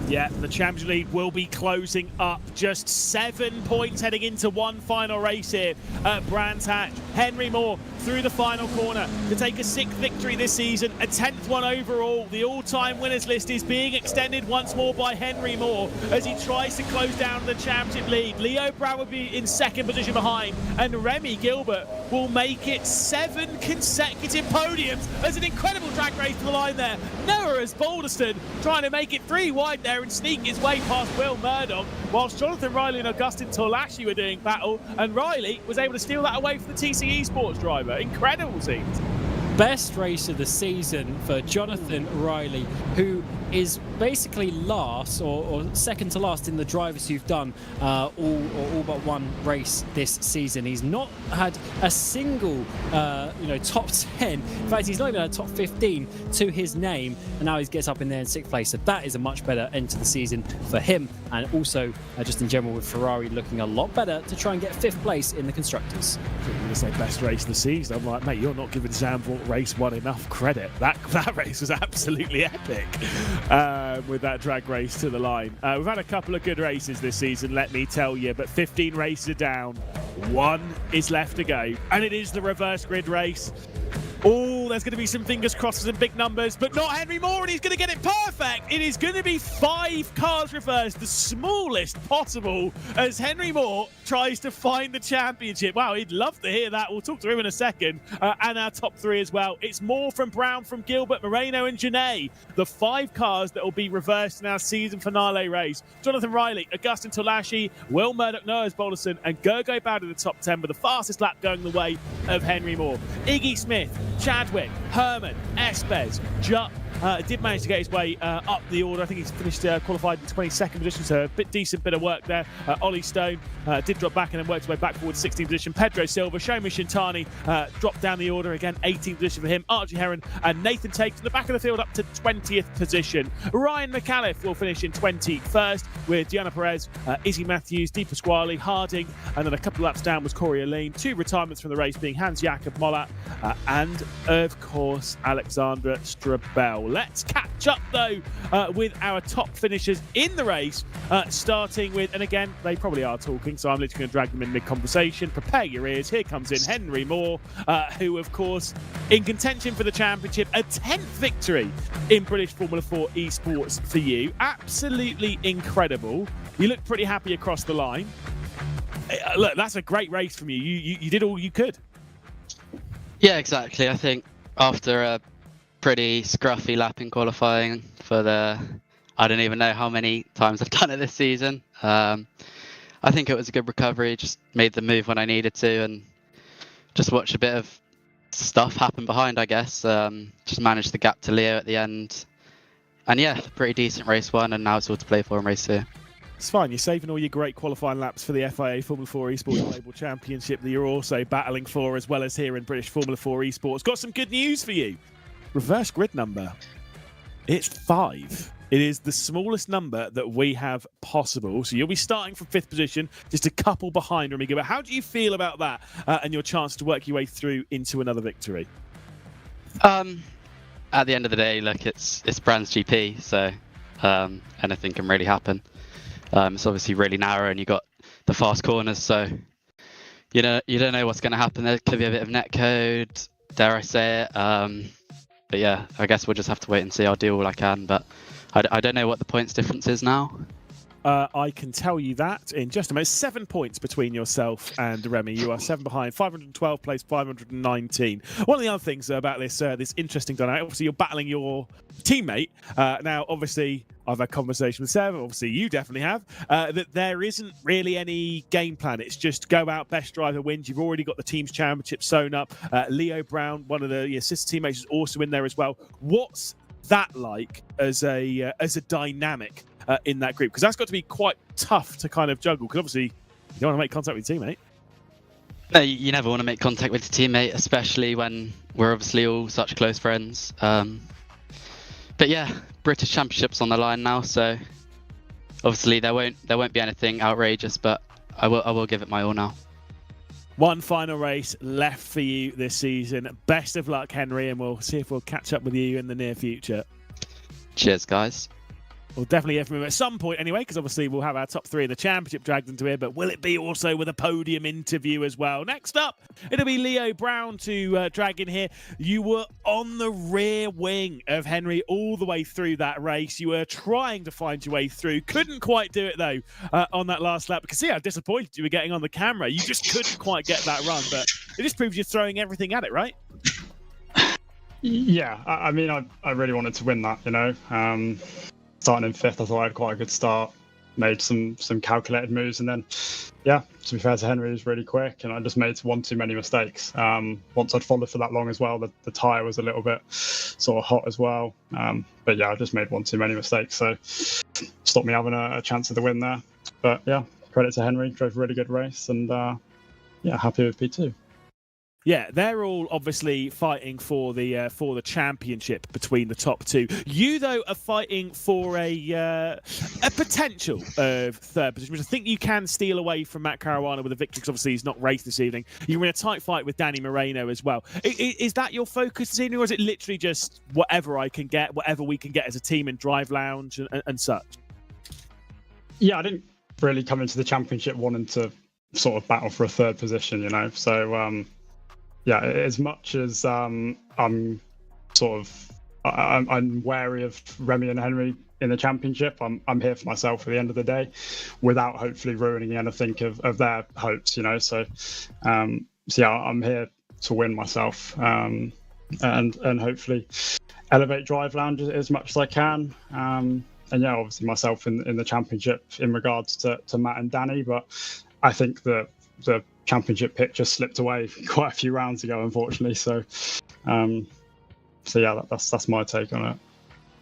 Yeah, the championship lead will be closing up. Just 7 points heading into one final race here at Brands Hatch. Henry Moore through the final corner to take a 6th victory this season, a 10th one overall. The all-time winners list is being extended once more by Henry Moore as he tries to close down the championship lead. Leo Brown will be in 2nd position behind, and Remy Gilbert will make it 7 consecutive podiums as an incredible drag race to the line there. Noah Balderston trying to make it 3 wide there and sneak his way past Will Murdoch, whilst Jonathan Riley and Augustin Tolashi were doing battle, and Riley was able to steal that away from the TC Esports driver. Incredible scenes. Best race of the season for Jonathan Riley, who is basically last or second to last in the drivers who've done all but one race this season. He's not had a single top 10. In fact, he's not even had a top 15 to his name, and now he gets up in there in 6th place. So that is a much better end to the season for him, and also just in general with Ferrari looking a lot better to try and get 5th place in the constructors. I'm going to say best race of the season. I'm like, mate, you're not giving Zandvoort race 1 enough credit. That race was absolutely epic. With that drag race to the line. We've had a couple of good races this season, let me tell you, but 15 races are down. 1 is left to go, and it is the reverse grid race. Oh, there's going to be some fingers crossed for some big numbers, but not Henry Moore, and he's going to get it perfect. It is going to be 5 cars reversed, the smallest possible, as Henry Moore tries to find the championship. Wow, he'd love to hear that. We'll talk to him in a second, and our top 3 as well. It's Moore from Brown, from Gilbert, Moreno and Genet, the 5 cars that will be reversed in our season finale race. Jonathan Riley, Augustin Tolashi, Will Murdoch, Noah Balderston and Gergo Bowd in the top 10, with the fastest lap going the way of Henry Moore. Iggy Smith, Chadwick, Herman, Espes, Jupp did manage to get his way up the order. I think he's finished qualified in 22nd position, so a decent bit of work there. Ollie Stone did drop back and then worked his way back forward to 16th position. Pedro Silva, Shoma Shintani dropped down the order again, 18th position for him. Archie Heron and Nathan Tate to the back of the field up to 20th position. Ryan McAuliffe will finish in 21st with Diana Perez, Izzy Matthews, Di Pasquale, Harding, and then a couple of laps down was Corey Aline. 2 retirements from the race being Hans Jakob Mollat and, of course, Alexandra Strabel. Let's catch up, though, with our top finishers in the race, starting with, and again, they probably are talking, so I'm literally going to drag them in mid-conversation. Prepare your ears. Here comes in Henry Moore, who, of course, in contention for the championship, a 10th victory in British Formula 4 Esports for you. Absolutely incredible. You look pretty happy across the line. Look, that's a great race from you. You did all you could. Yeah, exactly. I think after a pretty scruffy lap in qualifying for I don't even know how many times I've done it this season. I think it was a good recovery. Just made the move when I needed to, and just watched a bit of stuff happen behind, I guess. Just managed the gap to Leo at the end. And yeah, pretty decent race 1, and now it's all to play for in race 2. It's fine. You're saving all your great qualifying laps for the FIA Formula 4 Esports Global Championship that you're also battling for, as well as here in British Formula 4 Esports. Got some good news for you. Reverse grid number. It's 5. It is the smallest number that we have possible. So you'll be starting from 5th position, just a couple behind Remy Gilbert. How do you feel about that and your chance to work your way through into another victory? At the end of the day, look, it's Brands GP, so anything can really happen. It's obviously really narrow, and you got the fast corners, so you don't know what's going to happen. There could be a bit of netcode, dare I say it. But yeah, I guess we'll just have to wait and see. I'll do all I can, but I don't know what the points difference is now. I can tell you that in just a minute. 7 points between yourself and Remy. You are 7 behind. 512 plays 519. One of the other things about this interesting dynamic, obviously you're battling your teammate. Now, obviously, I've had conversation with Sev, obviously you definitely have, that there isn't really any game plan. It's just go out, best driver wins. You've already got the team's championship sewn up. Leo Brown, one of the sister teammates, is also in there as well. What's that like as a dynamic in that group? Because that's got to be quite tough to kind of juggle, because obviously you don't want to make contact with your teammate. No, you never want to make contact with your teammate, especially when we're obviously all such close friends. But yeah, British Championship's on the line now, so obviously there won't be anything outrageous, but I will give it my all now. One final race left for you this season. Best of luck, Henry, and we'll see if we'll catch up with you in the near future. Cheers, guys. We'll definitely hear from him at some point anyway, because obviously we'll have our top 3 in the championship dragged into here, but will it be also with a podium interview as well? Next up, it'll be Leo Brown to drag in here. You were on the rear wing of Henry all the way through that race. You were trying to find your way through. Couldn't quite do it, though, on that last lap. Because see how disappointed you were getting on the camera. You just couldn't quite get that run, but it just proves you're throwing everything at it, right? Yeah, I mean, I really wanted to win that, starting in 5th, I thought I had quite a good start, made some calculated moves, and then, yeah, to be fair to Henry, he was really quick, and I just made one too many mistakes. Once I'd followed for that long as well, the tyre was a little bit sort of hot as well. But yeah, I just made one too many mistakes, so stopped me having a chance of the win there. But yeah, credit to Henry, drove a really good race, and yeah, happy with P2. Yeah, they're all obviously fighting for the championship between the top 2. You, though, are fighting for a potential of 3rd position, which I think you can steal away from Matt Caruana with a victory, because obviously he's not raced this evening. You're in a tight fight with Danny Moreno as well. Is that your focus this evening, or is it literally just whatever I can get, whatever we can get as a team in Drive Lounge and such? Yeah, I didn't really come into the championship wanting to sort of battle for a 3rd position, so... yeah, as much as I'm wary of Remy and Henry in the championship, I'm here for myself at the end of the day, without hopefully ruining anything of their hopes, So yeah, I'm here to win myself, and hopefully elevate Drive Lounge as much as I can. And yeah, obviously myself in the championship in regards to Matt and Danny, but I think that the championship picture slipped away quite a few rounds ago, unfortunately. So yeah, that's my take on it.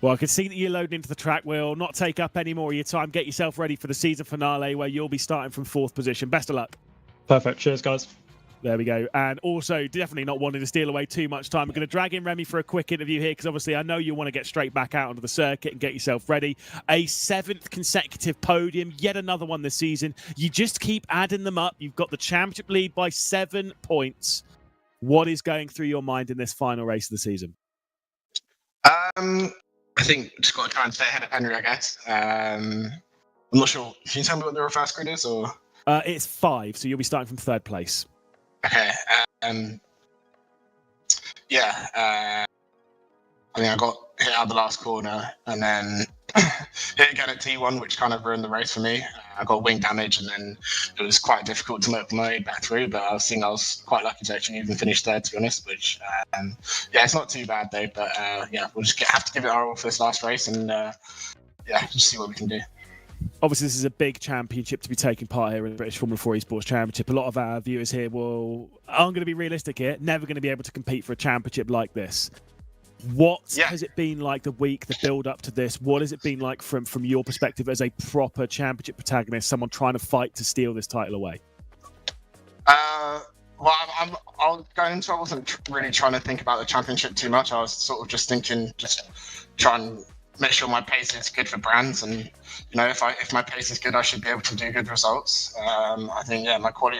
Well, I can see that you're loading into the track. We'll not take up any more of your time. Get yourself ready for the season finale, where you'll be starting from 4th position. Best of luck. Perfect. Cheers, guys. There we go. And also, definitely not wanting to steal away too much time, we're going to drag in Remy for a quick interview here, because obviously I know you want to get straight back out onto the circuit and get yourself ready. A 7th consecutive podium, yet another one this season. You just keep adding them up. You've got the championship lead by 7 points. What is going through your mind in this final race of the season? I think just got to try and stay ahead of Henry, I guess. I'm not sure. Can you tell me what the reverse grid is? Or it's 5, so you'll be starting from 3rd place. Okay. Yeah. I mean, I got hit out the last corner, and then hit again at T1, which kind of ruined the race for me. I got wing damage, and then it was quite difficult to make my way back through. But I was quite lucky to actually even finish third, to be honest. Which, yeah, it's not too bad though. But yeah, we'll just have to give it our all for this last race, and yeah, just see what we can do. Obviously, this is a big championship to be taking part here in the British Formula 4 Esports Championship. A lot of our viewers here I'm going to be realistic here, never going to be able to compete for a championship like this. What has it been like the week, the build up to this? What has it been like from your perspective as a proper championship protagonist, someone trying to fight to steal this title away? Well, I'll go into I wasn't really trying to think about the championship too much. I was sort of just thinking, just try and make sure my pace is good for brands, and you know, if my pace is good, I should be able to do good results. I think my quality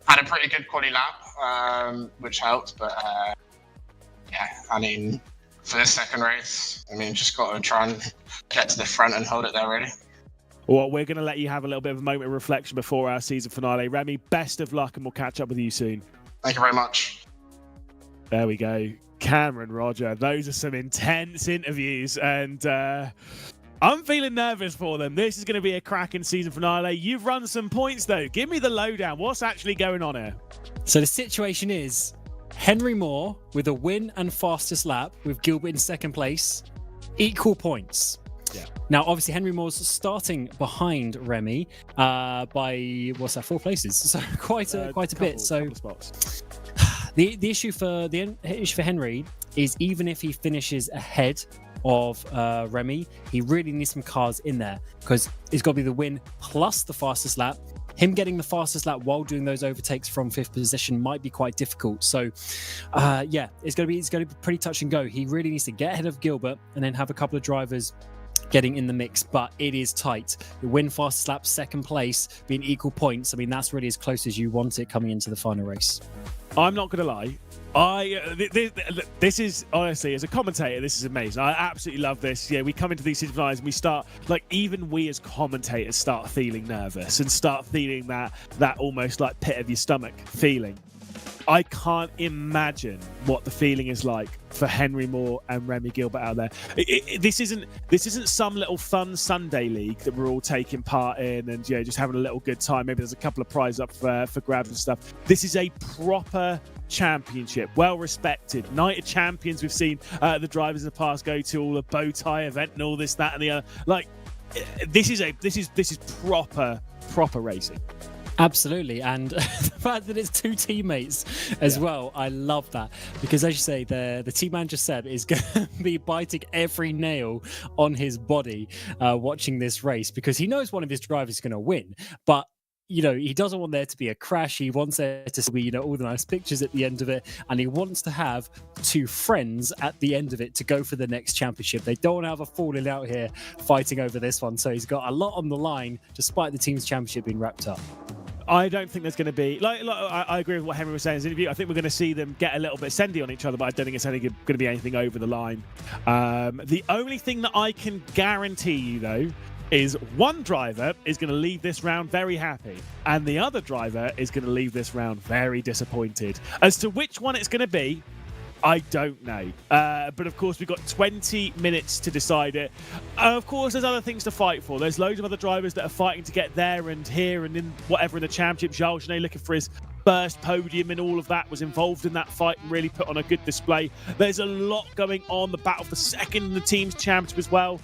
had a pretty good quality lap, which helped, but yeah, I mean, for the second race, I mean, just got to try and get to the front and hold it there, really. Well, we're going to let you have a little bit of a moment of reflection before our season finale. Remy, best of luck, and we'll catch up with you soon. Thank you very much. There we go. Cameron, Roger, those are some intense interviews, and I'm feeling nervous for them. This is going to be a cracking season finale. You've run some points, though. Give me the lowdown. What's actually going on here? So the situation is Henry Moore with a win and fastest lap, with Gilbert in second place, equal points. Yeah. Now, obviously, Henry Moore's starting behind Remy by 4 places, so quite a bit. So the issue for Henry is, even if he finishes ahead of Remy, he really needs some cars in there, because it's got to be the win plus the fastest lap. Him getting the fastest lap while doing those overtakes from 5th position might be quite difficult. So, yeah, it's going to be pretty touch and go. He really needs to get ahead of Gilbert and then have a couple of drivers getting in the mix, but it is tight. The win, fastest lap, second place, being equal points. I mean, that's really as close as you want it coming into the final race. I'm not going to lie. This is, honestly, as a commentator, this is amazing. I absolutely love this. Yeah, we come into these season finals and we start, like, even we as commentators start feeling nervous and start feeling that almost like pit of your stomach feeling. I can't imagine what the feeling is like for Henry Moore and Remy Gilbert out there. This isn't some little fun Sunday league that we're all taking part in and just having a little good time. Maybe there's a couple of prizes up for grabs and stuff. This is a proper championship, well respected. Night of Champions, we've seen the drivers in the past go to all the bow tie event and all this, that, and the other. Like, this is proper racing. Absolutely, and the fact that it's 2 teammates as well, I love that, because as you say, the team manager Seb is going to be biting every nail on his body watching this race, because he knows one of his drivers is going to win, but he doesn't want there to be a crash. He wants there to be, all the nice pictures at the end of it. And he wants to have 2 friends at the end of it to go for the next championship. They don't want to have a falling out here fighting over this one. So he's got a lot on the line, despite the team's championship being wrapped up. I don't think there's going to be... I agree with what Henry was saying in his interview. I think we're going to see them get a little bit sendy on each other, but I don't think it's going to be anything over the line. The only thing that I can guarantee you, though, is one driver is going to leave this round very happy, and the other driver is going to leave this round very disappointed. As to which one it's going to be, I don't know. But of course, we've got 20 minutes to decide it. Of course, there's other things to fight for. There's loads of other drivers that are fighting to get there and here and in whatever in the championship. Charles Genet looking for his first podium and all of that, was involved in that fight and really put on a good display. There's a lot going on. The battle for second in the team's championship as well.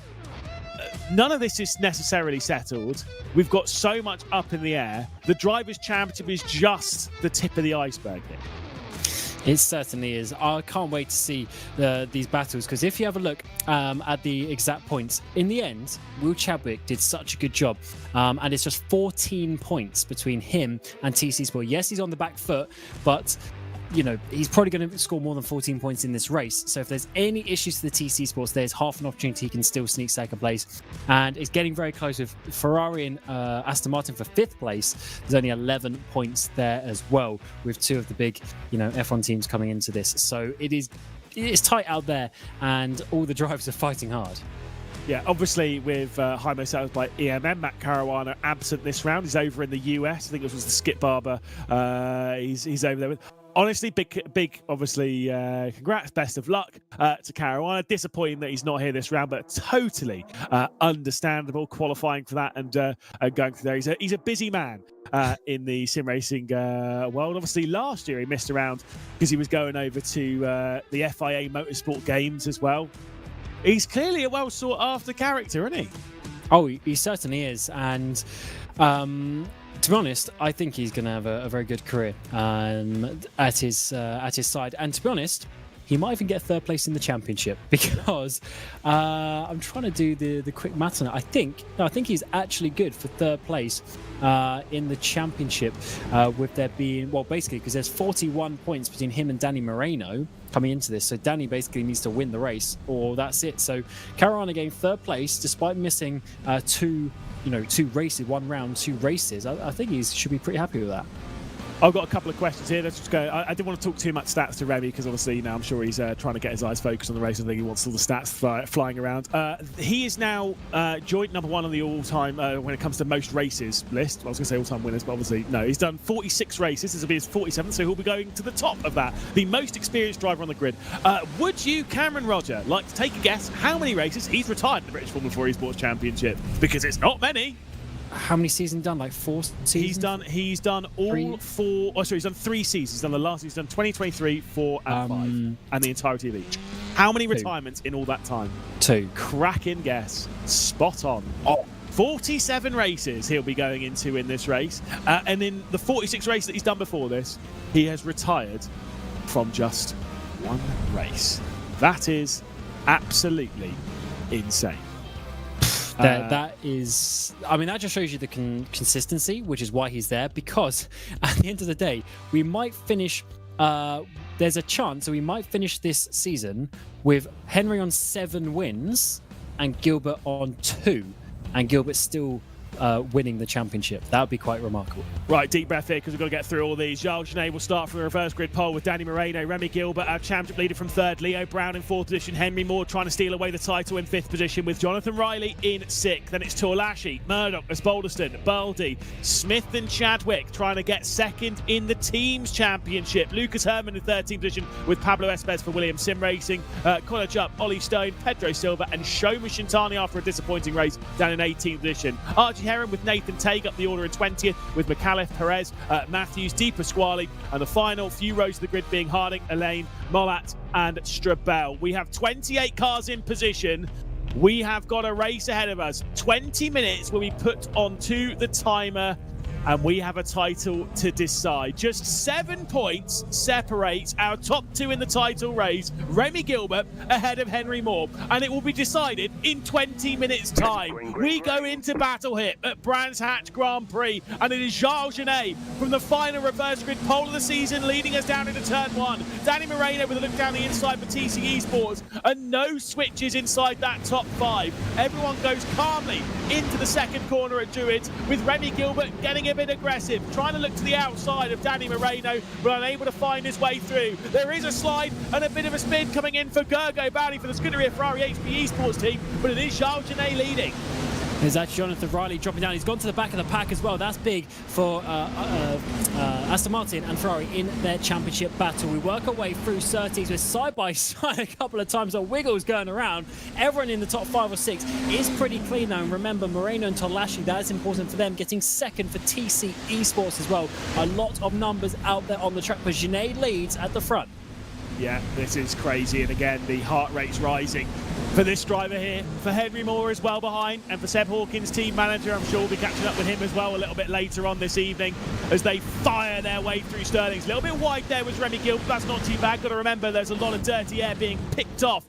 None of this is necessarily settled. We've got so much up in the air. The Drivers' Championship is just the tip of the iceberg here. It certainly is. I can't wait to see these battles, because if you have a look at the exact points, in the end, Will Chadwick did such a good job, and it's just 14 points between him and TC Sport. Yes, he's on the back foot, but he's probably going to score more than 14 points in this race. So if there's any issues to the TC Sports, there's half an opportunity he can still sneak second place. And it's getting very close with Ferrari and Aston Martin for 5th place. There's only 11 points there as well, with 2 of the big, F1 teams coming into this. So it is tight out there, and all the drivers are fighting hard. Yeah, obviously with Jaime Sales by EMM, Matt Caruana absent this round. He's over in the US. I think it was the Skip Barber he's over there with. honestly, big, obviously, congrats, best of luck to Caruana. Disappointing that he's not here this round, but totally understandable qualifying for that and going through there. He's a busy man in the sim racing world. Obviously, last year he missed around because he was going over to the FIA Motorsport Games as well. He's clearly a well sought after character, isn't he? Oh, he certainly is, and to be honest, I think he's going to have a very good career at his side. And to be honest, he might even get third place in the championship because I'm trying to do the quick maths on it. I think he's actually good for third place in the championship with there being, well, basically because there's 41 points between him and Danny Moreno coming into this. So Danny basically needs to win the race or that's it. So Caruana getting third place despite missing two races, one round, two races. I think he should be pretty happy with that. I've got a couple of questions here. Let's just go. I didn't want to talk too much stats to Remy because obviously, I'm sure he's trying to get his eyes focused on the race. I think he wants all the stats flying around. He is now joint number one on the all-time when it comes to most races list. I was going to say all-time winners, but obviously no. He's done 46 races. This will be his 47th, so he'll be going to the top of that. The most experienced driver on the grid. Would you, Cameron Roger, like to take a guess how many races he's retired in the British F4 Esports Championship? Because it's not many. How many seasons done? Like 4 seasons? He's done all three? 4. Oh, sorry, he's done 3 seasons. He's done the last. He's done 2023, 4, and 5, and the entirety of each. How many retirements in all that time? 2. Cracking guess. Spot on. 47 races he'll be going into in this race, and in the 46 races that he's done before this, he has retired from just 1 race. That is absolutely insane. That is, I mean, that just shows you the consistency, which is why he's there. Because at the end of the day, we might finish. There's a chance that we might finish this season with Henry on 7 wins and Gilbert on 2, and Gilbert still winning the championship. That would be quite remarkable. Right, deep breath here because we've got to get through all these. Giles Genet will start from the reverse grid pole with Danny Moreno, Remy Gilbert, our championship leader from 3rd, Leo Brown in 4th position, Henry Moore trying to steal away the title in 5th position with Jonathan Riley in 6th. Then it's Torlashi, Murdoch, Esbalderston, Baldy, Smith and Chadwick trying to get 2nd in the teams championship. Lucas Herman in 13th position with Pablo Espez for Williams Sim Racing, Connor Jupp, Ollie Stone, Pedro Silva and Shoma Shintani after a disappointing race down in 18th position. Archie Heron with Nathan Tague up the order in 20th with McAuliffe, Perez, Matthews, Di Pasquale, and the final few rows of the grid being Harding, Elaine, Molat and Strabel. We have 28 cars in position. We have got a race ahead of us. 20 minutes will be put onto the timer and we have a title to decide. Just 7 points separates our top 2 in the title race, Remy Gilbert ahead of Henry Moore, and it will be decided in 20 minutes time. We go into battle here at Brands Hatch Grand Prix, and it is Giles Genet from the final reverse grid pole of the season leading us down into turn 1. Danny Moreno with a look down the inside for TC Esports, and no switches inside that top 5. Everyone goes calmly into the second corner at Druids, with Remy Gilbert getting a bit aggressive, trying to look to the outside of Danny Moreno, but unable to find his way through. There is a slide and a bit of a spin coming in for Gergo Bowley for the Scuderia Ferrari HP Esports team, but it is Giles Genet leading. There's actually Jonathan Riley dropping down. He's gone to the back of the pack as well. That's big for Aston Martin and Ferrari in their championship battle. We work our way through Surtees with side-by-side a couple of times of wiggles going around. Everyone in the top 5 or 6 is pretty clean now. And remember, Moreno and Tolashi, that is important for them, getting 2nd for TC Esports as well. A lot of numbers out there on the track, but Genet leads at the front. Yeah, this is crazy, and again, the heart rate's rising for this driver here. For Henry Moore as well behind, and for Seb Hawkins, team manager. I'm sure we'll be catching up with him as well a little bit later on this evening as they fire their way through Sterling's. A little bit wide there was Remy Gilbert. That's not too bad. Got to remember there's a lot of dirty air being picked off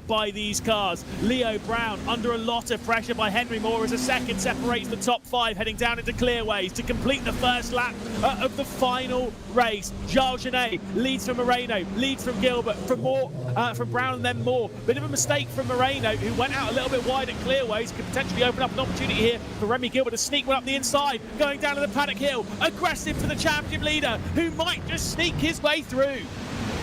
by these cars. Leo Brown under a lot of pressure by Henry Moore as a second separates the top 5, heading down into clearways to complete the first lap of the final race. Giles Genet leads from Moreno, leads from Gilbert, from Moore, from Brown and then Moore. Bit of a mistake from Moreno, who went out a little bit wide at clearways. Could potentially open up an opportunity here for Remy Gilbert to sneak one up the inside, going down to the paddock hill. Aggressive for the championship leader, who might just sneak his way through.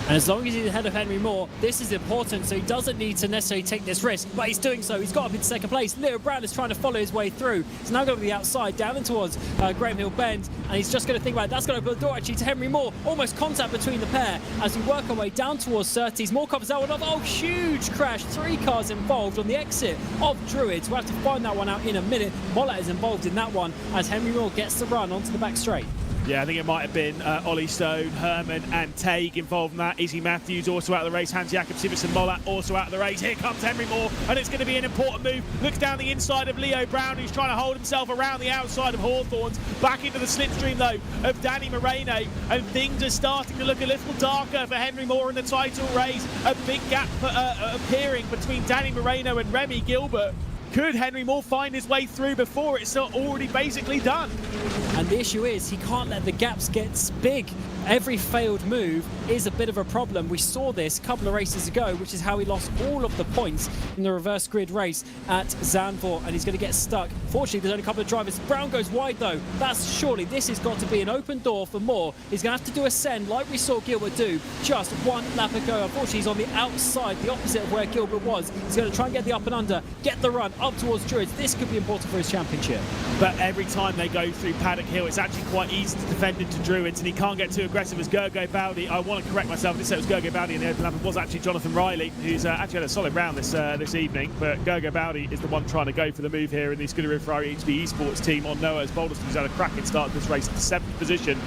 And as long as he's ahead of Henry Moore, this is important, so he doesn't need to necessarily take this risk, but he's doing so. He's got up in second place. Leo Brown is trying to follow his way through. He's now going to the outside, down in towards Graham Hill Bend, and he's just going to think about it. That's going to open the door actually to Henry Moore. Almost contact between the pair as we work our way down towards Surtees. Moore covers that one off. Oh, huge crash. 3 cars involved on the exit of Druids. We'll have to find that one out in a minute. Mollett is involved in that one as Henry Moore gets the run onto the back straight. Yeah, I think it might have been Ollie Stone, Herman and Tague involved in that. Izzy Matthews also out of the race. Hans Jakob Siversen Mollett also out of the race. Here comes Henry Moore, and it's going to be an important move. Looks down the inside of Leo Brown, who's trying to hold himself around the outside of Hawthorns. Back into the slipstream, though, of Danny Moreno. And things are starting to look a little darker for Henry Moore in the title race. A big gap appearing between Danny Moreno and Remy Gilbert. Could Henry Moore find his way through before it's already basically done? And the issue is he can't let the gaps get big. Every failed move is a bit of a problem. We saw this a couple of races ago, which is how he lost all of the points in the reverse grid race at Zandvoort, and he's going to get stuck. Fortunately, there's only a couple of drivers. Brown goes wide, though. Surely this has got to be an open door for Moore. He's going to have to do a send like we saw Gilbert do. Just one lap ago. Unfortunately, he's on the outside, the opposite of where Gilbert was. He's going to try and get the up and under, get the run up towards Druids. This could be important for his championship. But every time they go through Paddock Hill, it's actually quite easy to defend into Druids, and he can't get too aggressive as Gergo Bowdy. I want to correct myself. I didn't say it was Gergo Bowdy in the open lap. It was actually Jonathan Riley, who's actually had a solid round this evening. But Gergo Bowdy is the one trying to go for the move here in the Scuderia Ferrari HD Esports team on Noah's Boulderstone, who's had a cracking start to this race at the 7th position.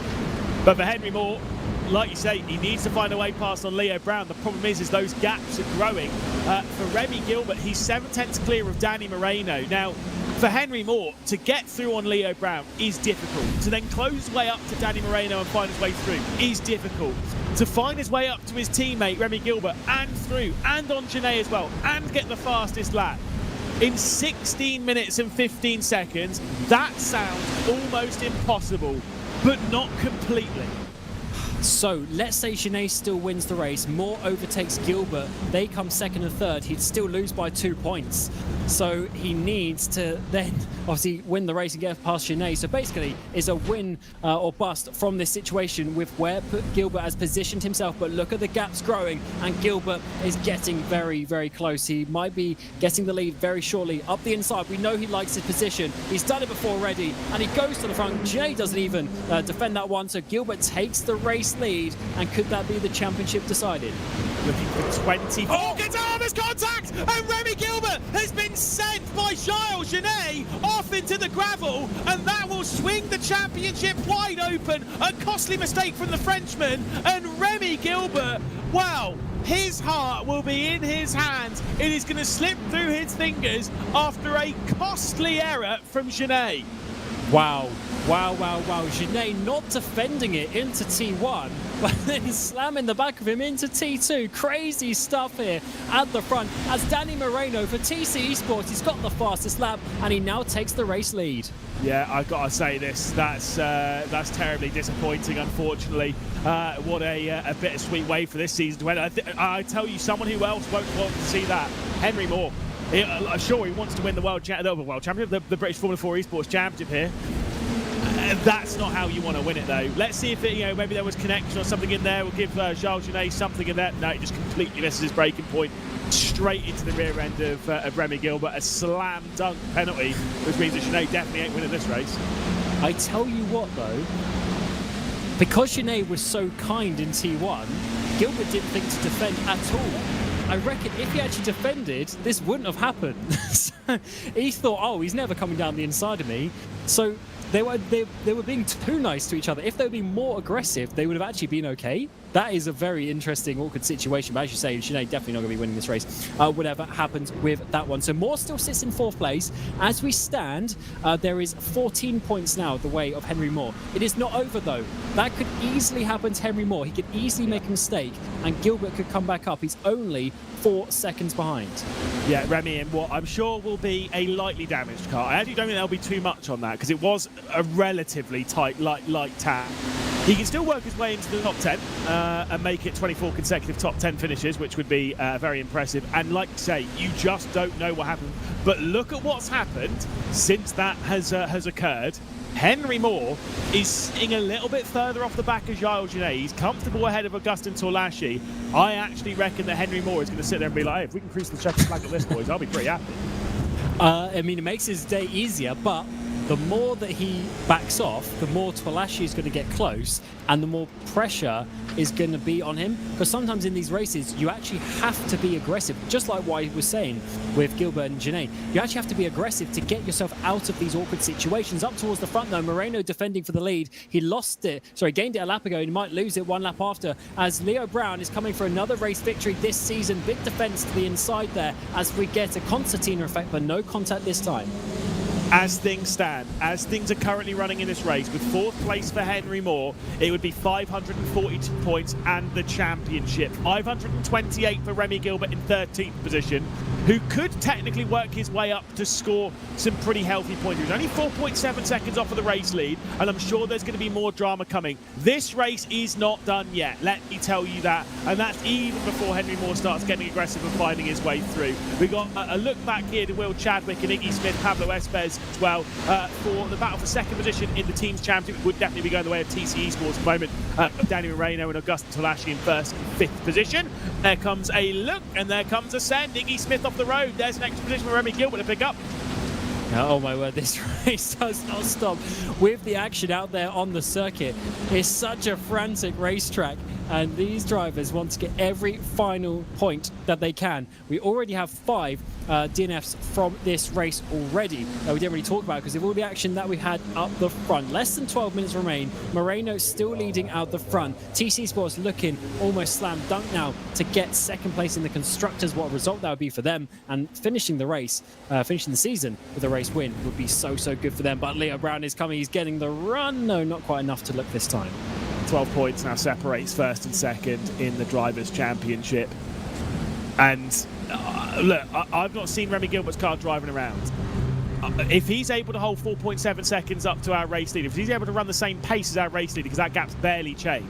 But for Henry Moore, like you say, he needs to find a way past on Leo Brown. The problem is those gaps are growing. For Remy Gilbert, he's 7/10 clear of Danny Moreno. Now, for Henry Moore, to get through on Leo Brown is difficult. To then close his way up to Danny Moreno and find his way through is difficult. To find his way up to his teammate, Remy Gilbert, and through, and on Janae as well, and get the fastest lap in 16 minutes and 15 seconds, that sounds almost impossible, but not completely. So let's say Janae still wins the race, Moore overtakes Gilbert, they come second and third, he'd still lose by 2 points. So he needs to then obviously win the race and get past Janae. So basically it's a win or bust from this situation with where Gilbert has positioned himself. But look at the gaps growing, and Gilbert is getting very, very close. He might be getting the lead very shortly up the inside. We know he likes his position. He's done it before already, and he goes to the front. Janae doesn't even defend that one. So Gilbert takes the race lead, and could that be the championship decided? Looking for 24. Oh, gets out of his contact, and Remy Gilbert has been sent by Giles Janae off into the gravel, and that will swing the championship wide open. A costly mistake from the Frenchman, and Remy Gilbert, wow, his heart will be in his hands. It is going to slip through his fingers after a costly error from Janae. Wow. Janae not defending it into T1, but then slamming the back of him into T2. Crazy stuff here at the front as Danny Moreno for TC Esports. He's got the fastest lap, and he now takes the race lead. Yeah, I've got to say this. That's terribly disappointing, unfortunately. What a bittersweet way for this season to end. I tell you, someone who else won't want to see that, Henry Moore. Sure, he wants to win the World Championship, the British F4 Esports Championship here. That's not how you want to win it, though. Let's see if maybe there was connection or something in there. We'll give Giles Janae something in there. No, he just completely misses his breaking point. Straight into the rear end of Remy Gilbert. A slam dunk penalty, which means that Janae definitely ain't winning this race. I tell you what, though, because Janae was so kind in T1, Gilbert didn't think to defend at all. I reckon if he actually defended, this wouldn't have happened. He thought, oh, he's never coming down the inside of me. So they were being too nice to each other. If they were being more aggressive, they would have actually been okay. That is a very interesting, awkward situation. But as you say, Janae definitely not going to be winning this race, whatever happens with that one. So Moore still sits in 4th place. As we stand, there is 14 points now the way of Henry Moore. It is not over, though. That could easily happen to Henry Moore. He could easily make a mistake, and Gilbert could come back up. He's only 4 seconds behind. Yeah, Remy in what I'm sure will be a lightly damaged car. I actually don't think there'll be too much on that, because it was a relatively tight, light tap. He can still work his way into the top 10 and make it 24 consecutive top 10 finishes, which would be very impressive. And like you say, you just don't know what happened. But look at what's happened since that has occurred. Henry Moore is sitting a little bit further off the back of Giles Genet. He's comfortable ahead of Augustin Torlashi. I actually reckon that Henry Moore is going to sit there and be like, hey, if we can increase the checkered flag on this, boys, I'll be pretty happy. I mean, it makes his day easier, but the more that he backs off, the more Torlashi is going to get close, and the more pressure is going to be on him. Because sometimes in these races, you actually have to be aggressive, just like what I was saying with Gilbert and Genet. You actually have to be aggressive to get yourself out of these awkward situations. Up towards the front, though, Moreno defending for the lead. He gained it a lap ago, and he might lose it one lap after, as Leo Brown is coming for another race victory this season. Big defense to the inside there, as we get a concertina effect, but no contact this time. As things stand, as things are currently running in this race, with 4th place for Henry Moore, it would be 542 points and the championship. 528 for Remy Gilbert in 13th position, who could technically work his way up to score some pretty healthy points. He was only 4.7 seconds off of the race lead, and I'm sure there's going to be more drama coming. This race is not done yet, let me tell you that, and that's even before Henry Moore starts getting aggressive and finding his way through. We got a look back here to Will Chadwick and Iggy Smith, Pablo Espez as well, for the battle for 2nd position in the team's championship. It would definitely be going the way of TC Esports at the moment. Danny Moreno and Augustin Torlashi in 1st and 5th position. There comes a look, and there comes a send. Iggy Smith off the road. There's an extra position for Remy Gilbert to pick up. Oh my word, this race does not stop with the action out there on the circuit. It's such a frantic racetrack, and these drivers want to get every final point that they can. We already have 5 DNFs from this race already that we didn't really talk about because of all the action that we had up the front. Less than 12 minutes remain. Moreno still leading out the front. TC Sports looking almost slam dunk now to get 2nd place in the Constructors. What a result that would be for them, and finishing the race, finishing the season with a race win would be so good for them. But Leo Brown is coming. He's getting the run. No, not quite enough to look this time. 12 points now separates 1st and 2nd in the Drivers' Championship. And look, I've not seen Remy Gilbert's car driving around. If he's able to hold 4.7 seconds up to our race leader, if he's able to run the same pace as our race leader, because that gap's barely changed,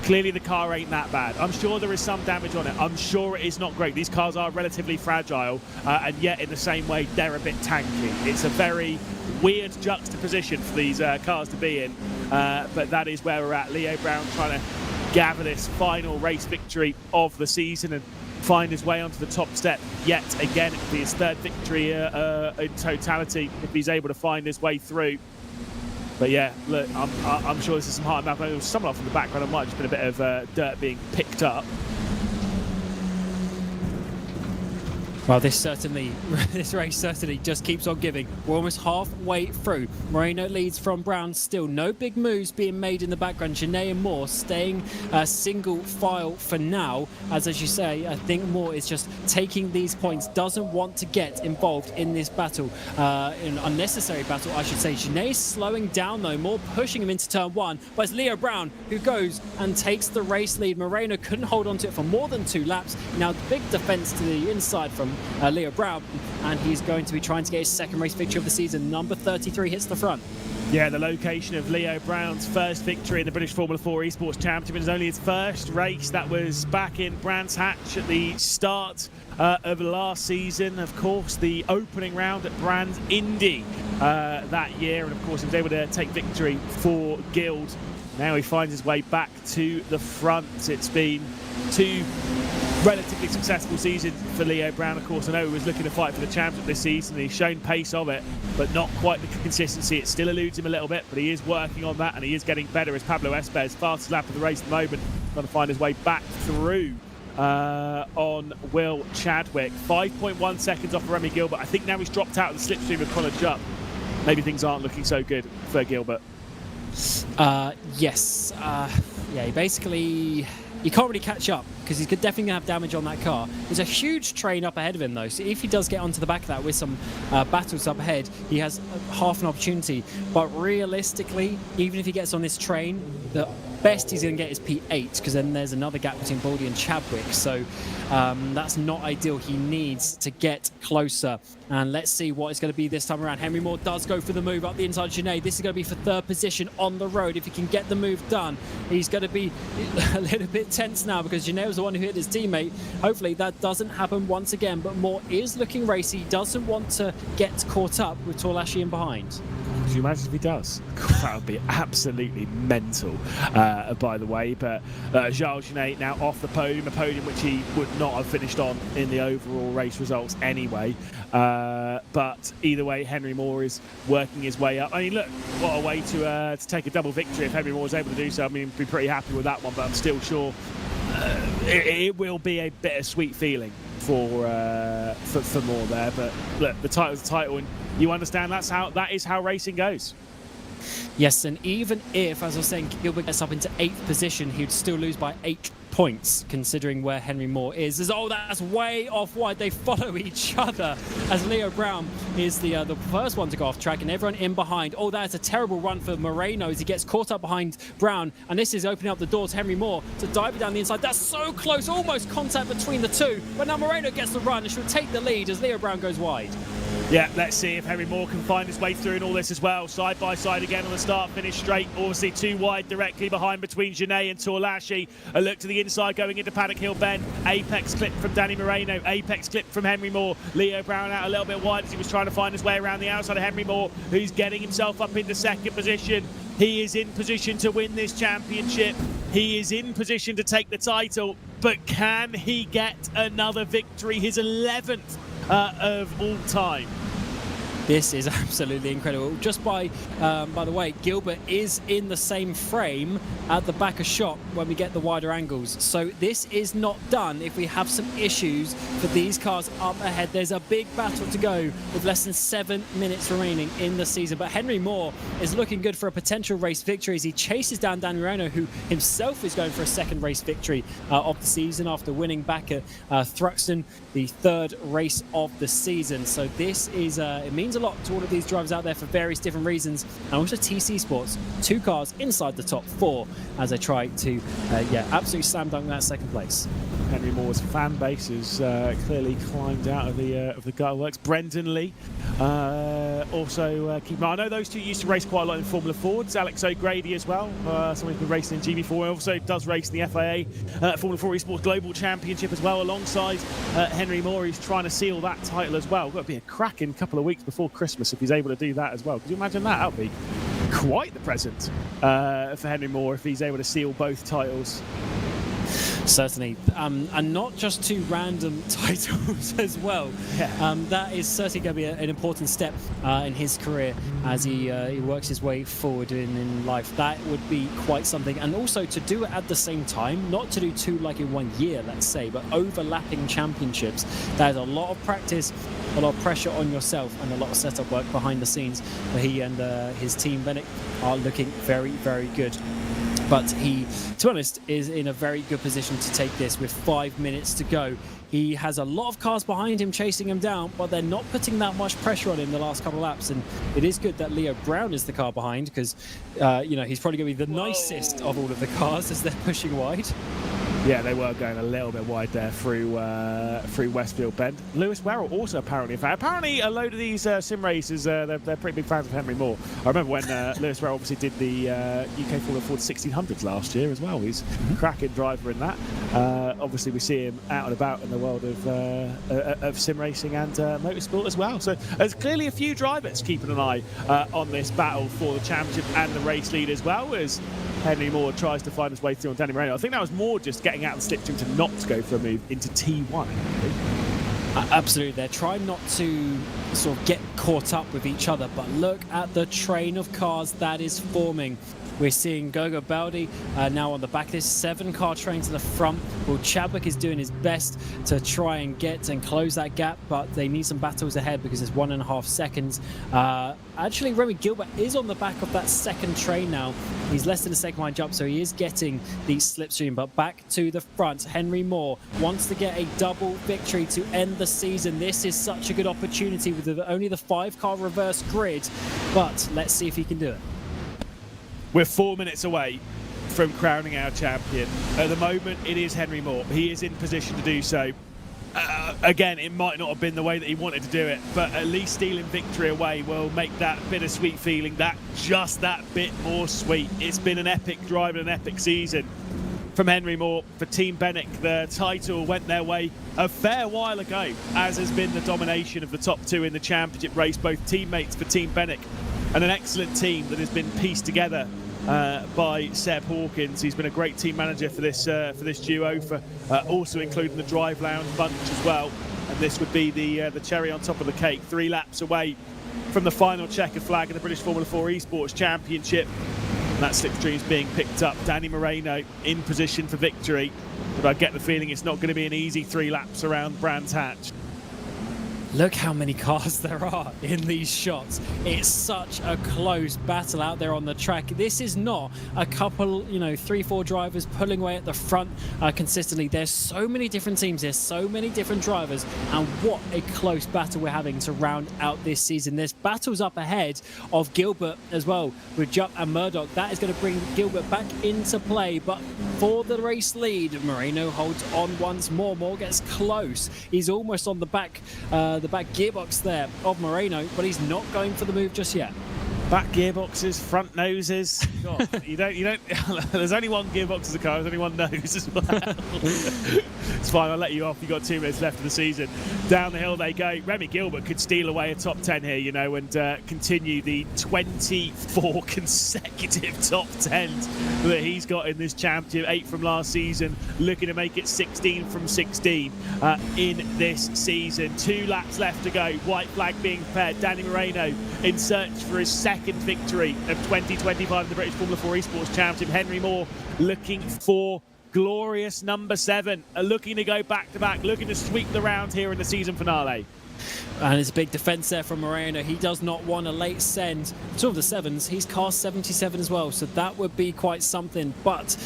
clearly the car ain't that bad. I'm sure there is some damage on it. I'm sure it is not great. These cars are relatively fragile, and yet in the same way, they're a bit tanky. It's a very weird juxtaposition for these cars to be in, but that is where we're at. Leo Brown trying to gather this final race victory of the season and find his way onto the top step yet again. It will be his 3rd victory in totality if he's able to find his way through. But yeah, look, I'm sure this is some hard map. There was someone off in the background. It might have just been a bit of dirt being picked up. Well, this race certainly just keeps on giving. We're almost halfway through. Moreno leads from Brown still. No big moves being made in the background. Genet and Moore staying single file for now. As you say, I think Moore is just taking these points, doesn't want to get involved in this battle, in unnecessary battle, I should say. Genet is slowing down though, Moore pushing him into turn 1, but it's Leo Brown who goes and takes the race lead. Moreno couldn't hold on to it for more than 2 laps. Now, big defense to the inside from Leo Brown, and he's going to be trying to get his 2nd race victory of the season. Number 33 hits the front. Yeah, the location of Leo Brown's 1st victory in the British Formula 4 Esports Championship is only his 1st race. That was back in Brands Hatch at the start of last season. Of course, the opening round at Brands Indy that year, and of course he was able to take victory for Guild. Now he finds his way back to the front. It's been 2 relatively successful season for Leo Brown. Of course, I know he was looking to fight for the championship this season. He's shown pace of it, but not quite the consistency. It still eludes him a little bit, but he is working on that, and he is getting better as Pablo Espez, fastest lap of the race at the moment, trying to find his way back through on Will Chadwick. 5.1 seconds off of Remy Gilbert. I think now he's dropped out of the slipstream of Connor Jupp. Maybe things aren't looking so good for Gilbert. Yes. Yeah, basically, you can't really catch up because he's definitely going to have damage on that car. There's a huge train up ahead of him, though, so if he does get onto the back of that with some battles up ahead, he has half an opportunity. But realistically, even if he gets on this train, the best he's going to get is P8, because then there's another gap between Baldy and Chadwick, so that's not ideal. He needs to get closer, and let's see what it's going to be this time around. Henry Moore does go for the move up the inside of Genet. This is going to be for 3rd position on the road. If he can get the move done, he's going to be a little bit tense now because Genet was the one who hit his teammate. Hopefully that doesn't happen once again, but Moore is looking racy. He doesn't want to get caught up with Torlashi in behind. Could you imagine if he does? That would be absolutely mental, by the way. But Charles Genet now off the podium, a podium which he would not have finished on in the overall race results anyway. But either way, Henry Moore is working his way up. I mean, look, what a way to take a double victory if Henry Moore was able to do so. I mean, be pretty happy with that one, but I'm still sure it will be a bittersweet feeling for Moore there. But look, the title's the title, and you understand that is how racing goes. Yes, and even if, as I was saying, Gilbert gets up into 8th position, he'd still lose by 8 points, considering where Henry Moore is. Oh, that's way off wide. They follow each other as Leo Brown is the first one to go off track, and everyone in behind. Oh, that's a terrible run for Moreno as he gets caught up behind Brown, and this is opening up the door to Henry Moore to dive down the inside. That's so close, almost contact between the two, but now Moreno gets the run and she'll take the lead as Leo Brown goes wide. Yeah, let's see if Henry Moore can find his way through in all this as well. Side by side again on the start finish straight. Obviously too wide directly behind between Genet and Torlashi. A look to the inside going into Paddock Hill Bend. Apex clip from Danny Moreno. Apex clip from Henry Moore. Leo Brown out a little bit wide as he was trying to find his way around the outside of Henry Moore, who's getting himself up into 2nd position. He is in position to win this championship. He is in position to take the title, but can he get another victory? His 11th of all time. This is absolutely incredible. Just by the way, Gilbert is in the same frame at the back of shot when we get the wider angles. So this is not done if we have some issues for these cars up ahead. There's a big battle to go with less than 7 minutes remaining in the season. But Henry Moore is looking good for a potential race victory as he chases down Dan Moreno, who himself is going for a 2nd race victory of the season after winning back at Thruxton, the 3rd race of the season. So this is, it means a lot to all of these drivers out there for various different reasons, and also TC Sports, 2 cars inside the top 4 as they try to absolutely slam dunk that 2nd place. Henry Moore's fan base has clearly climbed out of the gutter works. Brendan Lee also keep an eye. I know those two used to race quite a lot in Formula Fords. Alex O'Grady as well, someone who's been racing in GB4, also does race in the FIA Formula 4 Esports Global Championship as well, alongside Henry Moore. He's trying to seal that title as well. Got to be a cracking couple of weeks before Christmas if he's able to do that as well. Could you imagine that? That would be quite the present for Henry Moore if he's able to seal both titles. Certainly, and not just 2 random titles as well. Yeah. That is certainly going to be an important step in his career as he works his way forward in life. That would be quite something, and also to do it at the same time, not to do 2 like in 1 year, let's say, but overlapping championships. There's a lot of practice, a lot of pressure on yourself, and a lot of setup work behind the scenes. But he and his team, Bennett, are looking very, very good. But he, to be honest, is in a very good position to take this with 5 minutes to go. He has a lot of cars behind him chasing him down, but they're not putting that much pressure on him the last couple of laps. And it is good that Leo Brown is the car behind because, he's probably going to be the nicest of all of the cars as they're pushing wide. Yeah, they were going a little bit wide there through Westfield Bend. Lewis Werrell also apparently a fan. Apparently a load of these sim racers, they're pretty big fans of Henry Moore. I remember when Lewis Werrell obviously did the UK Formula 4 1600s last year as well. He's a cracking driver in that. Obviously we see him out and about in the world of sim racing and motorsport as well. So there's clearly a few drivers keeping an eye on this battle for the championship and the race lead as well, as Henry Moore tries to find his way through on Danny Moreno. I think that was more just getting out of the slipstream to not go for a move into T1. Absolutely, they're trying not to sort of get caught up with each other, but look at the train of cars that is forming. We're seeing Gogo Baldi now on the back of this 7-car train to the front. Will Chadwick is doing his best to try and get and close that gap, but they need some battles ahead because it's 1.5 seconds. Actually, Remy Gilbert is on the back of that 2nd train now. He's less than a second behind jump, so he is getting the slipstream. But back to the front, Henry Moore wants to get a double victory to end the season. This is such a good opportunity with only the 5-car reverse grid, but let's see if he can do it. We're 4 minutes away from crowning our champion. At the moment, it is Henry Moore. He is in position to do so. Again, it might not have been the way that he wanted to do it, but at least stealing victory away will make that bittersweet feeling just that bit more sweet. It's been an epic drive and an epic season from Henry Moore. For Team Bennett, the title went their way a fair while ago, as has been the domination of the top 2 in the championship race. Both teammates for Team Bennett and an excellent team that has been pieced together by Seb Hawkins. He's been a great team manager for this duo, for also including the Drive Lounge bunch as well. And this would be the cherry on top of the cake. 3 laps away from the final checker flag in the British Formula 4 Esports Championship. And that slipstream's being picked up. Danny Moreno in position for victory. But I get the feeling it's not going to be an easy 3 laps around Brands Hatch. Look how many cars there are in these shots. It's such a close battle out there on the track. This is not a couple, 3-4 drivers pulling away at the front consistently. There's so many different teams, there's so many different drivers, and what a close battle we're having to round out this season. There's battles up ahead of Gilbert as well with Jupp and Murdoch. That is going to bring Gilbert back into play, but for the race lead, Moreno holds on once more. Moore gets close. He's almost on the back gearbox there of Moreno, but he's not going for the move just yet. Back gearboxes, front noses. God, you don't. There's only one gearbox as a car. There's only one nose as well. It's fine. I'll let you off. You've got 2 minutes left of the season. Down the hill they go. Remy Gilbert could steal away a top 10 here, and continue the 24 consecutive top 10s that he's got in this championship. 8 from last season, looking to make it 16 from 16 in this season. 2 laps left to go. White flag being prepared. Danny Moreno in search for his second victory of 2025 in the British Formula 4 Esports Championship. Henry Moore looking for glorious number 7, looking to go back-to-back, looking to sweep the round here in the season finale. And it's a big defence there from Moreno. He does not want a late send. 2 of the 7s, he's cast 77 as well, so that would be quite something, but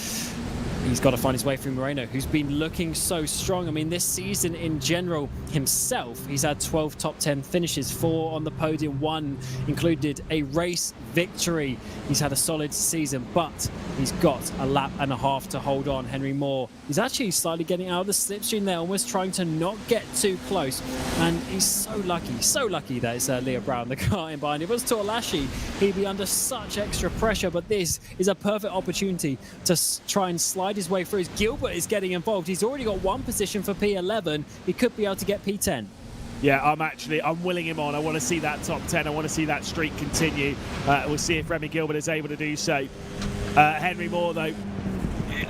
he's got to find his way through Moreno, who's been looking so strong. I mean, this season in general himself, he's had 12 top 10 finishes, 4 on the podium, 1 included a race victory. He's had a solid season, but he's got a lap and a half to hold on. Henry Moore, he's actually slightly getting out of the slipstream there, almost trying to not get too close. And he's so lucky that it's Leo Brown, the car in behind. If it was Torlashi, he'd be under such extra pressure, but this is a perfect opportunity to try and slide his way through. Gilbert is getting involved. He's already got 1 position for P11. He could be able to get P10. Yeah, I'm willing him on. I want to see that top 10. I want to see that streak continue. We'll see if Remy Gilbert is able to do so. Henry Moore, though,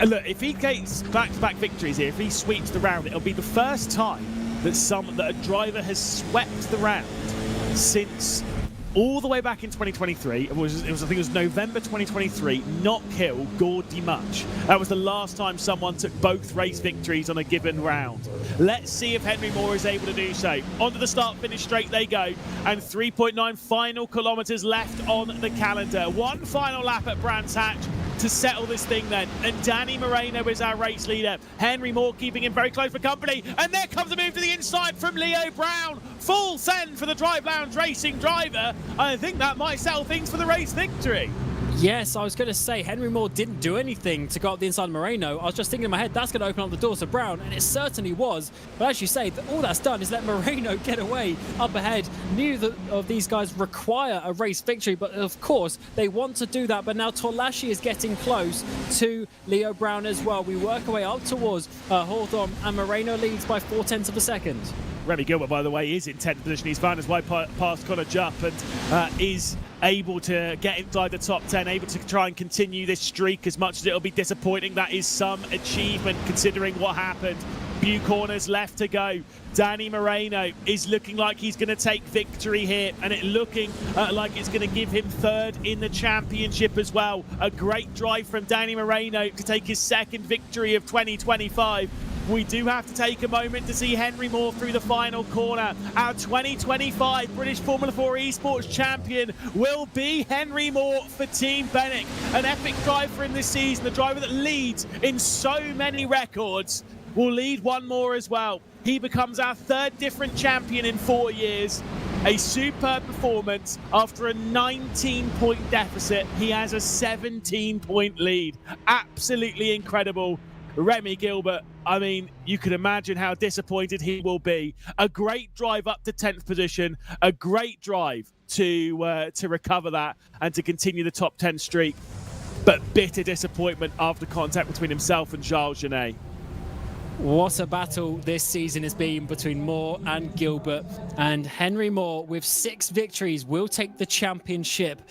look, if he gets back-to-back victories here, if he sweeps the round, it'll be the first time that a driver has swept the round since all the way back in 2023. I think it was November 2023. Not Hill, Gordy Much. That was the last time someone took both race victories on a given round. Let's see if Henry Moore is able to do so. Onto the start-finish straight they go, and 3.9 final kilometres left on the calendar. 1 final lap at Brands Hatch to settle this thing then. And Danny Moreno is our race leader. Henry Moore keeping him very close for company. And there comes a move to the inside from Leo Brown. Full send for the Drive Lounge Racing driver. I think that might settle things for the race victory. Yes, I was going to say Henry Moore didn't do anything to go up the inside of Moreno. I was just thinking in my head, that's going to open up the doors to Brown, and it certainly was. But as you say, all that's done is let Moreno get away up ahead. Neither of these guys require a race victory, but of course, they want to do that. But now Torlashi is getting close to Leo Brown as well. We work our way up towards Hawthorne, and Moreno leads by 0.4 of a second. Remy Gilbert, by the way, is in 10th position. He's found his way past Connor Jupp and is able to get inside the top 10, able to try and continue this streak. As much as it'll be disappointing, that is some achievement considering what happened. Few corners left to go. Danny Moreno is looking like he's going to take victory here, and it looking like it's going to give him 3rd in the championship as well. A great drive from Danny Moreno to take his 2nd victory of 2025. We do have to take a moment to see Henry Moore through the final corner. Our 2025 British Formula 4 Esports champion will be Henry Moore for Team Bennett. An epic drive for him this season, the driver that leads in so many records. Will lead one more as well. He becomes our 3rd different champion in 4 years. A superb performance after a 19-point deficit. He has a 17-point lead. Absolutely incredible. Remy Gilbert, I mean, you can imagine how disappointed he will be. A great drive up to 10th position, a great drive to recover that and to continue the top 10 streak. But bitter disappointment after contact between himself and Charles Genet. What a battle this season has been between Moore and Gilbert. And Henry Moore, with 6 victories, will take the championship.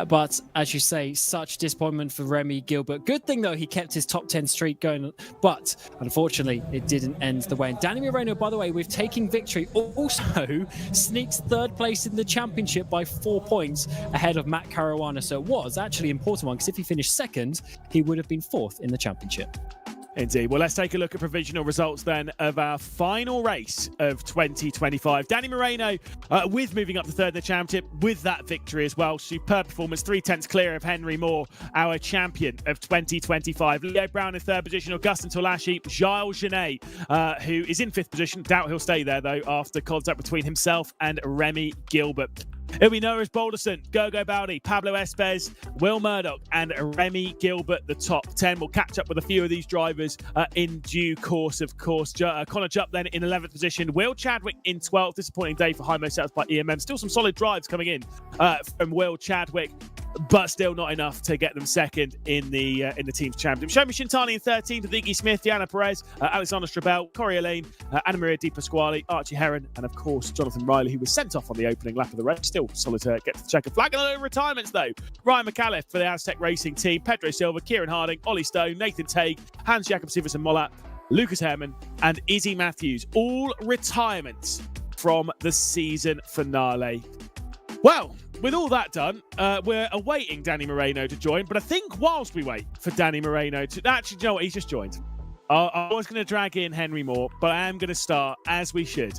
But as you say, such disappointment for Remy Gilbert. Good thing, though, he kept his top 10 streak going. But unfortunately, it didn't end the way. And Danny Moreno, by the way, with taking victory, also sneaks 3rd place in the championship by 4 points ahead of Matt Caruana. So it was actually an important one, because if he finished 2nd, he would have been 4th in the championship. Indeed. Well, let's take a look at provisional results then of our final race of 2025. Danny Moreno with moving up to 3rd in the championship with that victory as well. Superb performance, 3/10 clear of Henry Moore, our champion of 2025. Leo Brown in 3rd position, Augustin Tolashi, Gilles Genet, who is in 5th position. Doubt he'll stay there though after contact between himself and Remy Gilbert. It'll be Noah Balderson, Gogo Baldi, Pablo Espes, Will Murdoch, and Remy Gilbert, the top 10. We'll catch up with a few of these drivers in due course, of course. Connor Jupp then in 11th position. Will Chadwick in 12th. Disappointing day for Jaime Setups by EMM. Still some solid drives coming in from Will Chadwick, but still not enough to get them 2nd in the team's championship. Shomi Shintani in 13th, with Iggy Smith, Diana Perez, Alexander Strabel, Corioline, Anna Maria Di Pasquale, Archie Heron, and of course Jonathan Riley, who was sent off on the opening lap of the race. Still solid to get to the checker flag. And a lot of retirements though. Ryan McAuliffe for the Aztec Racing team, Pedro Silva, Kieran Harding, Ollie Stone, Nathan Tague, Hans Jakob Siversen Mollap, Lucas Herman, and Izzy Matthews. All retirements from the season finale. Well, with all that done, we're awaiting Danny Moreno to join. But I think whilst we wait for Danny Moreno to... Actually, you know what? He's just joined. I was going to drag in Henry Moore, but I am going to start, as we should,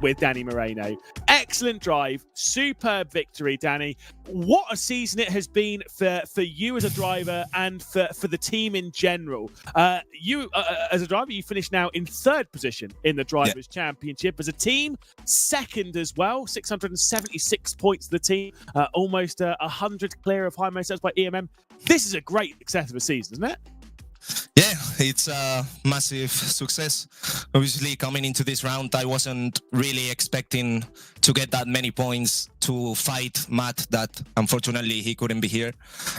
with Danny Moreno. Excellent drive. Superb victory, Danny. What a season it has been for you as a driver and for the team in general. You, as a driver, you finished now in 3rd position in the Drivers' Championship. As a team, 2nd as well. 676 points to the team. Almost 100 clear of Jaime Setups by EMM. This is a great success of a season, isn't it? Yeah, it's a massive success. Obviously, coming into this round, I wasn't really expecting to get that many points to fight Matt, that unfortunately he couldn't be here.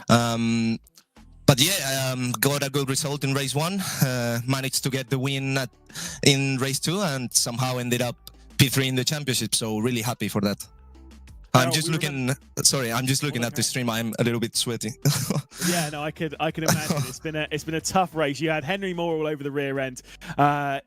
But yeah, got a good result in race 1, managed to get the win in race 2, and somehow ended up P3 in the championship. So really happy for that. I'm just looking. Sorry, I'm just looking at the stream. I'm a little bit sweaty. Yeah, no, I can imagine. It's been a tough race. You had Henry Moore all over the rear end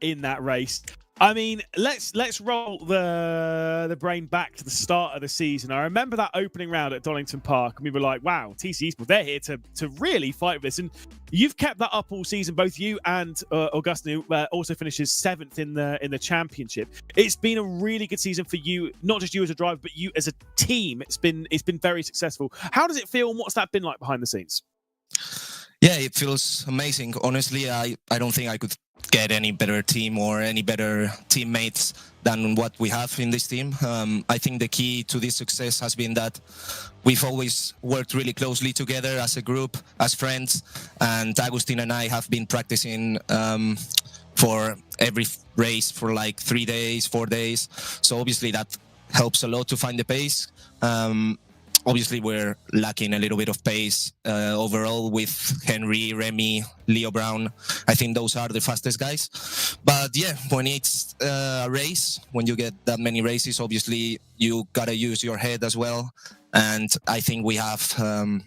in that race. I mean, let's roll the brain back to the start of the season. I remember that opening round at Donington Park, and we were like, "Wow, TC Esports, they're here to really fight with this." And you've kept that up all season. Both you and Augustin also finishes 7th in the championship. It's been a really good season for you, not just you as a driver, but you as a team. It's been very successful. How does it feel, and what's that been like behind the scenes? Yeah, it feels amazing. Honestly, I don't think I could get any better team or any better teammates than what we have in this team. I think the key to this success has been that we've always worked really closely together as a group, as friends, and Agustin and I have been practicing for every race for like 3 days, 4 days. So obviously that helps a lot to find the pace. Obviously, we're lacking a little bit of pace overall with Henry, Remy, Leo Brown. I think those are the fastest guys. But yeah, when it's a race, when you get that many races, obviously you gotta use your head as well. And I think we have a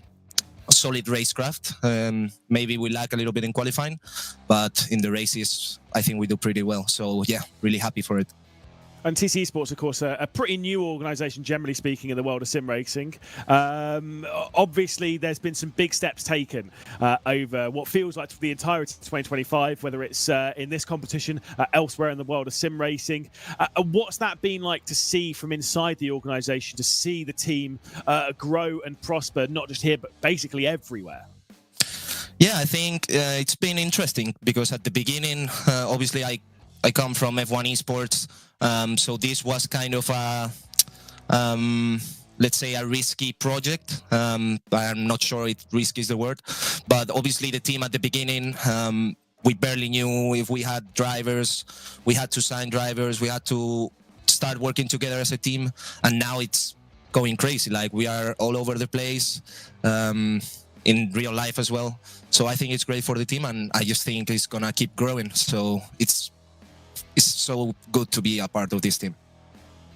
solid racecraft. Maybe we lack a little bit in qualifying, but in the races, I think we do pretty well. So yeah, really happy for it. And TC Esports, of course, a pretty new organisation, generally speaking, in the world of sim racing. Obviously, there's been some big steps taken over what feels like for the entirety of 2025, whether it's in this competition, elsewhere in the world of sim racing. What's that been like to see from inside the organisation, to see the team grow and prosper, not just here, but basically everywhere? Yeah, I think it's been interesting because at the beginning, obviously, I come from F1 Esports. So this was kind of a, let's say, a risky project. I'm not sure if risk is the word, but obviously the team at the beginning, we barely knew if we had drivers. We had to sign drivers. We had to start working together as a team. And now it's going crazy. Like, we are all over the place. in real life as well. So I think it's great for the team, and I just think it's gonna keep growing. So it's so good to be a part of this team.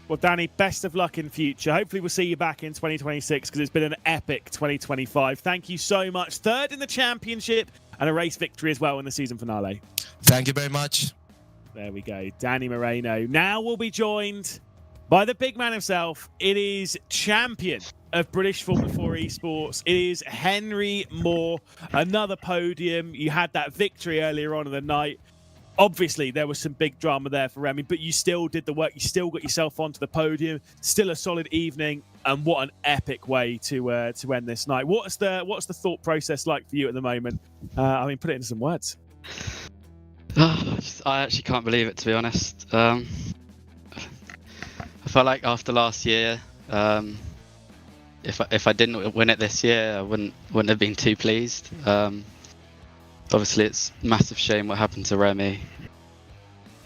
Well, Danny, best of luck in future. Hopefully we'll see you back in 2026 because it's been an epic 2025. Thank you so much. Third in the championship and a race victory as well in the season finale. Thank you very much. There we go. Danny Moreno. Now we'll be joined by the big man himself. It is champion of British Formula 4 Esports. It is Henry Moore. Another podium. You had that victory earlier on in the night. Obviously, there was some big drama there for Remy, but you still did the work. You still got yourself onto the podium. Still a solid evening, and what an epic way to end this night. What's the thought process like for you at the moment? I mean, put it into some words. I actually can't believe it, to be honest. I felt like after last year, if I didn't win it this year, I wouldn't have been too pleased. Obviously, it's a massive shame what happened to Remy.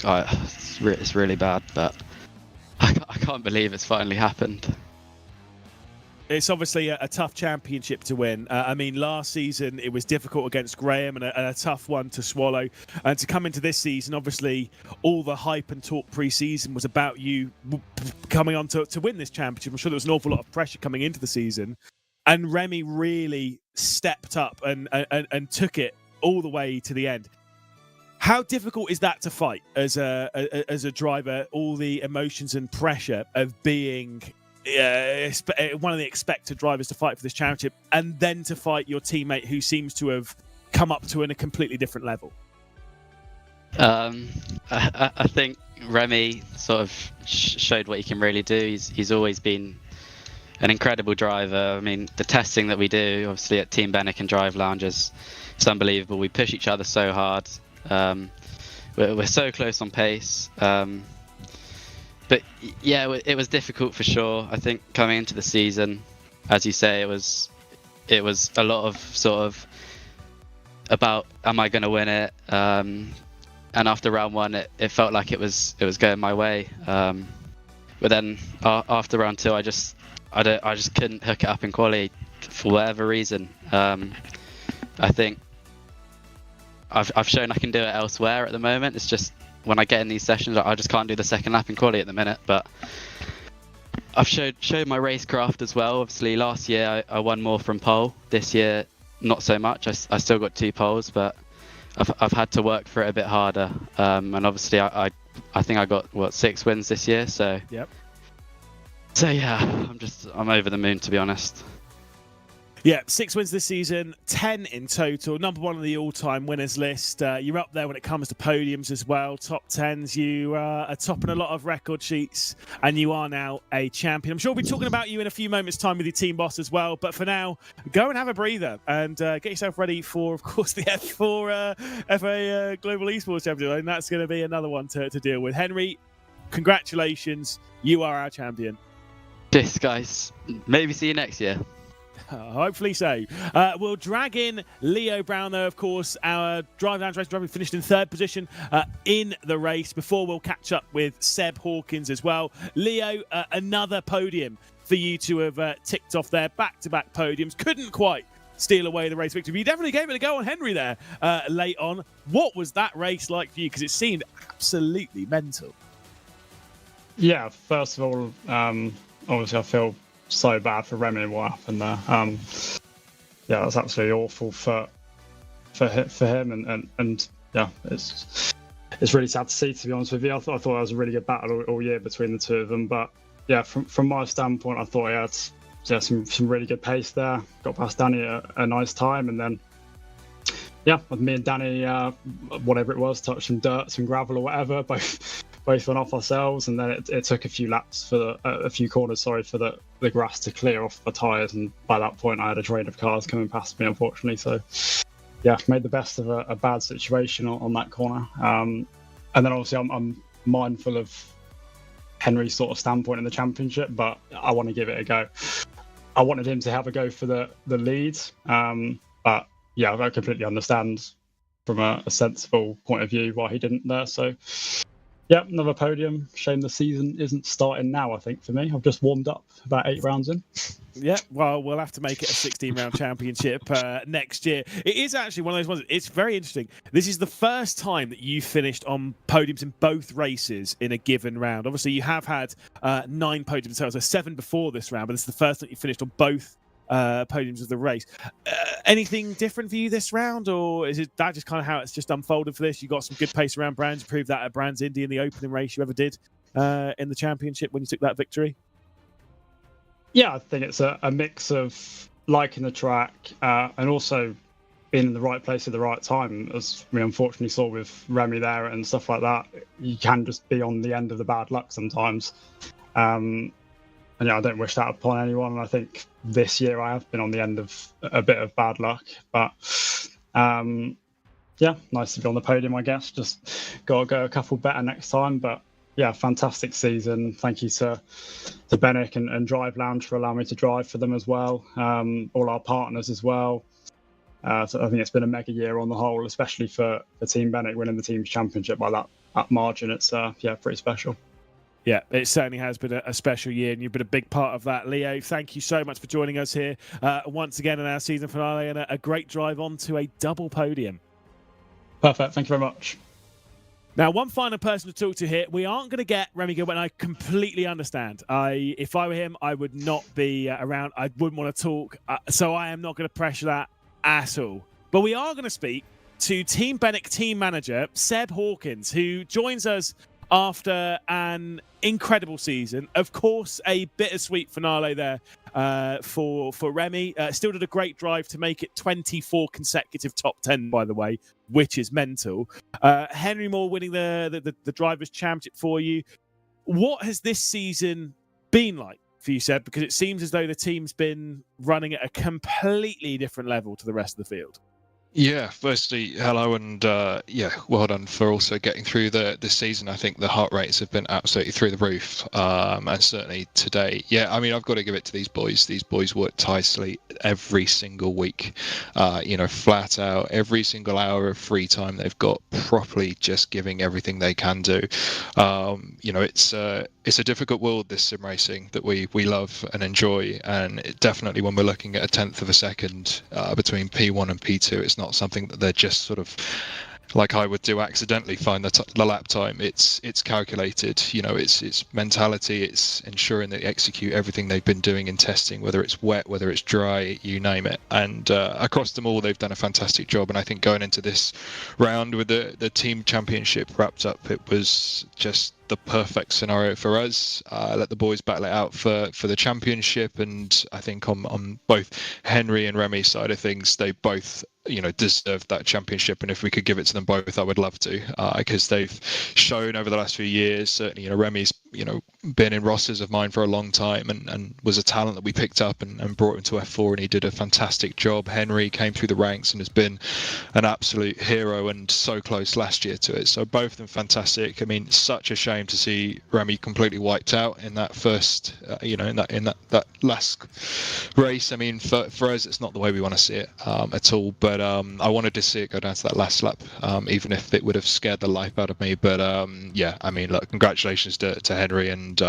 It's really bad, but I can't believe it's finally happened. It's obviously a tough championship to win. I mean, last season it was difficult against Graham and a tough one to swallow. And to come into this season, obviously, all the hype and talk pre-season was about you coming on to win this championship. I'm sure there was an awful lot of pressure coming into the season. And Remy really stepped up and took it all the way to the end. How difficult is that to fight as a driver? All the emotions and pressure of being one of the expected drivers to fight for this championship, and then to fight your teammate who seems to have come up to a completely different level. I think Remy sort of showed what he can really do. He's always been an incredible driver. I mean, the testing that we do, obviously at Team Bennick and Drive Lounges, it's unbelievable. We push each other so hard. We're so close on pace. But yeah, it was difficult for sure. I think coming into the season, as you say, it was a lot of sort of about, am I going to win it? And after round one, it felt like it was going my way. But then after round two, I just couldn't hook it up in quali for whatever reason. I think I've shown I can do it elsewhere at the moment. It's just when I get in these sessions, I just can't do the second lap in quali at the minute. But I've showed my racecraft as well. Obviously, last year I won more from pole. This year, not so much. I still got 2 poles, but I've had to work for it a bit harder. And obviously, I think I got 6 wins this year. So yep. So yeah, I'm over the moon, to be honest. Yeah, 6 wins this season, 10 in total. Number 1 on the all-time winners list. You're up there when it comes to podiums as well. Top 10s. You are topping a lot of record sheets, and you are now a champion. I'm sure we'll be talking about you in a few moments' time with your team boss as well. But for now, go and have a breather and get yourself ready for, of course, the F4 FA Global Esports Championship. And that's going to be another one to deal with. Henry, congratulations. You are our champion. Cheers, guys. Maybe see you next year. Hopefully so. We'll drag in Leo Brown, though, of course, our Drive Lounge race driver, finished in 3rd position in the race. Before we'll catch up with Seb Hawkins as well. Leo, another podium for you to have ticked off there. Back-to-back podiums. Couldn't quite steal away the race victory. But you definitely gave it a go on Henry there late on. What was that race like for you? Because it seemed absolutely mental. Yeah, first of all, obviously I feel so bad for Remy and what happened there. Yeah, that's absolutely awful for him, and yeah, it's really sad to see, to be honest with you. I thought that was a really good battle all year between the two of them, but yeah, from my standpoint, I thought he had some really good pace there. Got past Danny a nice time, and then yeah, me and Danny, whatever it was, touched some dirt, some gravel or whatever, both went off ourselves, and then it took a few laps for a few corners, for the grass to clear off the tyres, and by that point I had a train of cars coming past me, unfortunately. So yeah, made the best of a bad situation on that corner. And then obviously I'm mindful of Henry's sort of standpoint in the championship, but I want to give it a go. I wanted him to have a go for the lead, but yeah, I completely understand from a sensible point of view why he didn't there. So Yep, another podium. Shame the season isn't starting now, I think, for me. I've just warmed up about 8 rounds in. Yeah, well, we'll have to make it a 16-round championship next year. It is actually one of those ones. It's very interesting. This is the first time that you finished on podiums in both races in a given round. Obviously, you have had 9 podiums, so 7 before this round, but this is the first time you finished on both podiums of the race. Anything different for you this round, or is it that just kind of how it's just unfolded for this? You got some good pace around Brands. You proved that at Brands Indy in the opening race you ever did in the championship when you took that victory. Yeah, I think it's a mix of liking the track and also being in the right place at the right time. As we unfortunately saw with Remy there and stuff like that, you can just be on the end of the bad luck sometimes. And yeah, I don't wish that upon anyone. And I think this year I have been on the end of a bit of bad luck. But yeah, nice to be on the podium, I guess. Just got to go a couple better next time. But yeah, fantastic season. Thank you to Benick and Drive Lounge for allowing me to drive for them as well. All our partners as well. So I think it's been a mega year on the whole, especially for Team Benick winning the team's championship by that margin. It's yeah, pretty special. Yeah, it certainly has been a special year, and you've been a big part of that. Leo, thank you so much for joining us here once again in our season finale, and a great drive on to a double podium. Perfect. Thank you very much. Now, one final person to talk to here. We aren't going to get Remy Gilbert, and I completely understand. If I were him, I would not be around. I wouldn't want to talk, so I am not going to pressure that at all. But we are going to speak to Team Benick team manager, Seb Hawkins, who joins us after an incredible season. Of course, a bittersweet finale there for Remy. Still did a great drive to make it 24 consecutive top 10, by the way, which is mental. Henry Moore winning the Drivers' Championship for you. What has this season been like for you, Seb? Because it seems as though the team's been running at a completely different level to the rest of the field. Yeah, firstly, hello, and yeah, well done for also getting through the season. I think the heart rates have been absolutely through the roof, and certainly today. Yeah, I mean, I've got to give it to these boys. These boys work tirelessly every single week, flat out, every single hour of free time they've got, properly just giving everything they can do. It's a difficult world, this sim racing, that we love and enjoy, and definitely when we're looking at a tenth of a second between P1 and P2, it's not something that they're just sort of like I would do accidentally find the lap time. It's calculated, it's mentality, it's ensuring that they execute everything they've been doing in testing, whether it's wet, whether it's dry, you name it. And across them all, they've done a fantastic job. And I think going into this round with the team championship wrapped up, it was just the perfect scenario for us. Let the boys battle it out for the championship, and I think on both Henry and Remy's side of things, they both deserved that championship, and if we could give it to them both, I would love to, because they've shown over the last few years. Certainly, Remy's been in rosters of mine for a long time, and was a talent that we picked up and brought him to F4, and he did a fantastic job. Henry came through the ranks and has been an absolute hero, and so close last year to it. So both of them fantastic. I mean, such a shame to see Remy completely wiped out in that first, in that last race. I mean, for us, it's not the way we want to see it at all. But I wanted to see it go down to that last lap, even if it would have scared the life out of me. But yeah, I mean, look, congratulations to Henry, and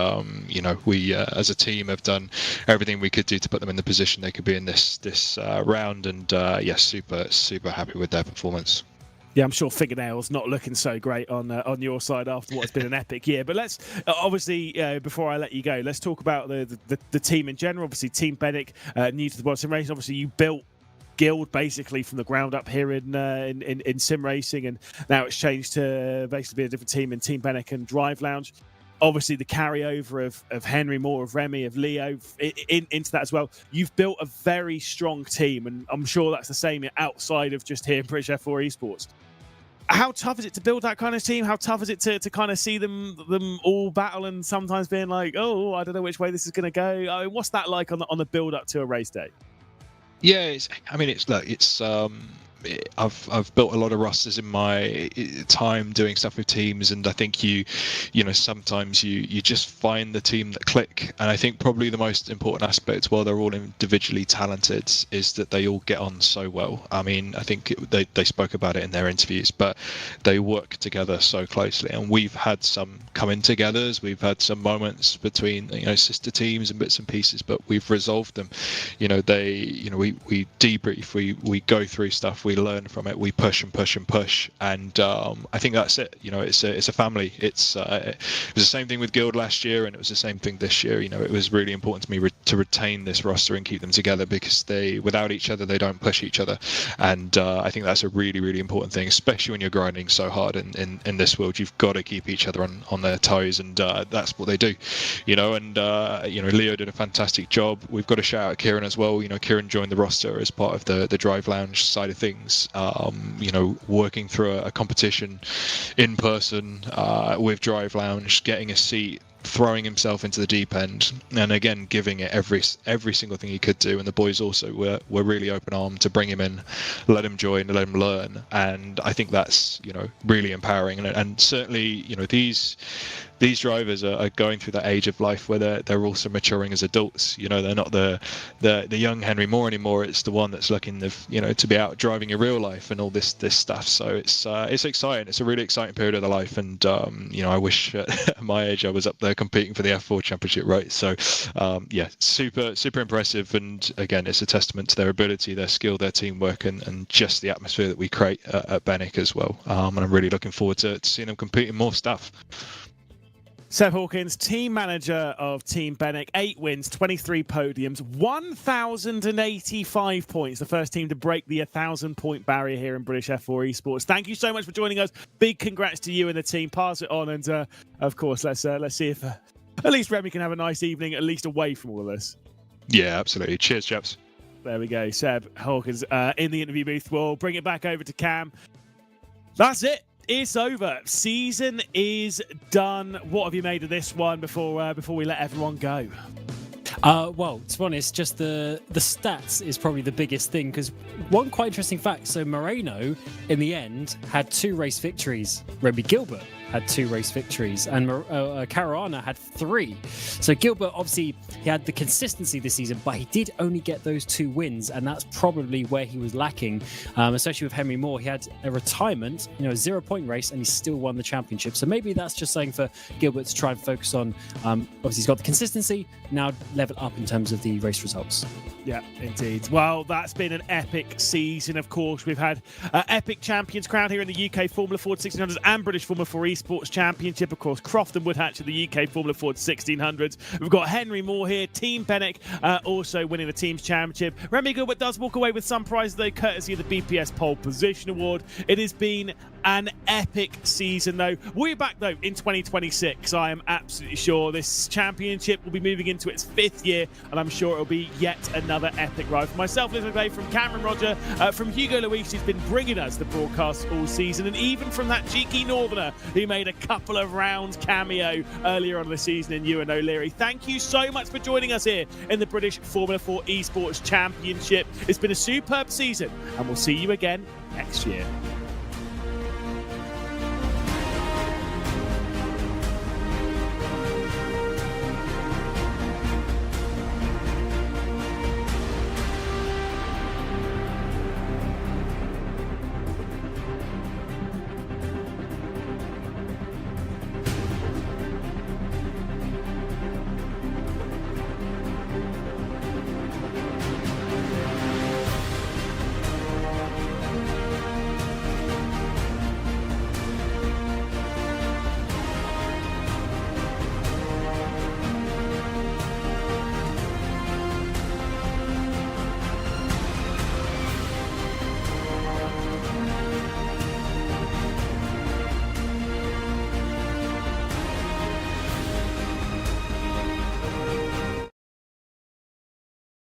we as a team have done everything we could do to put them in the position they could be in this round. And yeah, super happy with their performance. Yeah, I'm sure fingernails not looking so great on your side after what's been an epic year. But let's obviously, before I let you go, let's talk about the team in general. Obviously, Team Benick, new to the World Sim Racing. Obviously, you built Guild basically from the ground up here in sim racing, and now it's changed to basically be a different team in Team Benick and Drive Lounge. Obviously, the carryover of Henry Moore, of Remy, of Leo into that as well. You've built a very strong team, and I'm sure that's the same outside of just here in British F4 Esports. How tough is it to build that kind of team? How tough is it to kind of see them all battle and sometimes being like, oh, I don't know which way this is going to go? I mean, what's that like on the build up to a race day? Yeah, it's I've built a lot of rosters in my time doing stuff with teams, and I think you know sometimes you just find the team that click. And I think probably the most important aspect, while they're all individually talented, is that they all get on so well. I mean, I think they spoke about it in their interviews, but they work together so closely, and we've had some come-in-togethers, we've had some moments between sister teams and bits and pieces, but we've resolved them. We debrief, we go through stuff, we learn from it, we push and push and push, and I think that's it. It's a family. It was the same thing with Guild last year, and it was the same thing this year. It was really important to me to retain this roster and keep them together, because without each other they don't push each other, and I think that's a really, really important thing, especially when you're grinding so hard in this world. You've got to keep each other on their toes, and that's what they do. Leo did a fantastic job. We've got to shout out Kieran as well. Kieran joined the roster as part of the Drive Lounge side of things, working through a competition in person with Drive Lounge, getting a seat, throwing himself into the deep end, and again giving it every single thing he could do. And the boys also were really open-armed to bring him in, let him join, let him learn, and I think that's really empowering. And certainly these drivers are going through that age of life where they're also maturing as adults. They're not the young Henry Moore anymore. It's the one that's looking to be out driving in real life and all this stuff. So it's exciting. It's a really exciting period of their life, and I wish at my age I was up there competing for the F4 Championship, right? So super impressive, and again it's a testament to their ability, their skill, their teamwork, and just the atmosphere that we create at Bennick as well. And I'm really looking forward to seeing them compete in more stuff. Seb Hawkins, team manager of Team Bennick, 8 wins, 23 podiums, 1,085 points. The first team to break the 1,000-point barrier here in British F4 Esports. Thank you so much for joining us. Big congrats to you and the team. Pass it on, and of course, let's see if at least Remy can have a nice evening, at least away from all of this. Yeah, absolutely. Cheers, chaps. There we go. Seb Hawkins in the interview booth. We'll bring it back over to Cam. That's it. It's over. Season is done. What have you made of this one before we let everyone go? Well, to be honest, just the stats is probably the biggest thing, because one quite interesting fact. So Moreno, in the end, had 2 race victories. Remy Gilbert had 2 race victories, and Caruana had 3. So Gilbert, obviously, he had the consistency this season, but he did only get those 2 wins, and that's probably where he was lacking, especially with Henry Moore. He had a retirement, a 0-point race, and he still won the championship. So maybe that's just something for Gilbert to try and focus on. Obviously, he's got the consistency, now level up in terms of the race results. Yeah, indeed. Well, that's been an epic season, of course. We've had epic champions crowned here in the UK Formula Ford 1600s and British Formula 4 Esports Championship. Of course, Croft and Woodhatch at the UK Formula Ford 1600s. We've got Henry Moore here, Team Bennick, also winning the Team's Championship. Remy Gilbert does walk away with some prizes, though, courtesy of the BPS Pole Position Award. It has been an epic season, though. We'll be back, though, in 2026. I am absolutely sure this championship will be moving into its 5th year, and I'm sure it'll be yet another epic ride. For myself, Liz McVeigh, from Cameron Roger, from Hugo Luis, who's been bringing us the broadcast all season, and even from that cheeky Northerner who made a couple of round cameo earlier on in the season in Ewan O'Leary. Thank you so much for joining us here in the British Formula 4 Esports Championship. It's been a superb season, and we'll see you again next year.